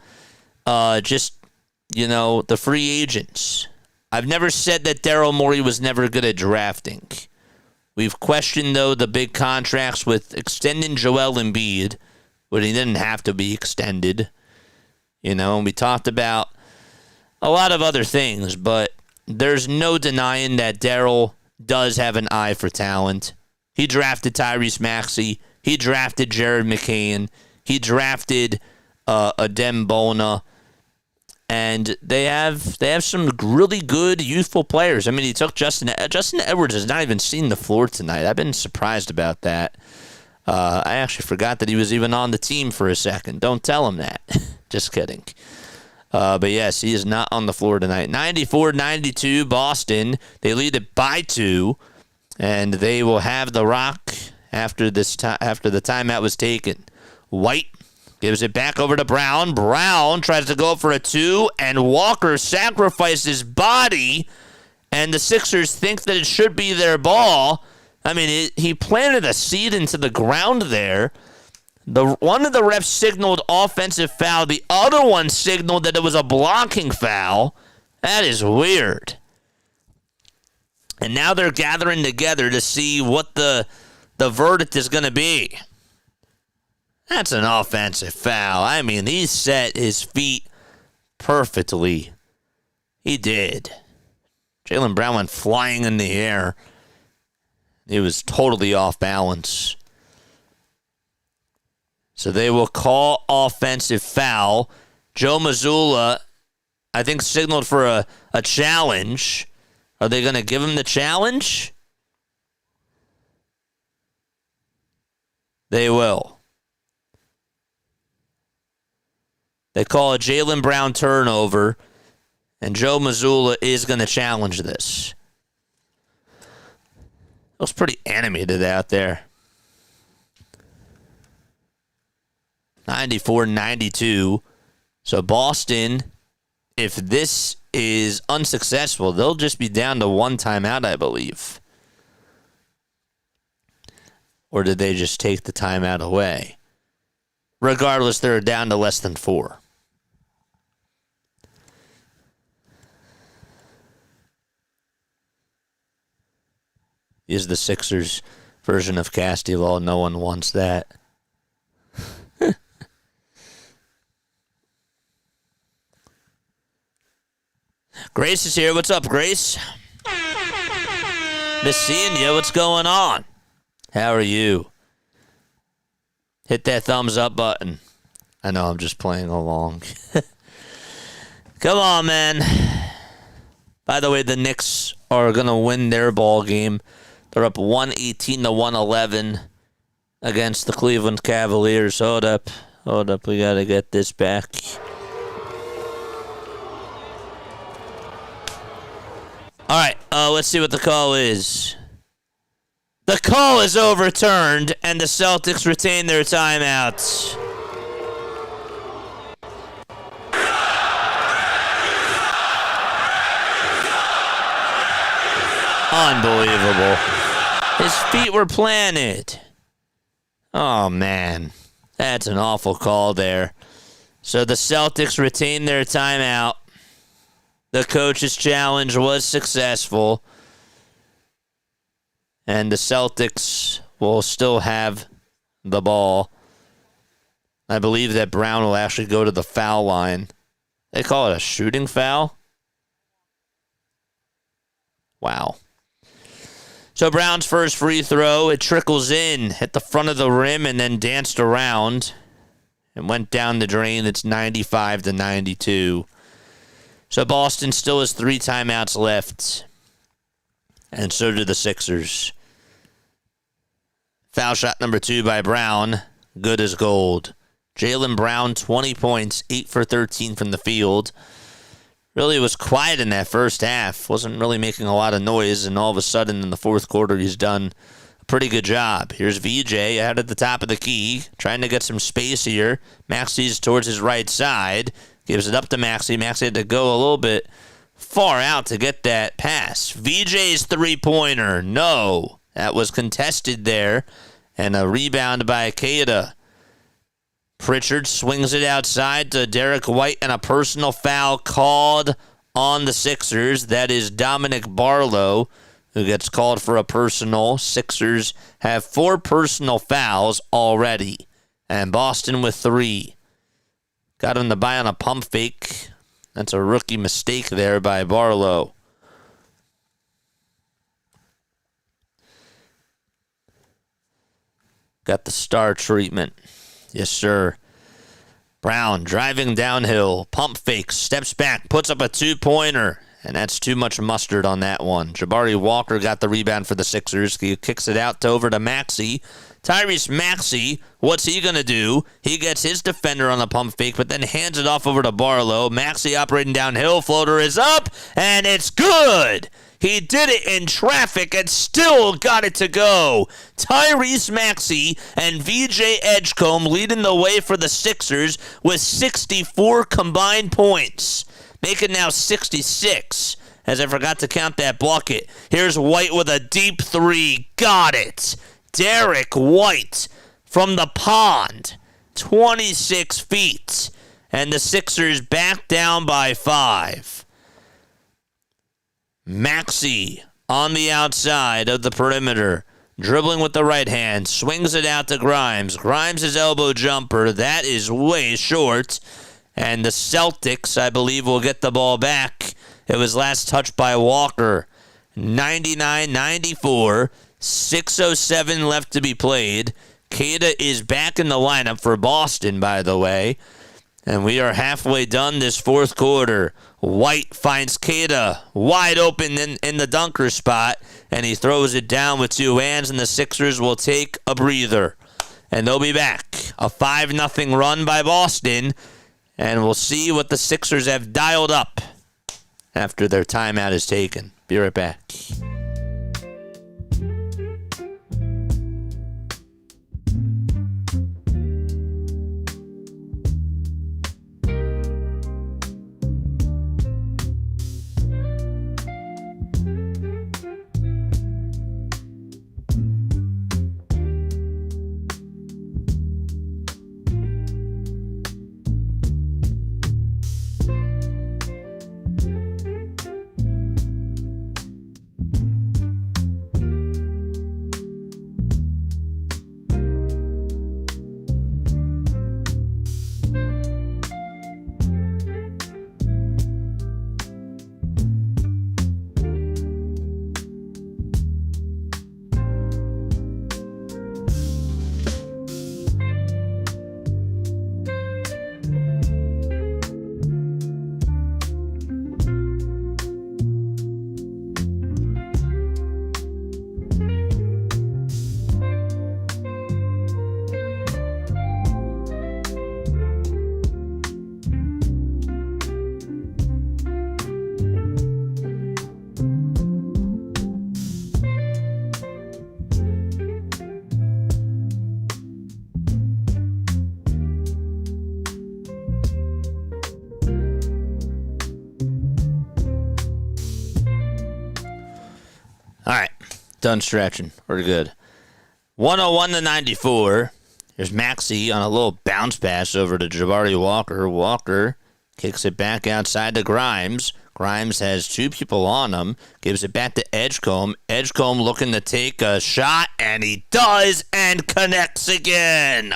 [SPEAKER 2] the free agents. I've never said that Daryl Morey was never good at drafting. We've questioned, though, the big contracts with extending Joel Embiid, but he didn't have to be extended. And we talked about a lot of other things, but there's no denying that Daryl does have an eye for talent. He drafted Tyrese Maxey. He drafted Jared McCain. He drafted Adem Bona. And they have some really good youthful players. I mean, he took Justin Edwards has not even seen the floor tonight. I've been surprised about that. I actually forgot that he was even on the team for a second. Don't tell him that. Just kidding. But yes, he is not on the floor tonight. 94-92 Boston. They lead it by 2, and they will have the rock after the timeout was taken. White gives it back over to Brown. Brown tries to go for a 2, and Walker sacrificed his body, and the Sixers think that it should be their ball. I mean, he planted a seed into the ground there. One of the refs signaled offensive foul. The other one signaled that it was a blocking foul. That is weird. And now they're gathering together to see what the verdict is going to be. That's an offensive foul. I mean, he set his feet perfectly. He did. Jaylen Brown went flying in the air. He was totally off balance. So they will call offensive foul. Joe Mazzulla, I think, signaled for a challenge. Are they going to give him the challenge? They will. They call a Jaylen Brown turnover, and Joe Mazzulla is going to challenge this. It was pretty animated out there. 94-92. So Boston, if this is unsuccessful, they'll just be down to 1 timeout, I believe. Or did they just take the timeout away? Regardless, they're down to less than 4. Is the Sixers version of Casty Law. No one wants that. Grace is here. What's up, Grace? Miss seeing you. What's going on? How are you? Hit that thumbs up button. I know I'm just playing along. Come on, man. By the way, the Knicks are going to win their ball game. They're up 118-111 against the Cleveland Cavaliers. Hold up. We got to get this back. All right, let's see what the call is. The call is overturned, and the Celtics retain their timeouts. Unbelievable. His feet were planted. Oh, man. That's an awful call there. So the Celtics retain their timeout. The coach's challenge was successful. And the Celtics will still have the ball. I believe that Brown will actually go to the foul line. They call it a shooting foul? Wow. So Brown's first free throw, it trickles in at the front of the rim and then danced around and went down the drain. It's 95-92. So Boston still has 3 timeouts left. And so do the Sixers. Foul shot number 2 by Brown. Good as gold. Jaylen Brown, 20 points, 8 for 13 from the field. Really was quiet in that first half. Wasn't really making a lot of noise. And all of a sudden in the fourth quarter, he's done pretty good job. Here's VJ out at the top of the key, trying to get some space here. Maxey's towards his right side. Gives it up to Maxey. Maxey had to go a little bit far out to get that pass. VJ's three-pointer. No. That was contested there. And a rebound by Keita. Pritchard swings it outside to Derek White, and a personal foul called on the Sixers. That is Dominic Barlow, who gets called for a personal. Sixers have 4 personal fouls already, and Boston with 3. Got him to buy on a pump fake. That's a rookie mistake there by Barlow. Got the star treatment. Yes, sir. Brown driving downhill. Pump fake. Steps back. Puts up a 2-pointer. And that's too much mustard on that one. Jabari Walker got the rebound for the Sixers. He kicks it out over to Maxey. Tyrese Maxey, what's he going to do? He gets his defender on the pump fake, but then hands it off over to Barlow. Maxey operating downhill. Floater is up, and it's good. He did it in traffic and still got it to go. Tyrese Maxey and VJ Edgecombe leading the way for the Sixers with 64 combined points. Make it now 66, as I forgot to count that bucket. Here's White with a deep 3. Got it. Derek White from the pond. 26 feet. And the Sixers back down by 5. Maxey on the outside of the perimeter. Dribbling with the right hand. Swings it out to Grimes. Grimes' elbow jumper. That is way short. And the Celtics, I believe, will get the ball back. It was last touched by Walker. 99-94. 6:07 left to be played. Keita is back in the lineup for Boston, by the way. And we are halfway done this fourth quarter. White finds Keita wide open in the dunker spot, and he throws it down with 2 hands, and the Sixers will take a breather. And they'll be back. A 5-0 run by Boston, and we'll see what the Sixers have dialed up after their timeout is taken. Be right back. All right, done stretching. We're good. 101-94. Here's Maxey on a little bounce pass over to Jabari Walker. Walker kicks it back outside to Grimes. Grimes has 2 people on him. Gives it back to Edgecombe. Edgecombe looking to take a shot, and he does, and connects again.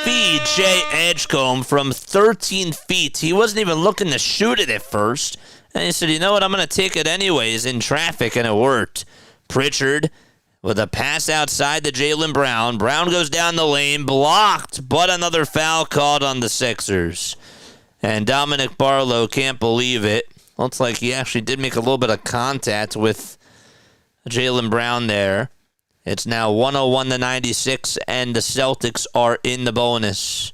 [SPEAKER 2] VJ Edgecombe from 13 feet. He wasn't even looking to shoot it at first. And he said, you know what, I'm going to take it anyways in traffic, and it worked. Pritchard with a pass outside to Jaylen Brown. Brown goes down the lane, blocked, but another foul called on the Sixers. And Dominic Barlow can't believe it. Looks like he actually did make a little bit of contact with Jaylen Brown there. It's now 101-96, and the Celtics are in the bonus.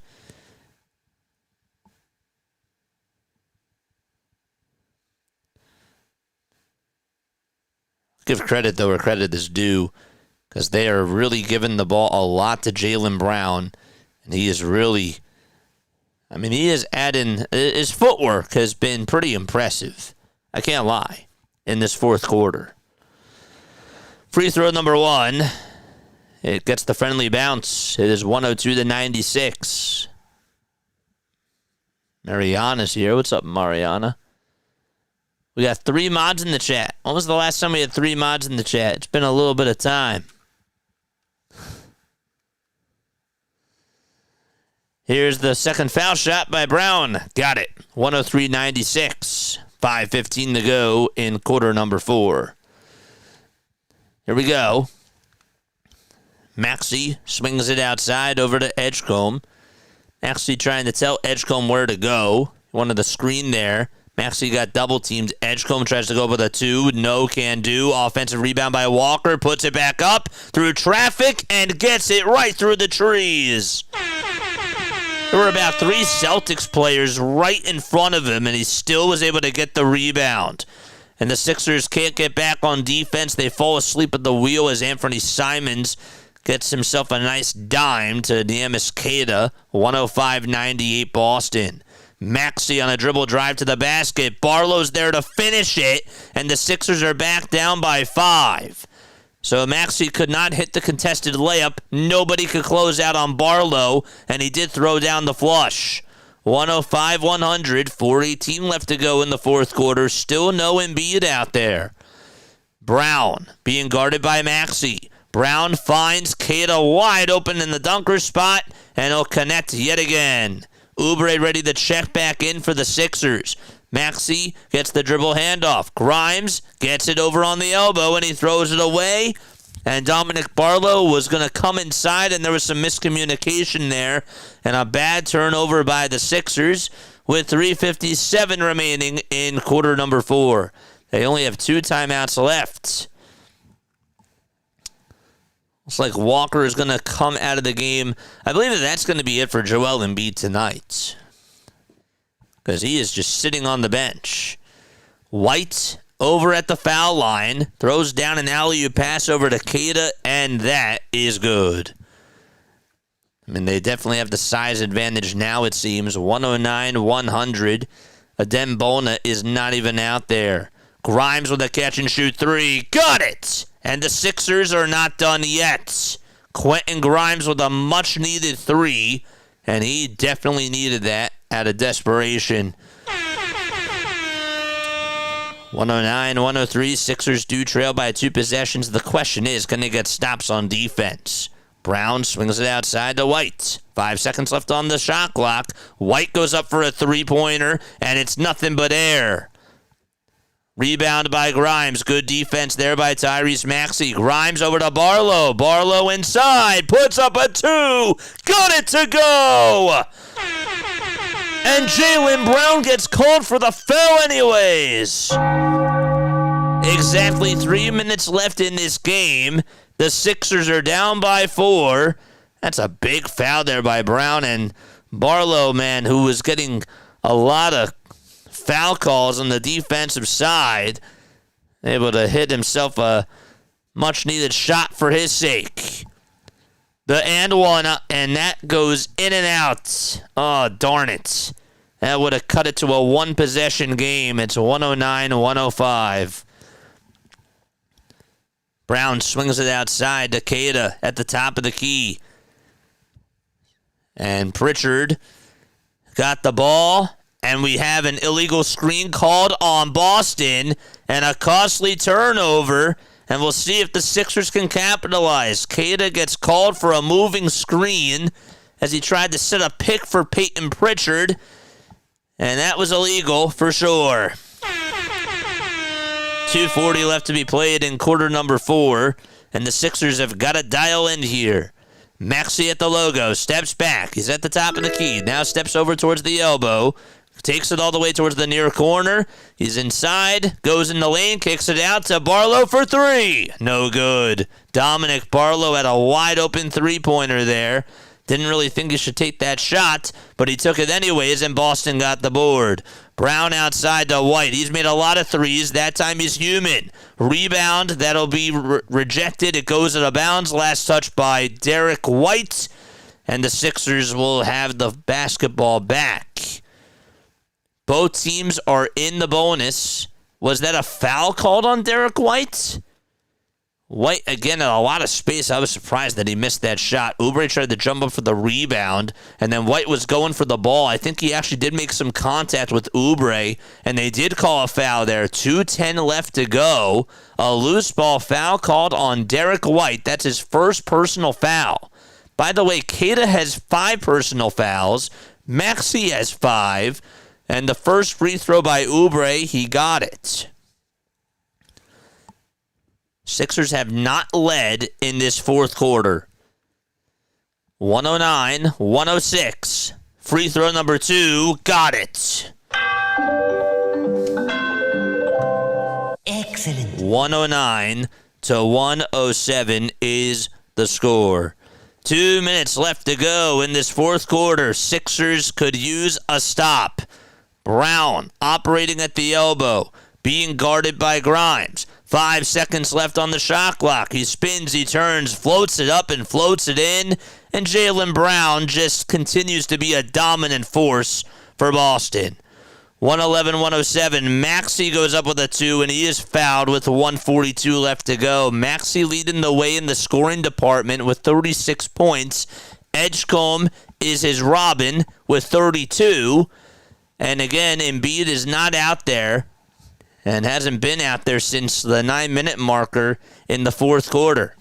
[SPEAKER 2] Give credit, though, where credit is due. because they are really giving the ball a lot to Jaylen Brown, and he is really, he is adding, his footwork has been pretty impressive. I can't lie, in this fourth quarter. Free throw number 1. It gets the friendly bounce. It is 102-96. Mariana's here. What's up, Mariana? We got 3 mods in the chat. When was the last time we had 3 mods in the chat? It's been a little bit of time. Here's the second foul shot by Brown. Got it. 103-96. 5:15 to go in quarter number 4. Here we go. Maxey swings it outside over to Edgecombe. Maxey trying to tell Edgecombe where to go. Wanted the screen there. Maxey got double teamed. Edgecombe tries to go with a 2. No can do. Offensive rebound by Walker. Puts it back up through traffic and gets it right through the trees. There were about 3 Celtics players right in front of him, and he still was able to get the rebound. And the Sixers can't get back on defense. They fall asleep at the wheel as Anthony Simons gets himself a nice dime to Neemias Queta. 105-98 Boston. Maxey on a dribble drive to the basket. Barlow's there to finish it, and the Sixers are back down by 5. So Maxey could not hit the contested layup. Nobody could close out on Barlow, and he did throw down the flush. 105-100, 4:18 left to go in the fourth quarter. Still no Embiid out there. Brown being guarded by Maxey. Brown finds Queta wide open in the dunker spot, and he'll connect yet again. Oubre ready to check back in for the Sixers. Maxey gets the dribble handoff. Grimes gets it over on the elbow, and he throws it away. And Dominic Barlow was going to come inside, and there was some miscommunication there. And a bad turnover by the Sixers with 3:57 remaining in quarter number 4. They only have 2 timeouts left. Looks like Walker is going to come out of the game. I believe that's going to be it for Joel Embiid tonight, because he is just sitting on the bench. White over at the foul line, throws down an alley-oop pass over to Queta, and that is good. They definitely have the size advantage now, it seems. 109-100. Adem Bona is not even out there. Grimes with a catch-and-shoot 3. Got it! And the Sixers are not done yet. Quentin Grimes with a much-needed 3, and he definitely needed that out of desperation. 109-103, Sixers do trail by 2 possessions. The question is, can they get stops on defense? Brown swings it outside to White. 5 seconds left on the shot clock. White goes up for a 3-pointer, and it's nothing but air. Rebound by Grimes. Good defense there by Tyrese Maxey. Grimes over to Barlow. Barlow inside. Puts up a 2. Got it to go. And Jaylen Brown gets called for the foul anyways. Exactly 3 minutes left in this game. The Sixers are down by 4. That's a big foul there by Brown. And Barlow, man, who was getting a lot of foul calls on the defensive side, able to hit himself a much-needed shot for his sake. The and one, and that goes in and out. Oh, darn it. That would have cut it to a 1-possession game. It's 109-105. Brown swings it outside to Queta at the top of the key. And Pritchard got the ball. And we have an illegal screen called on Boston and a costly turnover. And we'll see if the Sixers can capitalize. Queta gets called for a moving screen as he tried to set a pick for Peyton Pritchard. And that was illegal for sure. 2:40 left to be played in quarter number 4. And the Sixers have got to dial in here. Maxey at the logo. Steps back. He's at the top of the key. Now steps over towards the elbow. Takes it all the way towards the near corner. He's inside. Goes in the lane. Kicks it out to Barlow for 3. No good. Dominic Barlow had a wide open 3-pointer there Didn't really think he should take that shot, but he took it anyways, and Boston got the board. Brown outside to White. He's made a lot of threes. That time he's human. Rebound, that'll be rejected. It goes out of bounds. Last touch by Derek White, and the Sixers will have the basketball back. Both teams are in the bonus. Was that a foul called on Derek White? White, again, had a lot of space. I was surprised that he missed that shot. Oubre tried to jump up for the rebound, and then White was going for the ball. I think he actually did make some contact with Oubre, and they did call a foul there. 2:10 left to go. A loose ball foul called on Derek White. That's his first personal foul. By the way, Queta has 5 personal fouls. Maxey has 5. And the first free throw by Oubre, he got it. Sixers have not led in this fourth quarter. 109-106. Free throw number 2, got it.
[SPEAKER 3] Excellent.
[SPEAKER 2] 109-107 is the score. 2 minutes left to go in this fourth quarter. Sixers could use a stop. Brown operating at the elbow, being guarded by Grimes. 5 seconds left on the shot clock. He spins, he turns, floats it up and floats it in. And Jaylen Brown just continues to be a dominant force for Boston. 111-107. Maxey goes up with a 2, and he is fouled with 1:42 left to go. Maxey leading the way in the scoring department with 36 points. Edgecombe is his Robin with 32. And again, Embiid is not out there and hasn't been out there since the 9-minute marker in the fourth quarter.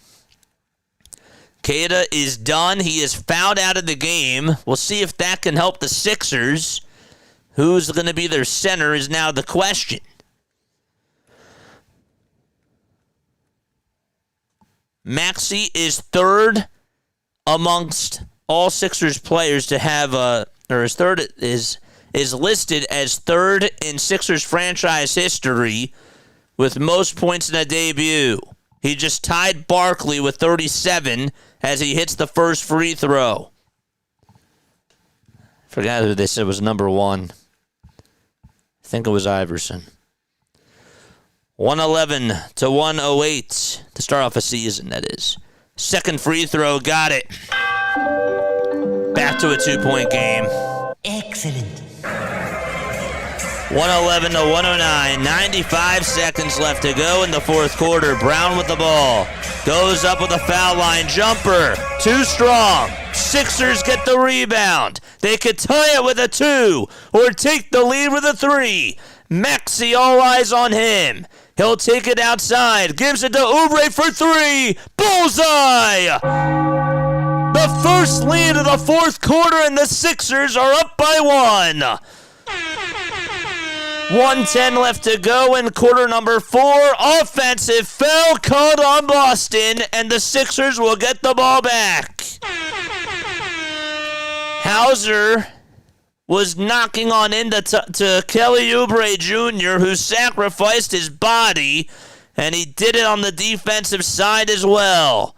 [SPEAKER 2] Queta is done. He is fouled out of the game. We'll see if that can help the Sixers. Who's going to be their center is now the question. Maxey is third amongst all Sixers players to have is listed as third in Sixers franchise history with most points in a debut. He just tied Barkley with 37 as he hits the first free throw. Forgot who they said was number 1. I think it was Iverson. 111-108 to start off a season, that is. Second free throw, got it. Back to a 2-point game.
[SPEAKER 3] Excellent.
[SPEAKER 2] 111-109, 95 seconds left to go in the fourth quarter. Brown with the ball. Goes up with a foul line jumper. Too strong. Sixers get the rebound. They could tie it with a 2 or take the lead with a 3. Maxey, all eyes on him. He'll take it outside. Gives it to Oubre for 3. Bullseye! The first lead of the fourth quarter, and the Sixers are up by 1. 1:10 left to go in quarter number 4. Offensive foul called on Boston, and the Sixers will get the ball back. Hauser was knocking on into to Kelly Oubre Jr., who sacrificed his body, and he did it on the defensive side as well.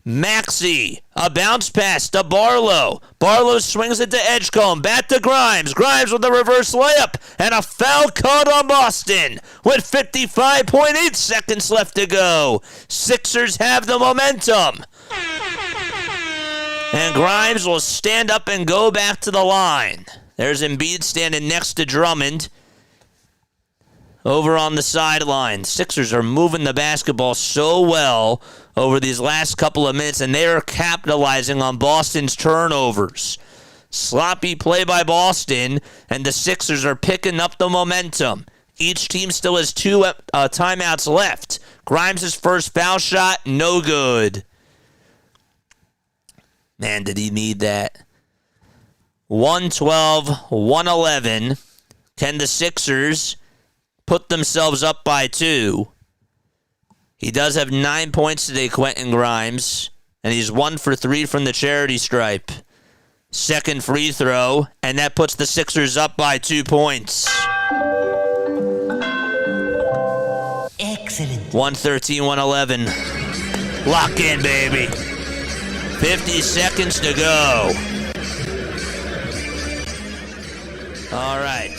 [SPEAKER 2] Maxey, a bounce pass to Barlow. Barlow swings it to Edgecombe. Back to Grimes. Grimes with a reverse layup. And a foul caught on Boston with 55.8 seconds left to go. Sixers have the momentum. And Grimes will stand up and go back to the line. There's Embiid standing next to Drummond over on the sideline. Sixers are moving the basketball so well over these last couple of minutes, and they are capitalizing on Boston's turnovers. Sloppy play by Boston, and the Sixers are picking up the momentum. Each team still has 2 timeouts left. Grimes' first foul shot, no good. Man, did he need that. 112-111. Can the Sixers put themselves up by 2? He does have 9 points today, Quentin Grimes, and he's 1 for 3 from the charity stripe. Second free throw, and that puts the Sixers up by 2 points.
[SPEAKER 3] Excellent.
[SPEAKER 2] 113-111. Lock in, baby. 50 seconds to go. All right.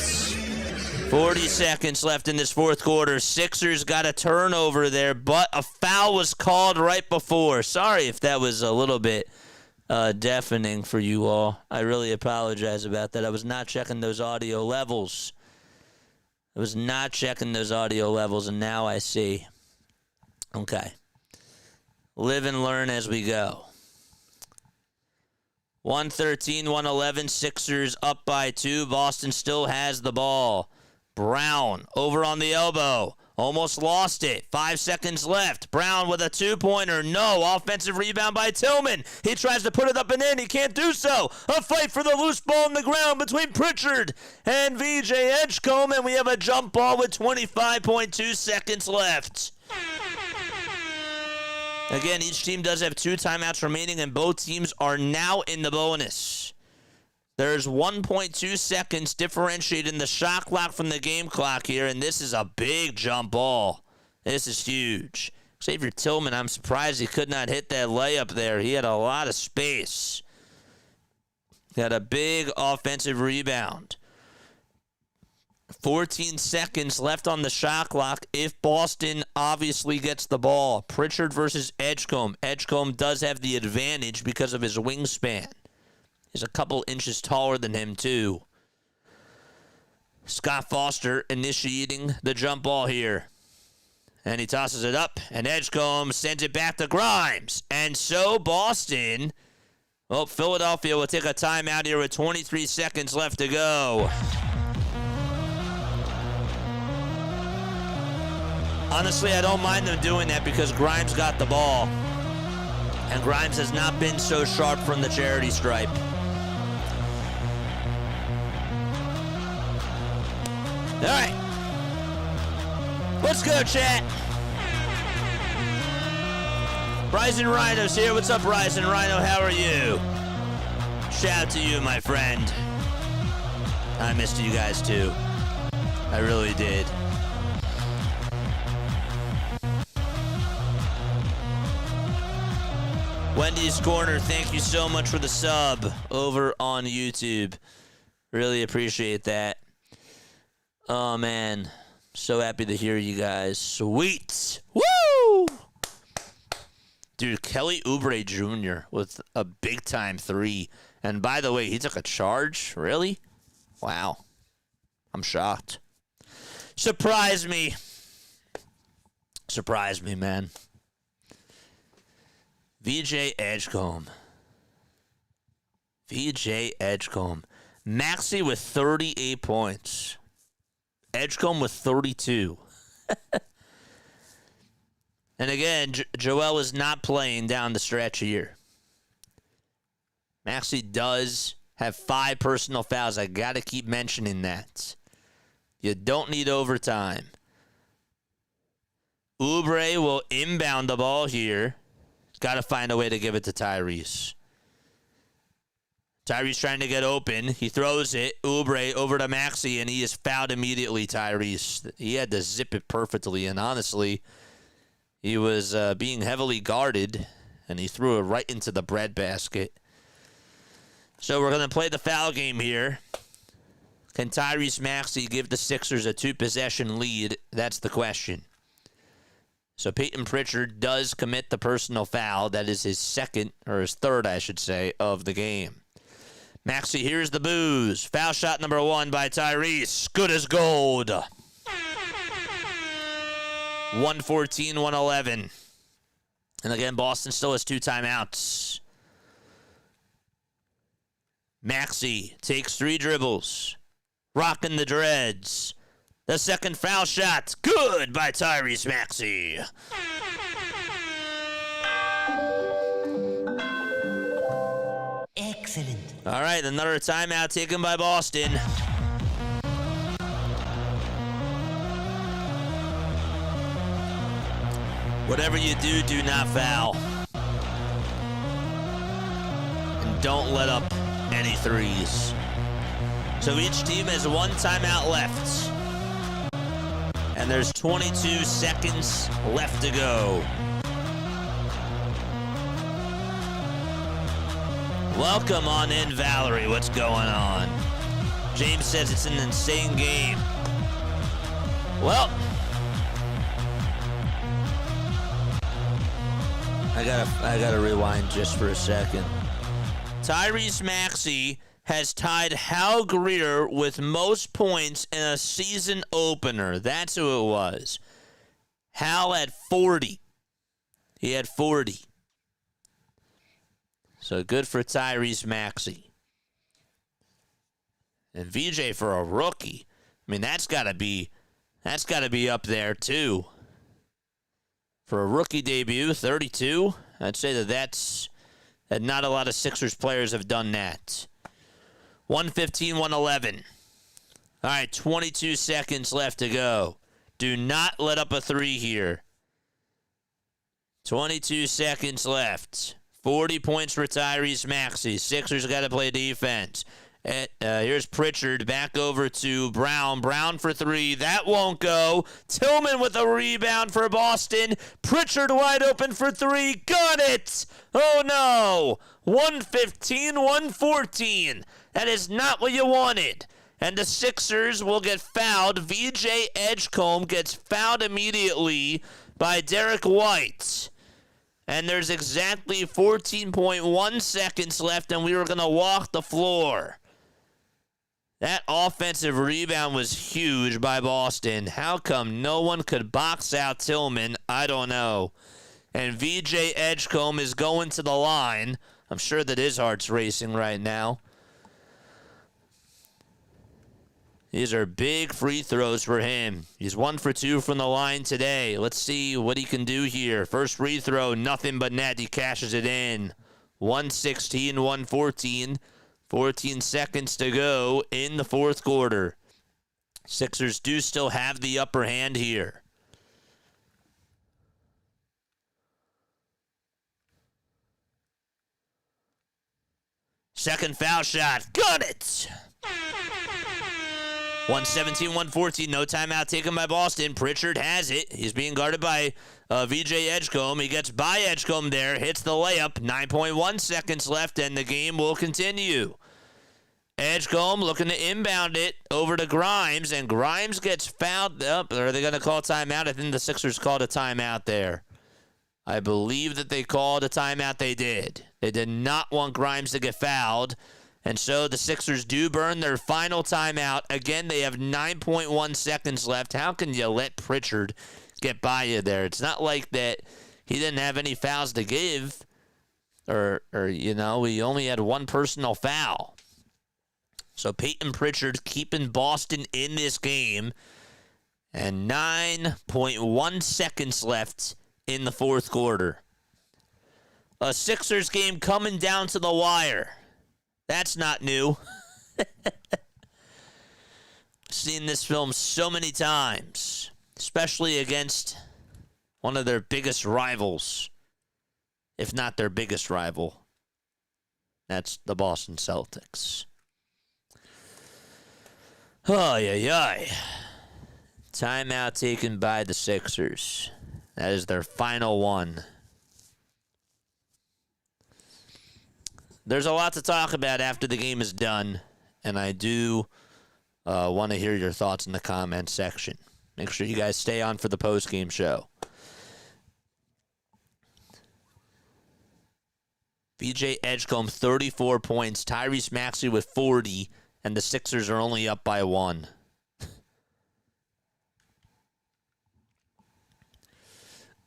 [SPEAKER 2] 40 seconds left in this fourth quarter. Sixers got a turnover there, but a foul was called right before. Sorry if that was a little bit deafening for you all. I really apologize about that. I was not checking those audio levels. And now I see. Okay. Live and learn as we go. 113, 111, Sixers up by 2. Boston still has the ball. Brown over on the elbow. Almost lost it. 5 seconds left. Brown with a two-pointer. No. Offensive rebound by Tillman. He tries to put it up and in. He can't do so. A fight for the loose ball on the ground between Pritchard and VJ Edgecombe, and we have a jump ball with 25.2 seconds left. Again, each team does have 2 timeouts remaining, and both teams are now in the bonus. There's 1.2 seconds differentiating the shot clock from the game clock here, and this is a big jump ball. This is huge. Xavier Tillman, I'm surprised he could not hit that layup there. He had a lot of space. He had a big offensive rebound. 14 seconds left on the shot clock if Boston obviously gets the ball. Pritchard versus Edgecombe. Edgecombe does have the advantage because of his wingspan. He's a couple inches taller than him, too. Scott Foster initiating the jump ball here. And he tosses it up, and Edgecombe sends it back to Grimes. And so Boston, well, Philadelphia will take a timeout here with 23 seconds left to go. Honestly, I don't mind them doing that because Grimes got the ball. And Grimes has not been so sharp from the charity stripe. All right. Let's go, chat. Ryzen Rhino's here. What's up, Ryzen Rhino? How are you? Shout out to you, my friend. I missed you guys, too. I really did. Wendy's Corner, thank you so much for the sub over on YouTube. Really appreciate that. Oh, man. So happy to hear you guys. Sweet. Woo! Dude, Kelly Oubre Jr. with a big-time 3. And by the way, he took a charge? Really? Wow. I'm shocked. Surprise me. Surprise me, man. VJ Edgecombe. Maxey with 38 points. Edgecombe with 32. And again, Joel is not playing down the stretch here. Maxey does have 5 personal fouls. I got to keep mentioning that. You don't need overtime. Oubre will inbound the ball here. Got to find a way to give it to Tyrese. Tyrese trying to get open. He throws it. Oubre over to Maxey, and he is fouled immediately, Tyrese. He had to zip it perfectly, and honestly, he was being heavily guarded, and he threw it right into the breadbasket. So we're going to play the foul game here. Can Tyrese Maxey give the Sixers a 2-possession lead? That's the question. So Peyton Pritchard does commit the personal foul. That is his second, or his third, I should say, of the game. Maxey, here's the booze. Foul shot number 1 by Tyrese. Good as gold. 114, 111. And again, Boston still has 2 timeouts. Maxey takes 3 dribbles. Rocking the dreads. The second foul shot. Good by Tyrese Maxey.
[SPEAKER 3] Excellent.
[SPEAKER 2] All right, another timeout taken by Boston. Whatever you do, do not foul. And don't let up any threes. So each team has 1 timeout left. And there's 22 seconds left to go. Welcome on in, Valerie. What's going on? James says it's an insane game. Well, I gotta rewind just for a second. Tyrese Maxey has tied Hal Greer with most points in a season opener. That's who it was. Hal had 40. He had 40. So good for Tyrese Maxey. And VJ for a rookie. I mean, that's got to be up there too. For a rookie debut, 32. I'd say that's not a lot of Sixers players have done that. 115, 111. All right, 22 seconds left to go. Do not let up a three here. 22 seconds left. 40 points for Tyrese Maxey. Sixers got to play defense. Here's Pritchard back over to Brown. Brown for three. That won't go. Tillman with a rebound for Boston. Pritchard wide open for three. Got it. Oh, no. 115, 114. That is not what you wanted. And the Sixers will get fouled. VJ Edgecombe gets fouled immediately by Derek White. And there's exactly 14.1 seconds left, and we were going to walk the floor. That offensive rebound was huge by Boston. How come no one could box out Tillman? I don't know. And VJ Edgecombe is going to the line. I'm sure that his heart's racing right now. These are big free throws for him. He's 1 for 2 from the line today. Let's see what he can do here. First free throw, nothing but net. He cashes it in. 116, 114. 14 seconds to go in the fourth quarter. Sixers do still have the upper hand here. Second foul shot. Got it! 117, 114. No timeout taken by Boston. Pritchard has it. He's being guarded by VJ Edgecombe. He gets by Edgecombe there. Hits the layup. 9.1 seconds left, and the game will continue. Edgecombe looking to inbound it over to Grimes, and Grimes gets fouled up. Are they going to call timeout? I think the Sixers called a timeout there. I believe that they called a timeout. They did. They did not want Grimes to get fouled. And so the Sixers do burn their final timeout. Again, they have 9.1 seconds left. How can you let Pritchard get by you there? It's not like that he didn't have any fouls to give. Or he only had one personal foul. So Peyton Pritchard keeping Boston in this game. And 9.1 seconds left in the fourth quarter. A Sixers game coming down to the wire. That's not new. Seen this film so many times, especially against one of their biggest rivals, if not their biggest rival. That's the Boston Celtics. Oh, yeah. Timeout taken by the Sixers. That is their final one. There's a lot to talk about after the game is done, and I do want to hear your thoughts in the comments section. Make sure you guys stay on for the post-game show. VJ Edgecombe, 34 points. Tyrese Maxey with 40, and the Sixers are only up by 1.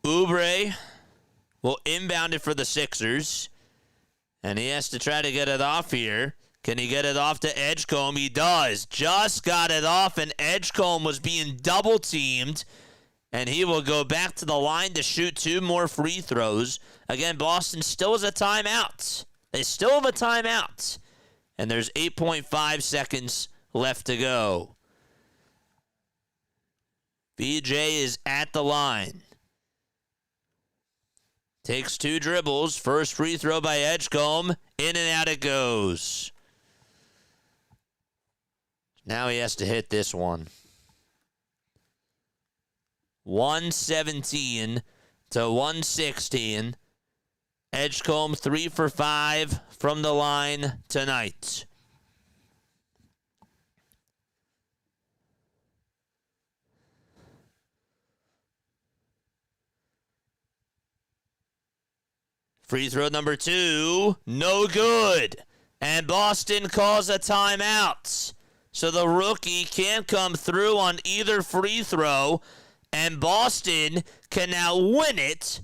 [SPEAKER 2] Oubre will inbound it for the Sixers. And he has to try to get it off here. Can he get it off to Edgecombe? He does. Just got it off, and Edgecombe was being double-teamed. And he will go back to the line to shoot 2 more free throws. Again, Boston still has a timeout. They still have a timeout. And there's 8.5 seconds left to go. VJ is at the line. Takes 2 dribbles. First free throw by Edgecombe. In and out it goes. Now he has to hit this one. 117 to 116. Edgecombe 3 for 5 from the line tonight. Free throw number 2, no good. And Boston calls a timeout. So the rookie can't come through on either free throw, and Boston can now win it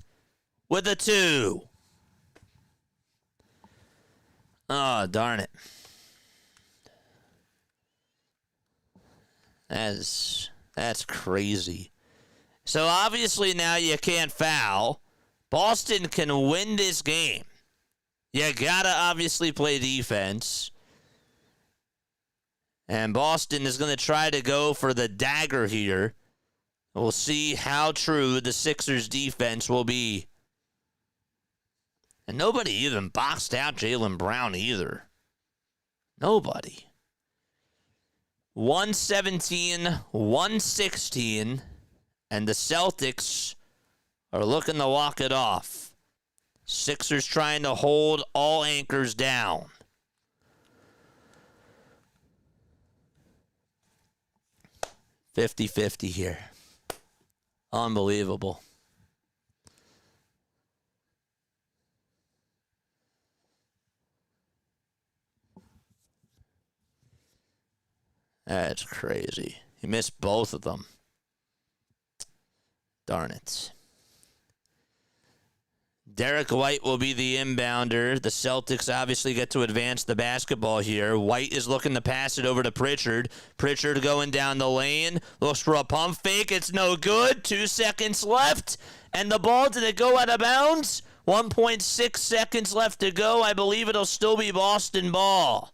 [SPEAKER 2] with a 2. Oh, darn it. That's crazy. So obviously now you can't foul. Boston can win this game. You gotta obviously play defense. And Boston is going to try to go for the dagger here. We'll see how true the Sixers defense will be. And nobody even boxed out Jaylen Brown either. Nobody. 117, 116, and the Celtics are looking to walk it off. Sixers trying to hold all anchors down. .50 here. Unbelievable. That's crazy. He missed both of them. Darn it. Derek White will be the inbounder. The Celtics obviously get to advance the basketball here. White is looking to pass it over to Pritchard. Pritchard going down the lane. Looks for a pump fake. It's no good. 2 seconds left. And the ball, did it go out of bounds? 1.6 seconds left to go. I believe it'll still be Boston ball.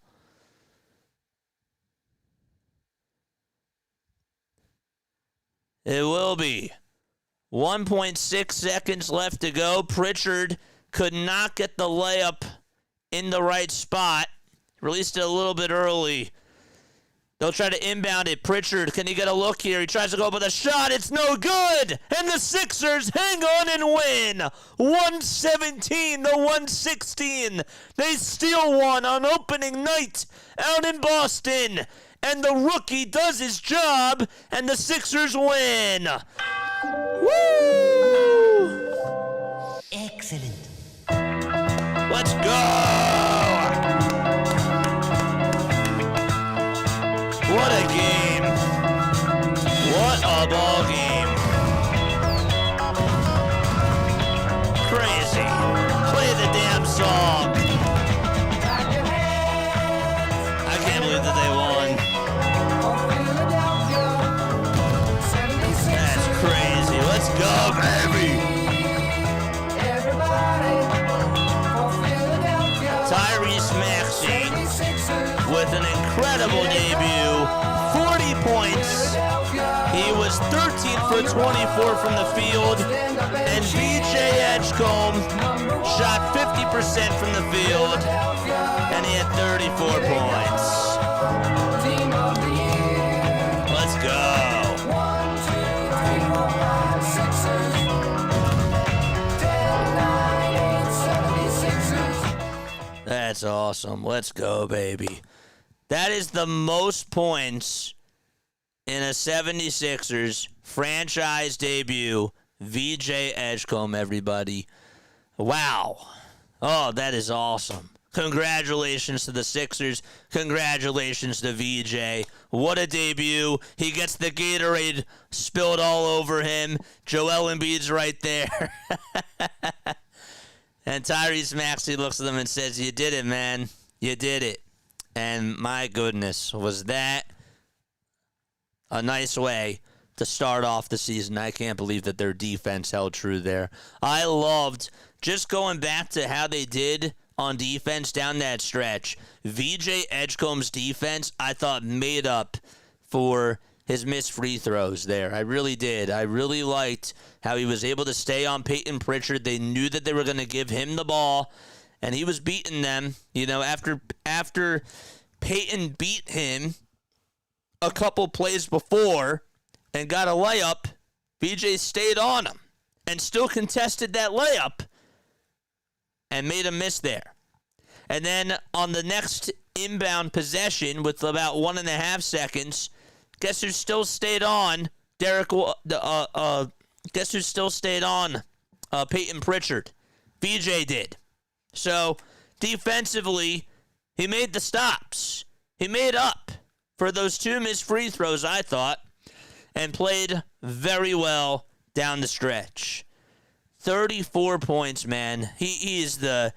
[SPEAKER 2] It will be. 1.6 seconds left to go. Pritchard could not get the layup in the right spot. Released it a little bit early. They'll try to inbound it. Pritchard, can he get a look here? He tries to go up with a shot. It's no good. And the Sixers hang on and win. 117 to 116. They steal one on opening night out in Boston. And the rookie does his job, and the Sixers win. Woo!
[SPEAKER 3] Excellent.
[SPEAKER 2] Let's go! What a game. What a ball game. Crazy. Play the damn song. I can't believe that they won. That's crazy. Let's go, baby. Maxey with an incredible debut, 40 points. He was 13 for 24 from the field, and VJ Edgecombe shot 50% from the field, and he had 34 points. Let's go. That's awesome. Let's go, baby. That is the most points in a 76ers franchise debut. VJ Edgecombe, everybody. Wow. Oh, that is awesome. Congratulations to the Sixers. Congratulations to VJ. What a debut. He gets the Gatorade spilled all over him. Joel Embiid's right there. And Tyrese Maxey looks at them and says, "You did it, man. You did it." And my goodness, was that a nice way to start off the season. I can't believe that their defense held true there. I loved just going back to how they did on defense down that stretch. VJ Edgecombe's defense, I thought, made up for his missed free throws there. I really did. I really liked how he was able to stay on Peyton Pritchard. They knew that they were going to give him the ball, and he was beating them. You know, after Peyton beat him a couple plays before and got a layup, VJ stayed on him and still contested that layup and made a miss there. And then on the next inbound possession with about 1.5 seconds, guess who still stayed on? Guess who still stayed on? Peyton Pritchard. VJ did. So defensively, he made the stops. He made up for those 2 missed free throws, I thought, and played very well down the stretch. 34 points, man. He has to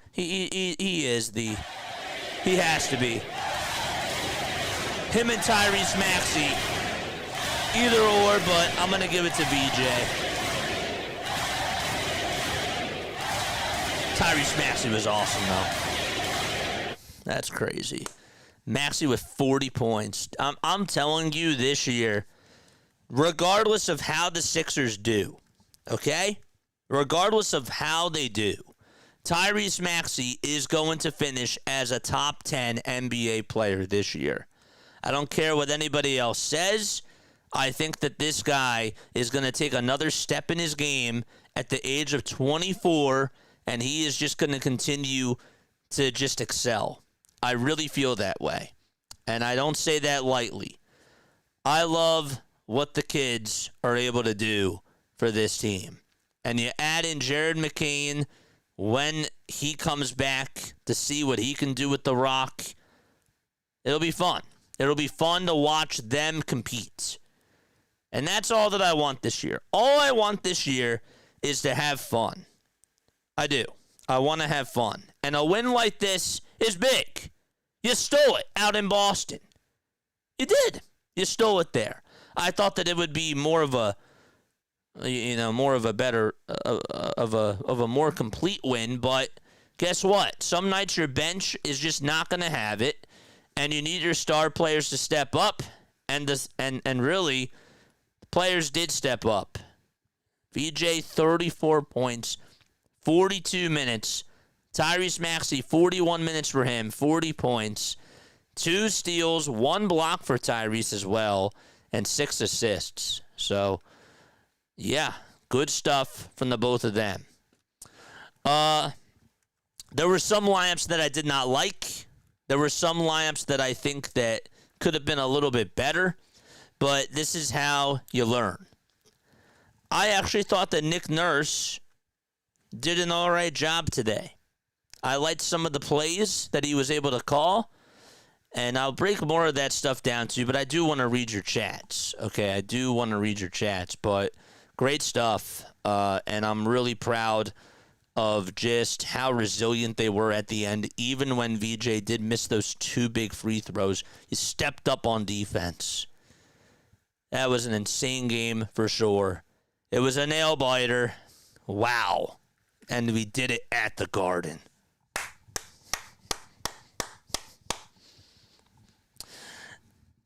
[SPEAKER 2] be. Him and Tyrese Maxey, either or, but I'm going to give it to VJ. Tyrese Maxey was awesome, though. That's crazy. Maxey with 40 points. I'm telling you this year, regardless of how the Sixers do, okay? Regardless of how they do, Tyrese Maxey is going to finish as a top 10 NBA player this year. I don't care what anybody else says. I think that this guy is going to take another step in his game at the age of 24, and he is just going to continue to just excel. I really feel that way, and I don't say that lightly. I love what the kids are able to do for this team. And you add in Jared McCain when he comes back to see what he can do with the rock. It'll be fun. It'll be fun to watch them compete. And that's all that I want this year. All I want this year is to have fun. I do. I want to have fun. And a win like this is big. You stole it out in Boston. You did. You stole it there. I thought that it would be more of a more of a better, of a more complete win. But guess what? Some nights your bench is just not going to have it, and you need your star players to step up. And really, players did step up. VJ 34 points, 42 minutes. Tyrese Maxey 41 minutes for him, 40 points, 2 steals, 1 block for Tyrese as well, and 6 assists. So. Yeah, good stuff from the both of them. There were some lineups that I did not like. There were some lineups that I think that could have been a little bit better, but this is how you learn. I actually thought that Nick Nurse did an all right job today. I liked some of the plays that he was able to call, and I'll break more of that stuff down to you, but I do want to read your chats. Okay, I do want to read your chats, but great stuff, and I'm really proud of just how resilient they were at the end. Even when VJ did miss those 2 big free throws, he stepped up on defense. That was an insane game for sure. It was a nail-biter. Wow. And we did it at the Garden.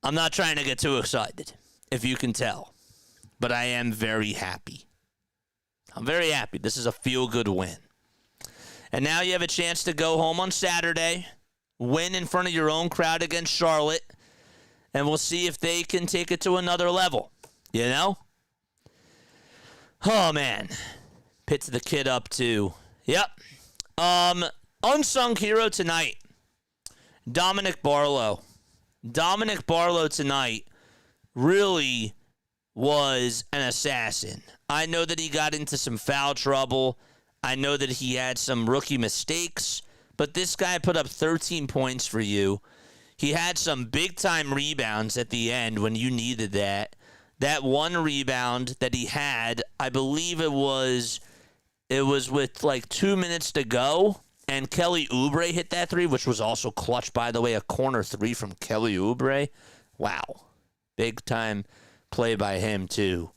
[SPEAKER 2] I'm not trying to get too excited, if you can tell. But I am very happy. I'm very happy. This is a feel-good win. And now you have a chance to go home on Saturday, win in front of your own crowd against Charlotte, and we'll see if they can take it to another level. You know? Oh, man. Pits the kid up, too. Yep. Unsung hero tonight, Dominic Barlow. Dominic Barlow tonight really was an assassin. I know that he got into some foul trouble. I know that he had some rookie mistakes, but this guy put up 13 points for you. He had some big-time rebounds at the end when you needed that. That one rebound that he had, I believe it was with like 2 minutes to go, and Kelly Oubre hit that 3, which was also clutch, by the way, a corner 3 from Kelly Oubre. Wow. Big-time play by him, too.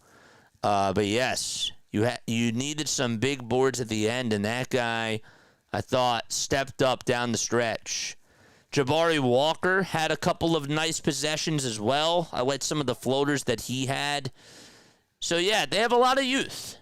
[SPEAKER 2] But yes, you needed some big boards at the end, and that guy, I thought, stepped up down the stretch. Jabari Walker had a couple of nice possessions as well. I liked some of the floaters that he had. So, yeah, they have a lot of youth.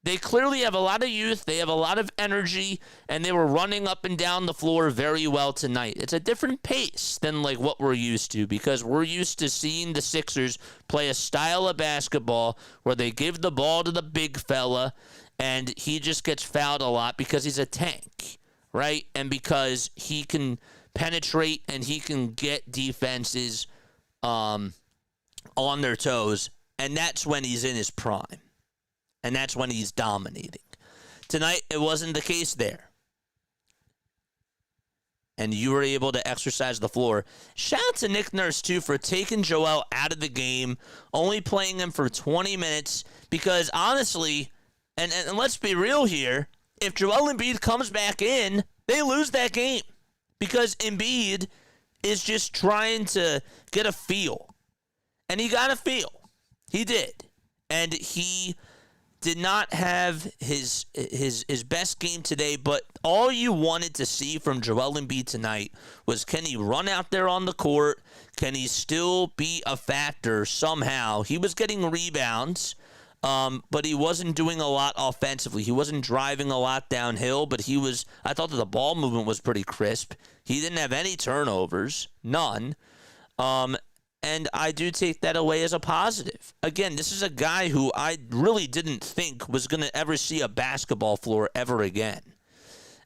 [SPEAKER 2] They clearly have a lot of youth. They have a lot of energy, and they were running up and down the floor very well tonight. It's a different pace than like what we're used to, because we're used to seeing the Sixers play a style of basketball where they give the ball to the big fella, and he just gets fouled a lot because he's a tank. right? And because he can penetrate and he can get defenses on their toes, and that's when he's in his prime. And that's when he's dominating. Tonight, it wasn't the case there. And you were able to exercise the floor. Shout out to Nick Nurse, too, for taking Joel out of the game, only playing him for 20 minutes, because honestly, and let's be real here, if Joel Embiid comes back in, they lose that game, because Embiid is just trying to get a feel. And he got a feel. He did. And he did not have his best game today, but all you wanted to see from Joel Embiid tonight was, can he run out there on the court? Can he still be a factor somehow? He was getting rebounds, but he wasn't doing a lot offensively. He wasn't driving a lot downhill, but I thought that the ball movement was pretty crisp. He didn't have any turnovers, none. And I do take that away as a positive. Again, this is a guy who I really didn't think was going to ever see a basketball floor ever again.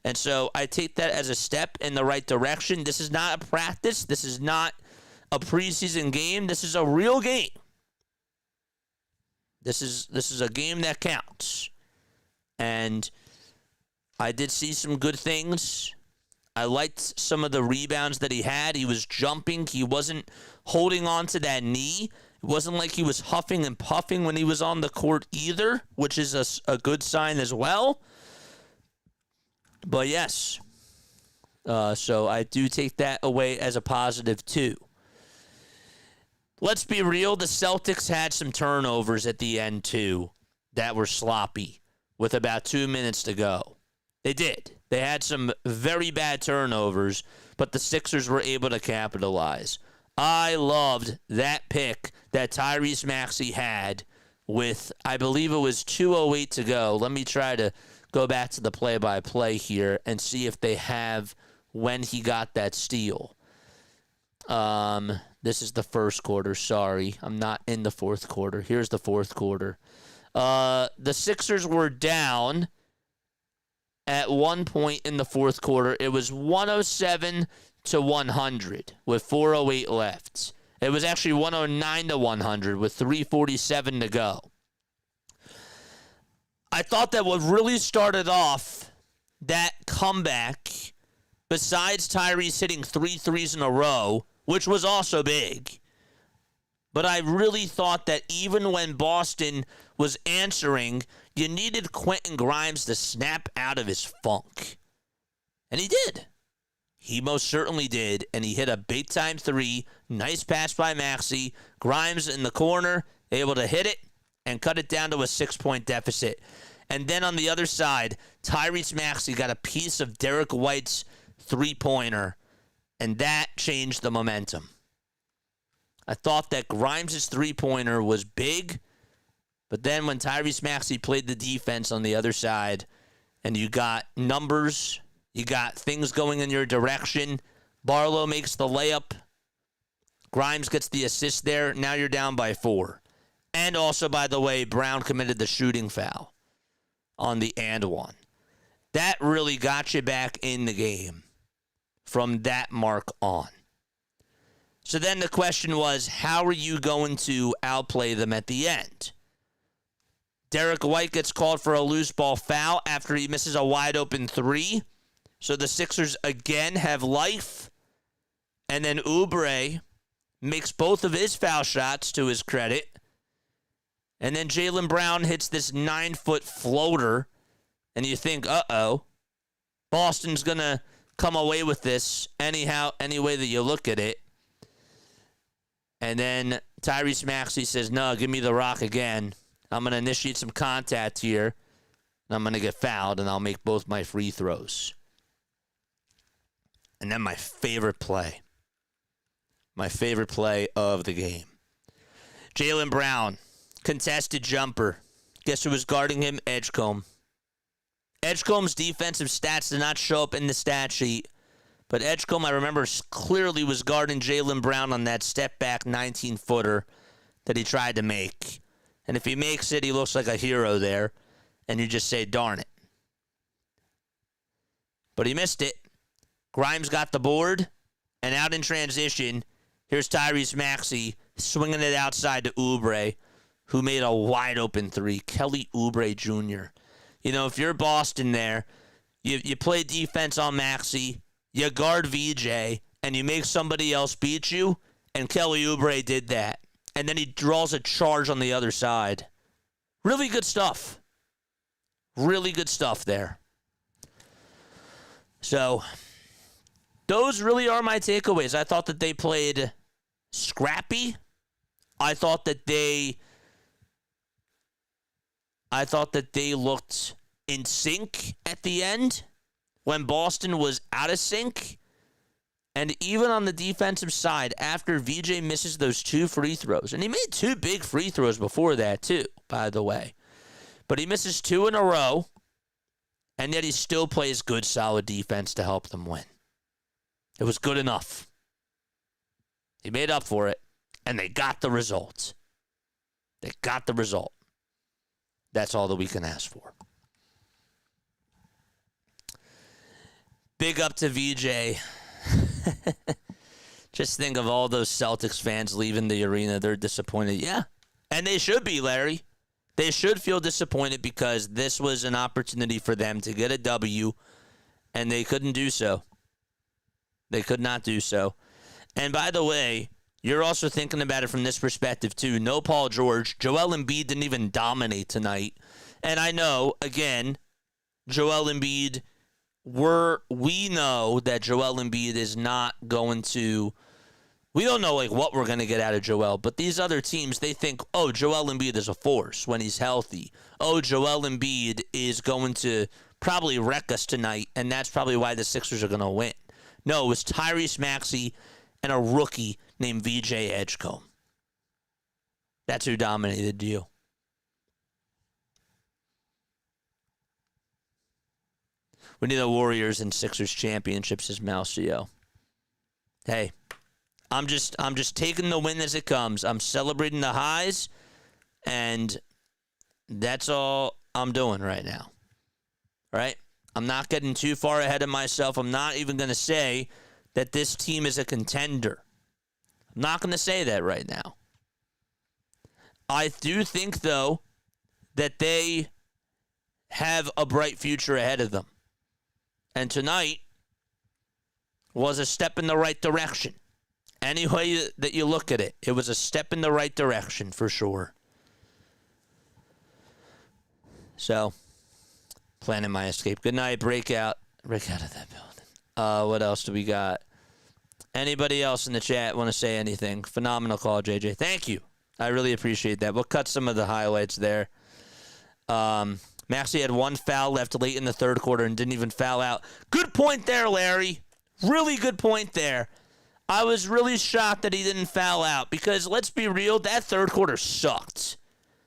[SPEAKER 2] And so I take that as a step in the right direction. This is not a practice. This is not a preseason game. This is a real game. This is a game that counts. And I did see some good things. I liked some of the rebounds that he had. He was jumping. He wasn't holding on to that knee. It wasn't like he was huffing and puffing when he was on the court either, which is a good sign as well. But yes, so I do take that away as a positive too. Let's be real. The Celtics had some turnovers at the end too that were sloppy with about 2 minutes to go. They did. They had some very bad turnovers, but the Sixers were able to capitalize. I loved that pick that Tyrese Maxey had with, I believe it was 2:08 to go. Let me try to go back to the play-by-play here and see if they have when he got that steal. This is the first quarter. Sorry, I'm not in the fourth quarter. Here's the fourth quarter. The Sixers were down at one point in the fourth quarter. It was 107-100 with 4:08 left. It was actually 109-100 with 3:47 to go. I thought that what really started off that comeback, besides Tyrese hitting 3 threes in a row, which was also big, but I really thought that even when Boston was answering, you needed Quentin Grimes to snap out of his funk. And he did. He most certainly did, and he hit a big-time 3. Nice pass by Maxey. Grimes in the corner, able to hit it and cut it down to a 6-point deficit. And then on the other side, Tyrese Maxey got a piece of Derek White's three-pointer, and that changed the momentum. I thought that Grimes' three-pointer was big, but then when Tyrese Maxey played the defense on the other side, and you got numbers, you got things going in your direction, Barlow makes the layup, Grimes gets the assist there, now you're down by 4. And also, by the way, Brown committed the shooting foul on the and one. That really got you back in the game from that mark on. So then the question was, how are you going to outplay them at the end? Derek White gets called for a loose ball foul after he misses a wide open 3. So the Sixers again have life. And then Oubre makes both of his foul shots to his credit. And then Jaylen Brown hits this 9-foot floater. And you think, uh-oh, Boston's going to come away with this anyhow, any way that you look at it. And then Tyrese Maxey says, no, give me the rock again. I'm going to initiate some contact here, and I'm going to get fouled, and I'll make both my free throws. And then my favorite play of the game. Jaylen Brown, contested jumper. Guess who was guarding him? Edgecombe. Edgecombe's defensive stats did not show up in the stat sheet, but Edgecombe, I remember, clearly was guarding Jaylen Brown on that step-back 19-footer that he tried to make. And if he makes it, he looks like a hero there. And you just say, darn it. but he missed it. Grimes got the board, and out in transition, here's Tyrese Maxey swinging it outside to Oubre, who made a wide-open three. Kelly Oubre Jr. You know, if you're Boston there, you play defense on Maxey, you guard VJ, and you make somebody else beat you, and Kelly Oubre did that. And then he draws a charge on the other side. Really good stuff. Really good stuff there. So, those really are my takeaways. I thought that they played scrappy. I thought that they looked in sync at the end when Boston was out of sync. And even on the defensive side, after VJ misses those 2 free throws, and he made 2 big free throws before that too, by the way. But he misses 2 in a row, and yet he still plays good, solid defense to help them win. It was good enough. He made up for it, and they got the result. They got the result. That's all that we can ask for. Big up to VJ. Just think of all those Celtics fans leaving the arena. They're disappointed. Yeah, and they should be, Larry. They should feel disappointed because this was an opportunity for them to get a W, and they couldn't do so. They could not do so. And by the way, you're also thinking about it from this perspective, too. No Paul George. Joel Embiid didn't even dominate tonight. And I know, again, Joel Embiid, we know that Joel Embiid is not going to, we don't know like what we're going to get out of Joel, but these other teams, they think, oh, Joel Embiid is a force when he's healthy. Oh, Joel Embiid is going to probably wreck us tonight, and that's probably why the Sixers are going to win. No, it was Tyrese Maxey and a rookie named VJ Edgecombe. That's who dominated you. We need the Warriors and Sixers championships as Malcio. Hey, I'm just taking the win as it comes. I'm celebrating the highs, and that's all I'm doing right now. Right? I'm not getting too far ahead of myself. I'm not even going to say that this team is a contender. I'm not going to say that right now. I do think, though, that they have a bright future ahead of them. And tonight was a step in the right direction. Any way that you look at it, it was a step in the right direction for sure. So, planning my escape. Good night. Break out of that building. What else do we got? Anybody else in the chat want to say anything? Phenomenal call, JJ. Thank you. I really appreciate that. We'll cut some of the highlights there. Maxey had 1 foul left late in the third quarter and didn't even foul out. Good point there, Larry. Really good point there. I was really shocked that he didn't foul out because, let's be real, that third quarter sucked.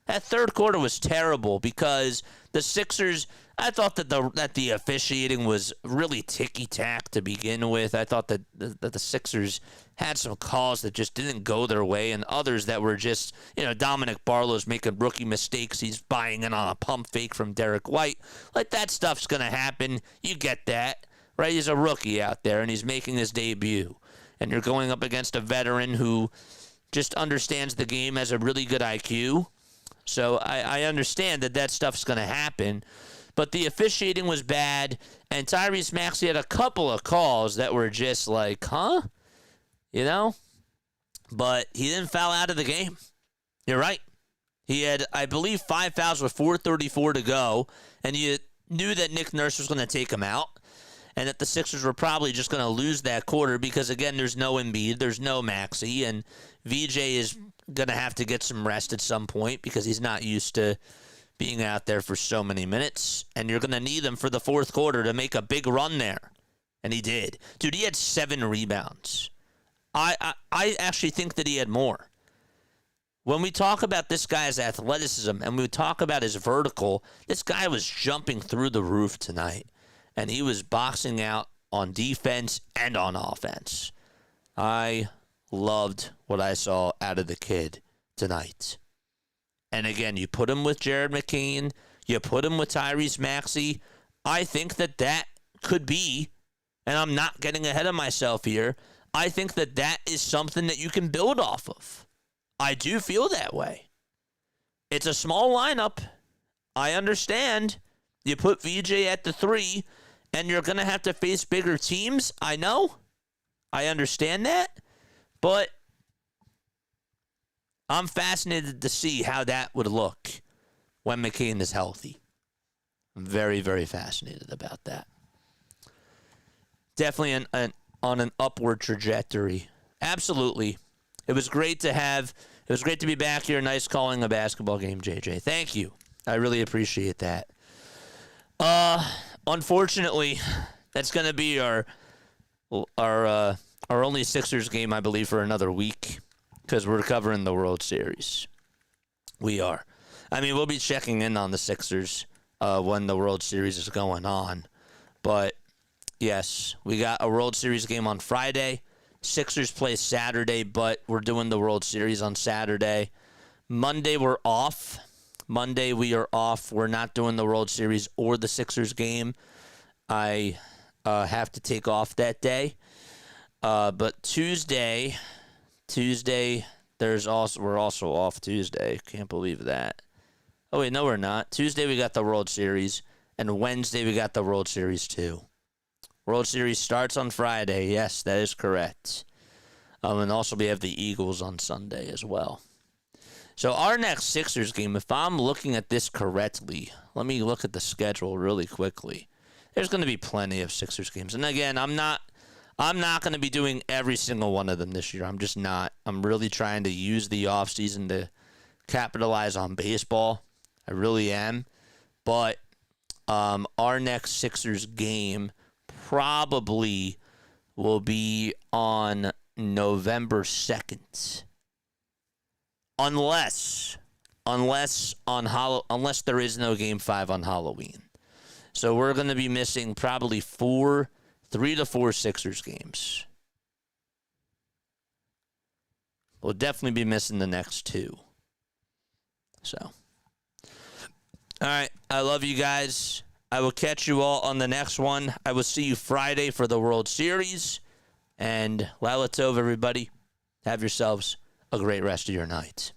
[SPEAKER 2] That third quarter was terrible because the Sixers, I thought that the officiating was really ticky-tack to begin with. I thought that the Sixers had some calls that just didn't go their way and others that were just, Dominic Barlow's making rookie mistakes. He's buying in on a pump fake from Derek White. Like, that stuff's going to happen. You get that, right? He's a rookie out there, and he's making his debut. And you're going up against a veteran who just understands the game, has a really good IQ. So I understand that stuff's going to happen. But the officiating was bad, and Tyrese Maxey had a couple of calls that were just like, huh? But he didn't foul out of the game. You're right. He had, I believe, 5 fouls with 4:34 to go, and you knew that Nick Nurse was going to take him out, and that the Sixers were probably just going to lose that quarter because, again, there's no Embiid, there's no Maxey, and VJ is going to have to get some rest at some point because he's not used to being out there for so many minutes, and you're going to need him for the fourth quarter to make a big run there. And he did. Dude, he had 7 rebounds. I actually think that he had more. When we talk about this guy's athleticism and we talk about his vertical, this guy was jumping through the roof tonight, and he was boxing out on defense and on offense. I loved what I saw out of the kid tonight. And again, you put him with Jared McCain, you put him with Tyrese Maxey. I think that could be, and I'm not getting ahead of myself here, I think that is something that you can build off of. I do feel that way. It's a small lineup. I understand. You put VJ at the 3, and you're going to have to face bigger teams. I know. I understand that. But I'm fascinated to see how that would look when McCain is healthy. I'm very, very fascinated about that. Definitely on an upward trajectory. Absolutely. It was great to be back here. Nice calling a basketball game, JJ. Thank you. I really appreciate that. Unfortunately, that's going to be our only Sixers game, I believe, for another week because we're covering the World Series. We are. I mean, we'll be checking in on the Sixers when the World Series is going on. But, yes, we got a World Series game on Friday. Sixers play Saturday, but we're doing the World Series on Saturday. Monday, we're off. Monday, we are off. We're not doing the World Series or the Sixers game. I have to take off that day. But Tuesday, we're also off Tuesday. Can't believe that. Oh, wait, no, we're not. Tuesday, we got the World Series, and Wednesday, we got the World Series, too. World Series starts on Friday. Yes, that is correct. And also, we have the Eagles on Sunday as well. So our next Sixers game, if I'm looking at this correctly, let me look at the schedule really quickly. There's going to be plenty of Sixers games. And again, I'm not going to be doing every single one of them this year. I'm just not. I'm really trying to use the offseason to capitalize on baseball. I really am. But our next Sixers game probably will be on November 2nd. Unless there is no Game 5 on Halloween. So we're going to be missing probably 3 to 4 Sixers games. We'll definitely be missing the next 2. So, all right. I love you guys. I will catch you all on the next one. I will see you Friday for the World Series. And Lala Tov, everybody. Have yourselves a great rest of your night.